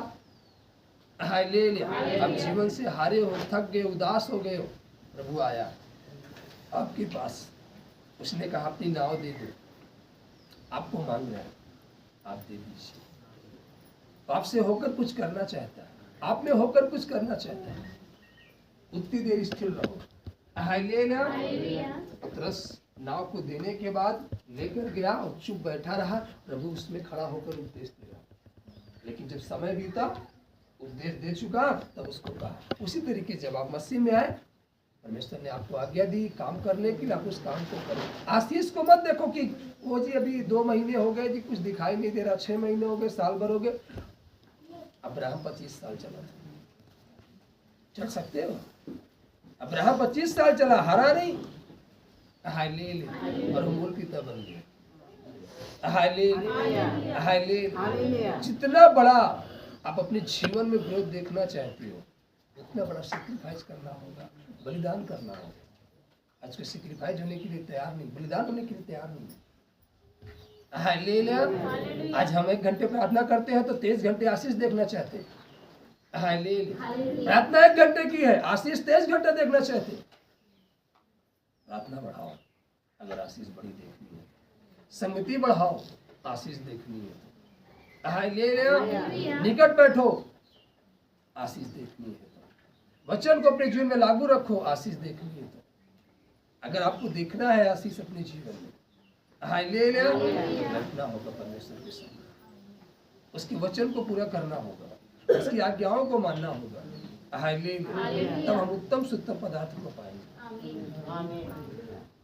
हालेलुया। अब जीवन से हारे हो, थक गए, उदास हो गए हो, प्रभु आया आपके पास। उसने कहा अपनी नाव दे दो, आपको मांग रहा है, आप दे दीजिए। आपसे होकर कुछ करना चाहता है, आप में होकर कुछ करना चाहता है। उतनी देर स्थिर रहो। हालेलुया। पतरस नाव को देने के बाद लेकर गया और चुप बैठा रहा। प्रभु उसमें खड़ा होकर उपदेश दे रहा। लेकिन जब समय बीता, उपदेश दे चुका, तब उसको कहा उसी तरीके जब आप मसीह में आए, परमेश्वर ने आपको आज्ञा दी काम करने की, आप उस काम को करो। आशीष को मत देखो कि वो जी अभी 2 महीने हो गए जी, कुछ दिखाई नहीं दे रहा, 6 महीने हो गए, साल भर हो गए। अब्राहम 25 साल चला था, चल सकते हो। अब्राहम 25 साल चला, हरा नहीं। हालेलुया। और मूल पिता बन गया। हालेलुया। हालेलुया। जितना बड़ा आप अपने जीवन में ग्रोथ देखना चाहते हो, उतना बड़ा सेक्रीफाइस करना होगा, बलिदान करना होगा। आज कोई सेक्रीफाइस होने के लिए तैयार नहीं, बलिदान होने के लिए तैयार नहीं। हालेलुया। आज हम 1 घंटे प्रार्थना करते हैं तो 23 घंटे आशीष देखना चाहते हैं। हालेलुया। प्रार्थना 1 घंटे की है, आशीष 23 घंटे देखना चाहते हैं। प्रार्थना बढ़ाओ अगर आशीष बड़ी देखनी है, संगति बढ़ाओ आशीष देखनी है। हालेलुया। निकट बैठो आशीष देखनी है। वचन को अपने जीवन में लागू रखो, आशीष देखनी है। तो अगर आपको देखना है आशीष अपने जीवन में, हालेलुया, बैठना होगा परमेश्वर के सामने, उसके वचन को पूरा करना होगा, उसकी आज्ञाओं को मानना होगा। हालेलुया। तब हम उत्तम से उत्तम पदार्थ को पाएंगे।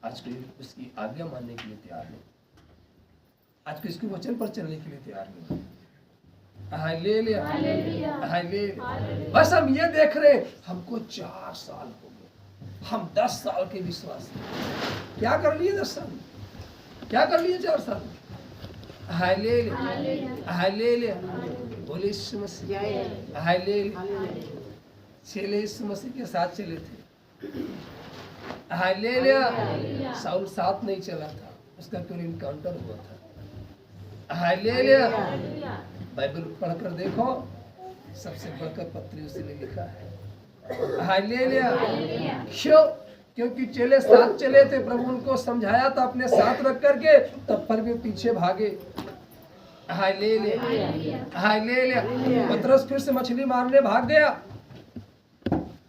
आज कोई उसकी आज्ञा मानने के लिए तैयार नहीं, आज कोई इसके वचन पर चलने के लिए तैयार नहीं। हालेलुया। हालेलुया। बस हम ये देख रहे, हमको 4 साल हो गए, हम 10 साल के विश्वास। क्या कर लिए 10 साल? क्या कर लिए 4 साल? हालेलुया। हालेलुया। बोले यीशु मसीह। हालेलुया। चेले यीशु मसीह के साथ चले थे। हालेलुया। साउल साथ नहीं चला था, उसका केवल इनकाउंटर हुआ था। हालेलुया। बाइबल पढ़कर देखो, सबसे बढ़कर पत्री उसी ने लिखा है। हालेलुया। क्यों? क्योंकि चेले साथ चले थे, प्रभु उनको समझाया था अपने साथ रख करके, तब पर भी पीछे भागे। हालेलुया। हालेलुया। पतरस फिर से मछली मारने भाग गया।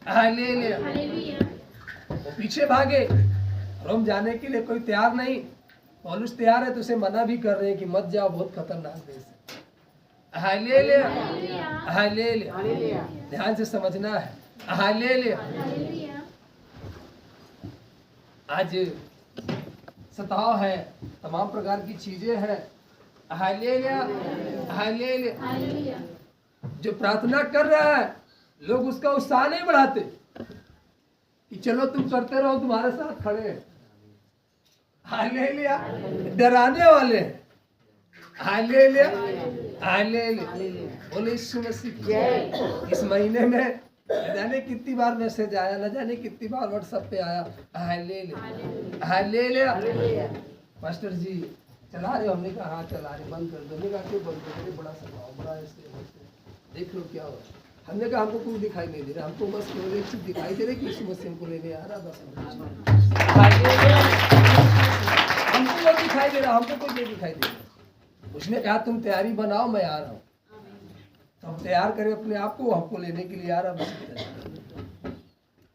हालेलुया। वो पीछे भागे, रोम जाने के लिए कोई तैयार नहीं। पौलुस तैयार है तो उसे मना भी कर रहे हैं कि मत जाओ, बहुत खतरनाक देश है। हालेलुया। हालेलुया। ध्यान से समझना है। हालेलुया। आज सताव है, तमाम प्रकार की चीजें हैं। हालेलुया। हालेलुया। जो प्रार्थना कर रहा है, लोग उसका उत्साह नहीं बढ़ाते कि चलो तुम करते रहो, तुम्हारे साथ खड़े हैं। हालेलुया। डराने वाले हैं। हालेलुया। हालेलुया। बोले यीशु मसीह जय। इस महीने में न जाने कितनी बार मैसेज आया, न जाने कितनी बार व्हाट्सएप पे आया। हालेलुया। हालेलुया। मास्टर जी चला रहे हो? हमने कहा हाँ चला रहे, बंद कर दो। हमने कहा क्यों बंद कर दो? बड़ा स्वभाव, बड़ा ऐसे देख लो क्या हो। हमने कहा हमको कुछ दिखाई नहीं दे रहा, हमको बस केवल एक चीज दिखाई दे रही कि यीशु मसीह हमको लेने आ रहा, बस हमको वो दिखाई दे रहा, हमको कुछ नहीं दिखाई दे रहा। उसने कहा तुम तैयारी बनाओ, मैं आ रहा हूँ। तो हम तैयार करें अपने आप को, हमको लेने के लिए आ रहा बस।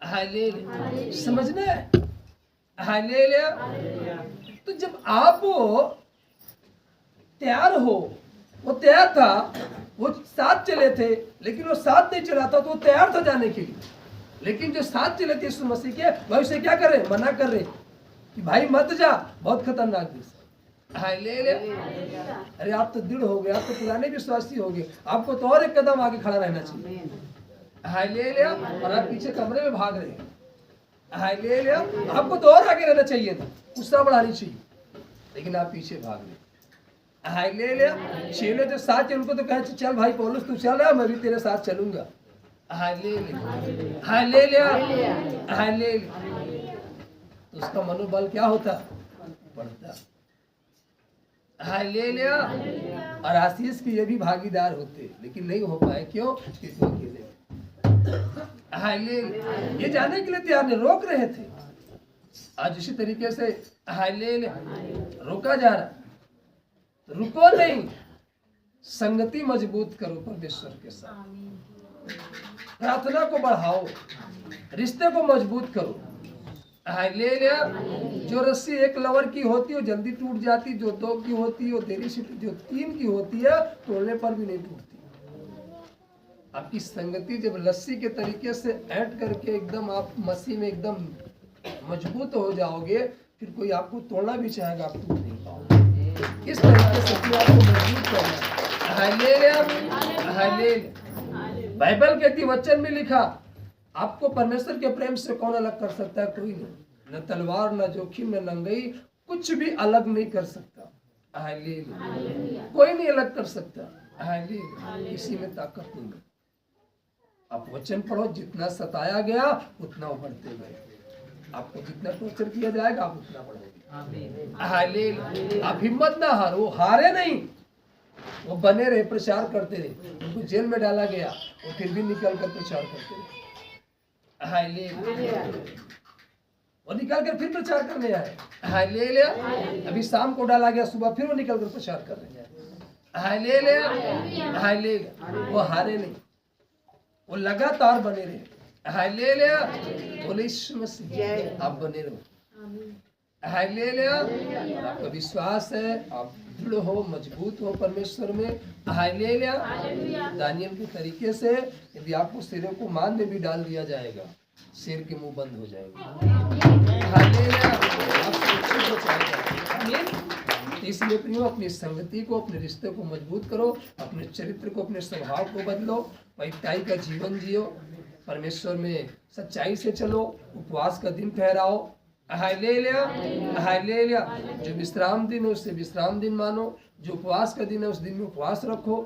हालेलुया। समझना है। हालेलुया। तो जब आप तैयार हो, वो तैयार था, वो साथ चले थे, लेकिन वो साथ नहीं चला था, तो वो तैयार था जाने के लिए। लेकिन जो साथ चले थे यीशु मसीह के, भाई उसे क्या करे? मना कर रहे कि भाई मत जा, बहुत खतरनाक देश। हालेलुया। अरे आप तो दृढ़ हो गए, आप तो पुराने विश्वासी हो गए, आपको तो और एक कदम आगे खड़ा रहना चाहिए। हालेलुया। और आप पीछे कमरे में भाग रहे हैं। हालेलुया। आपको तो और आगे रहना चाहिए था, गुस्सा बढ़ानी चाहिए, लेकिन आप पीछे भाग रहे। हालेलुया। चेले जो साथ चले उनको तो कहे चल भाई पौलुस तू चल रहा, मैं भी तेरे साथ चलूंगा। हालेलुया। हालेलुया। हालेलुया। तो उसका मनोबल क्या होता? बढ़ता। हालेलुया। और आशीष के ये भी भागीदार होते, लेकिन नहीं हो पाए। क्यों? कि वो अकेले। हालेलुया। ये जाने के लिए तैयार नहीं, रोक रहे थे। आज इसी तरीके से हालेलुया रोका जा रहा, तो रुको नहीं, संगति मजबूत करो परमेश्वर के साथ, प्रार्थना को बढ़ाओ, रिश्ते को मजबूत करो। हालेलुया। जो रस्सी एक लवर की होती है वो जल्दी टूट जाती, जो 2 की होती है वो देरी से, जो 3 की होती है तोड़ने पर भी नहीं टूटती। आपकी संगति जब लस्सी के तरीके से ऐड करके एकदम आप मसीह में एकदम मजबूत हो जाओगे, फिर कोई आपको तोड़ना भी चाहेगा, आप टूट नहीं पाओगे। इस तरीके से अपने आप को मजबूत करना। हालेलुया। हालेलुया। बाइबल कहती, वचन में लिखा, आपको परमेश्वर के प्रेम से कौन अलग कर सकता है? कोई नहीं। न तलवार, न जोखिम, न नंगई, कुछ भी अलग नहीं कर सकता। हालेलुया। कोई नहीं अलग कर सकता। हालेलुया। किसी में ताकत नहीं है। आप वचन पढ़ो, जितना सताया गया उतना उभरते गए। आपको जितना टॉर्चर किया जाएगा आप उतना बढ़ोगे। हालेलुया। आप हिम्मत ना हारो, वो हारे नहीं, वो बने रहे, प्रचार करते रहे। उनको जेल में डाला गया, वो फिर भी निकल कर प्रचार करते रहे। हालेलुया। वो निकल कर फिर प्रचार करने आए। हालेलुया। अभी शाम को डाला गया, सुबह फिर वो निकल कर प्रचार कर रहे हैं। हालेलुया। हालेलुया। वो हारे नहीं, वो लगातार बने रहे। हालेलुया। बोले यीशु मसीह, आप बने रहो। हालेलुया। आपका विश्वास है, आप दृढ़ हो, मजबूत हो परमेश्वर में। हालेलुया। दानियल के तरीके से यदि आपको शेरों को मान में भी डाल दिया जाएगा, शेर के मुंह बंद हो जाएंगे। हालेलुया। आप सुरक्षित हो जाएगा। इसलिए प्रियो, अपनी संगति को, अपने रिश्ते को मजबूत करो, अपने चरित्र को, अपने स्वभाव को बदलो, पवित्रताई का जीवन जियो, परमेश्वर में सच्चाई से चलो, उपवास का दिन ठहराओ। हालेलुया। हालेलुया। जो विश्राम दिन है उससे विश्राम दिन मानो, जो उपवास का दिन है उस दिन में उपवास रखो।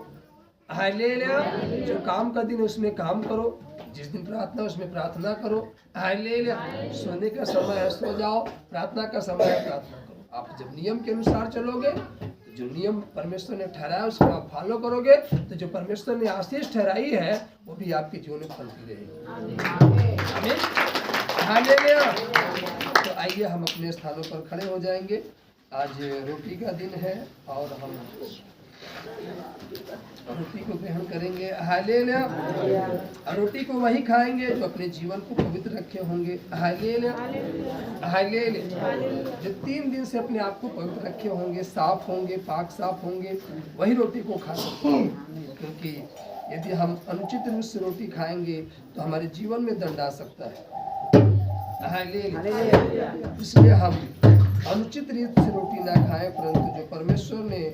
हालेलुया। जो काम का दिन है उसमें काम करो, जिस दिन प्रार्थना उसमें प्रार्थना करो। हालेलुया। सोने का समय है सो जाओ, प्रार्थना का समय है प्रार्थना करो। आप जब नियम के अनुसार चलोगे, तो जो नियम परमेश्वर ने ठहराया उसको आप फॉलो करोगे, तो जो परमेश्वर ने आशीष ठहराई है वो भी आपके जीवन में फलती रहेगी। आमीन। हालेलुया। तो आइए हम अपने स्थानों पर खड़े हो जाएंगे। आज रोटी का दिन है और हम रोटी को ग्रहण करेंगे। हालेलुया। रोटी को वही खाएंगे जो अपने जीवन को पवित्र रखे होंगे। हालेलुया। हालेलुया। जो 3 दिन से अपने आप को पवित्र रखे होंगे, साफ होंगे, पाक साफ होंगे, वही रोटी को खा सकते हैं। क्योंकि यदि हम अनुचित रूप से रोटी खाएंगे तो हमारे जीवन में दंड आ सकता है। हालेलुया। इसलिए हम अनुचित रीत से रोटी ना खाएं, परंतु जो परमेश्वर ने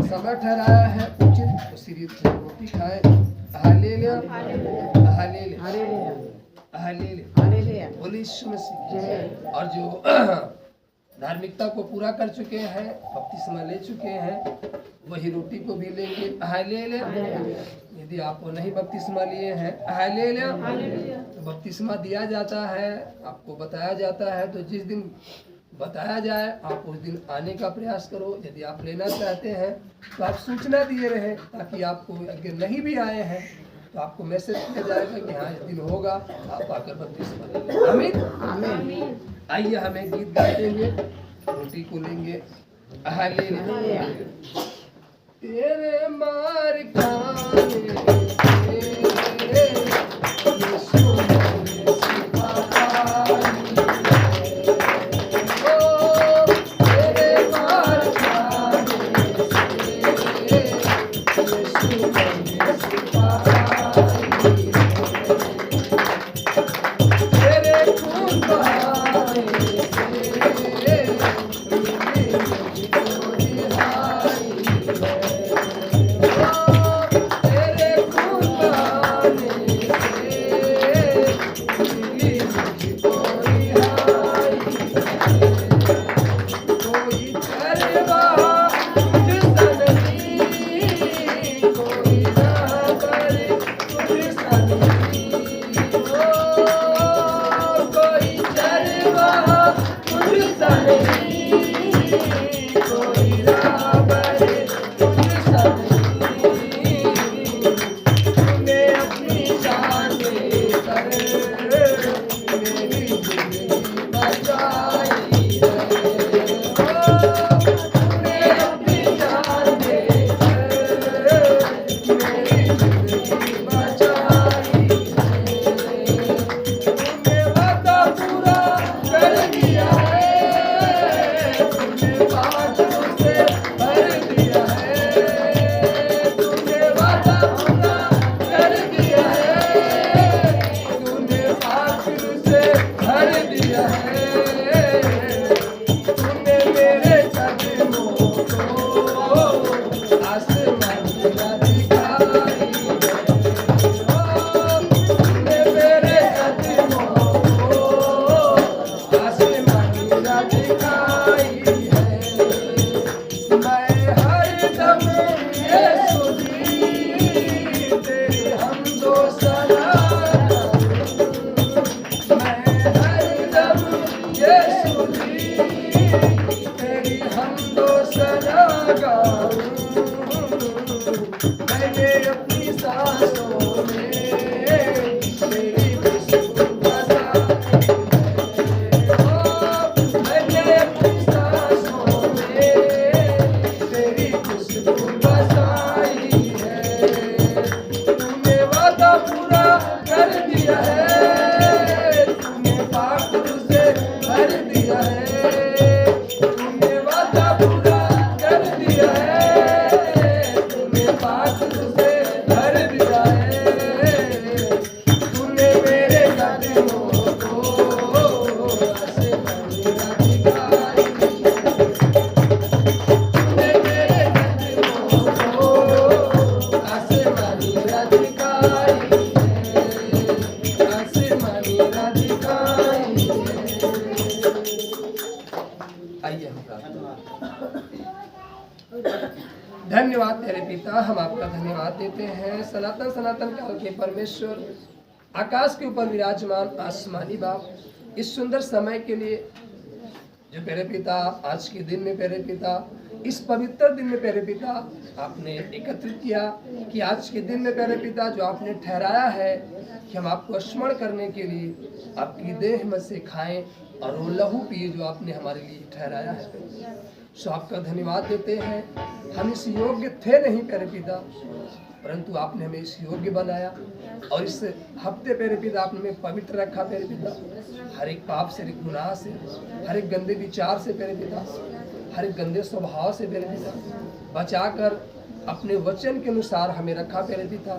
समय ठहराया है उचित उसी रीत से रोटी खाएं। हालेलुया। हालेलुया। हालेलुया। बोलिए यीशु मसीह। और जो धार्मिकता को पूरा कर चुके हैं, बपतिस्मा ले चुके हैं, वही रोटी को भी लेंगे। हालेलुया। यदि आप नहीं बपतिस्मा लिए हैं, हालेलुया, तो बपतिस्मा दिया जाता है, आपको बताया जाता है, तो जिस दिन बताया जाए आप उस दिन आने का प्रयास करो। यदि आप लेना चाहते हैं तो आप सूचना दिए रहे, ताकि आपको अगर नहीं भी आए हैं तो आपको मैसेज किया जाएगा कि हाँ इस दिन होगा, आप आकर बपतिस्मा लेंगे। आमीन। आमीन। आइए हम एक गीत गाते हुए रोटी को लेंगे। हालेलुया। तेरे मार खाने तेरे मेरी जिंदगी बचाई है। तूने अपनी जान दे मेरी जिंदगी बचाई है। तूने वादा पूरा कर दिया है, तूने बादलों से भर दिया है। तूने वादा पूरा कर दिया है, तूने बादलों से भर दिया है। तूने मेरे कदमों को आसमान गिरा दिखाई है। तूने मेरे कदमों को आसमान गिरा दिखाई है। मैं हरदम यीशु जी तेरी हमदो सना करूं। मैं हरदम यीशु जी तेरी हमदो सना गाऊं। मैंने अपनी सांसों में तेरी खुशबू बसाई है। मैंने अपनी सांसों में तेरी खुशबू बसाई है। तूने वादा पूरा कर दिया है, तूने बादलों से भर दिया है। तूने वादा पूरा कर दिया है, तूने बादलों से भर दिया है। तूने मेरे कदमों को आसमान गिरा दिखाई है। तूने मेरे कदमों को आसमान गिरा दिखाई है, आसमान गिरा दिखाई है। आइए हम प्रार्थना। धन्यवाद तेरे पिता, हम आपका धन्यवाद देते हैं। सनातन सनातन काल के परमेश्वर, आकाश के ऊपर विराजमान आसमानी बाप, इस सुंदर समय के लिए जो मेरे पिता आज के दिन में मेरे पिता इस पवित्र दिन में मेरे पिता आपने एकत्रित किया कि आज के दिन में मेरे पिता जो आपने ठहराया है कि हम आपको स्मरण करने के लिए आपकी देह में से खाएं और वो लहू पिए जो आपने हमारे लिए ठहराया है। सो आपका धन्यवाद देते हैं। हम इस योग्य थे नहीं मेरे पिता, परंतु आपने हमें इस योग्य बनाया और इस हफ्ते मेरे पिता आपने हमें पवित्र रखा मेरे पिता, हर एक पाप से, हर एक गुनाह से, हर एक गंदे विचार से मेरे पिता, हर एक गंदे स्वभाव से मेरे पिता बचाकर अपने वचन के अनुसार हमें रखा मेरे पिता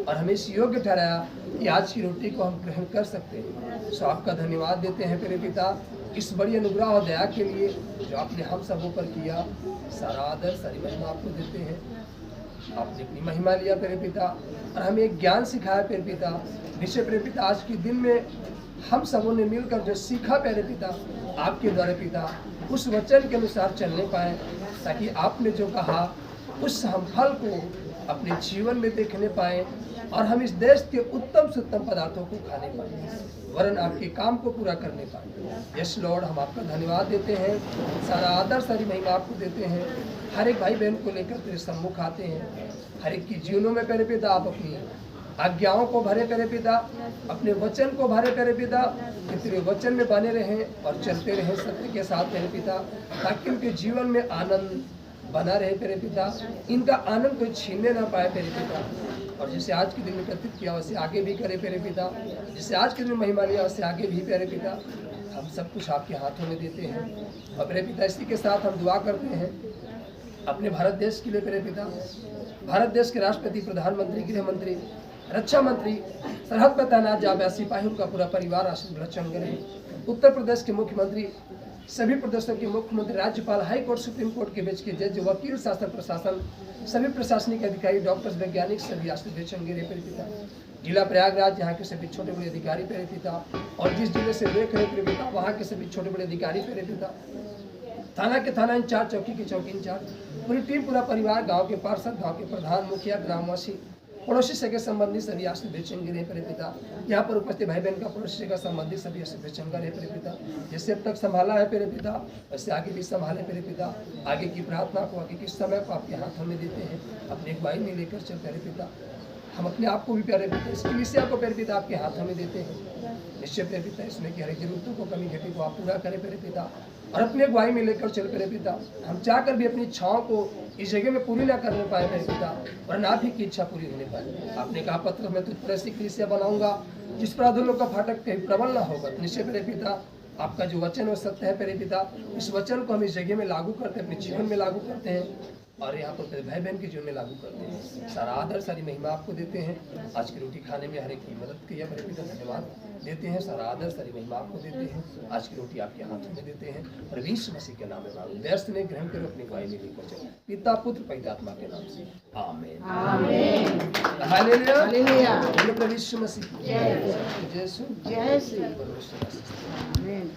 और हमें इस योग्य ठहराया कि आज की रोटी को हम ग्रहण कर सकते हैं। सो आपका धन्यवाद देते हैं मेरे पिता इस बड़ी अनुग्रह और दया के लिए जो आपने हम सबों पर किया। सारा आदर सारी महिमा आपको देते हैं। आपने अपनी महिमा लिया मेरे पिता और हमें एक ज्ञान सिखाया मेरे पिता, जिससे मेरे पिता आज के दिन में हम सबों ने मिलकर जो सीखा मेरे पिता आपके द्वारा पिता उस वचन के अनुसार चलने पाए, ताकि आपने जो कहा उस हम फल को अपने जीवन में देखने पाए और हम इस देश के उत्तम से उत्तम पदार्थों को खाने पाए, वरन आपके काम को पूरा करने पाए। यस लॉर्ड, हम आपका धन्यवाद देते हैं। सारा आदर सारी महिमा आपको देते हैं। हर एक भाई बहन को लेकर तेरे सम्मुख आते हैं। हर एक की जीवनों में प्यारे पिता आप अपनी आज्ञाओं को भरे प्यारे पिता, अपने वचन को भरे प्यारे पिता, कि तेरे वचन में बने रहें और चलते रहें सत्य के साथ प्यारे पिता, ताकि उनके जीवन में आनंद बना रहे प्यारे पिता, इनका आनंद कोई छीनने ना पाए प्यारे पिता। और जिसे आज के दिन में एकत्रित किया वैसे आगे भी करे प्यारे पिता, जिसे आज के दिन में महिमा लिया वैसे आगे भी प्यारे पिता, हम सब कुछ आपके हाथों में देते हैं। और प्यारे पिता इसी के साथ हम दुआ करते हैं अपने भारत देश के लिए प्यारे पिता। भारत देश के राष्ट्रपति, प्रधानमंत्री, गृह मंत्री, रक्षा मंत्री, सरहद पर तैनात जाबाज सिपाहियों का पूरा परिवार आशीर्वाद रक्षण करे। उत्तर प्रदेश के मुख्यमंत्री, सभी प्रदेशों के मुख्यमंत्री, राज्यपाल, हाई कोर्ट, सुप्रीम कोर्ट के बीच के जज, वकील, शासन प्रशासन, सभी प्रशासनिक अधिकारी, डॉक्टर्स, वैज्ञानिक, सभी आशीर्वाद चंगेरे प्यारे पिता। जिला प्रयागराज, यहाँ के सभी छोटे बड़े अधिकारी प्यारे पिता, और जिस जिले से देख रहे प्यारे पिता वहाँ के सभी छोटे बड़े अधिकारी प्यारे पिता, थाना के थाना इंचार्ज, चौकी के चौकी इंचार्ज, पूरी टीम, पूरा परिवार, गांव के पार्षद, गांव के प्रधान, मुखिया, ग्रामवासी, पड़ोसी सगे संबंधी सभी आशीर्वाद चंगे प्यारे पिता। यहाँ पर उपस्थित भाई बहन का पड़ोसी का संबंधी सभी आशीर्वाद चंगा रहे प्यारे पिता। जैसे अब तक संभाला है प्यारे पिता वैसे आगे भी संभाले प्यारे पिता। आगे की प्रार्थना को, आगे के समय को आपके हाथों में देते हैं, अपने अगुवाई में लेकर चल प्यारे पिता। हम अपने आप को भी प्यारे पिता, इस कलीसिया को प्यारे पिता आपके हाथों में देते हैं। निश्चय प्यारे पिता इसमें की हर एक जरूरतों को, कमी घटी को आप पूरा करें प्यारे पिता, और अपने अगुवाई में लेकर चल प्यारे पिता। हम चाहकर भी अपनी इच्छाओं को इस जगह में पूरी ना करने पाए प्यारे पिता, और आप ही की इच्छा पूरी होने पाए। आपने कहा पत्र में तुझ पर ऐसी कलीसिया बनाऊंगा जिस पर अधोलोक का फाटक कहीं प्रबल ना होगा। तो निश्चय प्यारे पिता आपका जो वचन वो सत्य है प्यारे पिता, इस वचन को हम इस जगह में लागू करते हैं, अपने जीवन में लागू करते हैं, और यहाँ पर भाई बहन के जीवन में लागू करते हैं। सारा आदर सारी महिमा आपको देते हैं। आज की रोटी खाने में हर एक की मदद की है मेरे पिता, धन्यवाद देते हैं। सारा आदर सारी महिमा आपको देते हैं। आज की रोटी आपके हाथों में देते हैं, और यीशु मसीह के नाम में मांगो, व्यस्त ने ग्रहण करो, अपनी गवाही में लेकर चलो, पिता पुत्र पवित्र आत्मा के नाम से आमीन। हालेलुया। बोलो प्रभु यीशु मसीह की जय। जय श्री जय श्री। आमीन।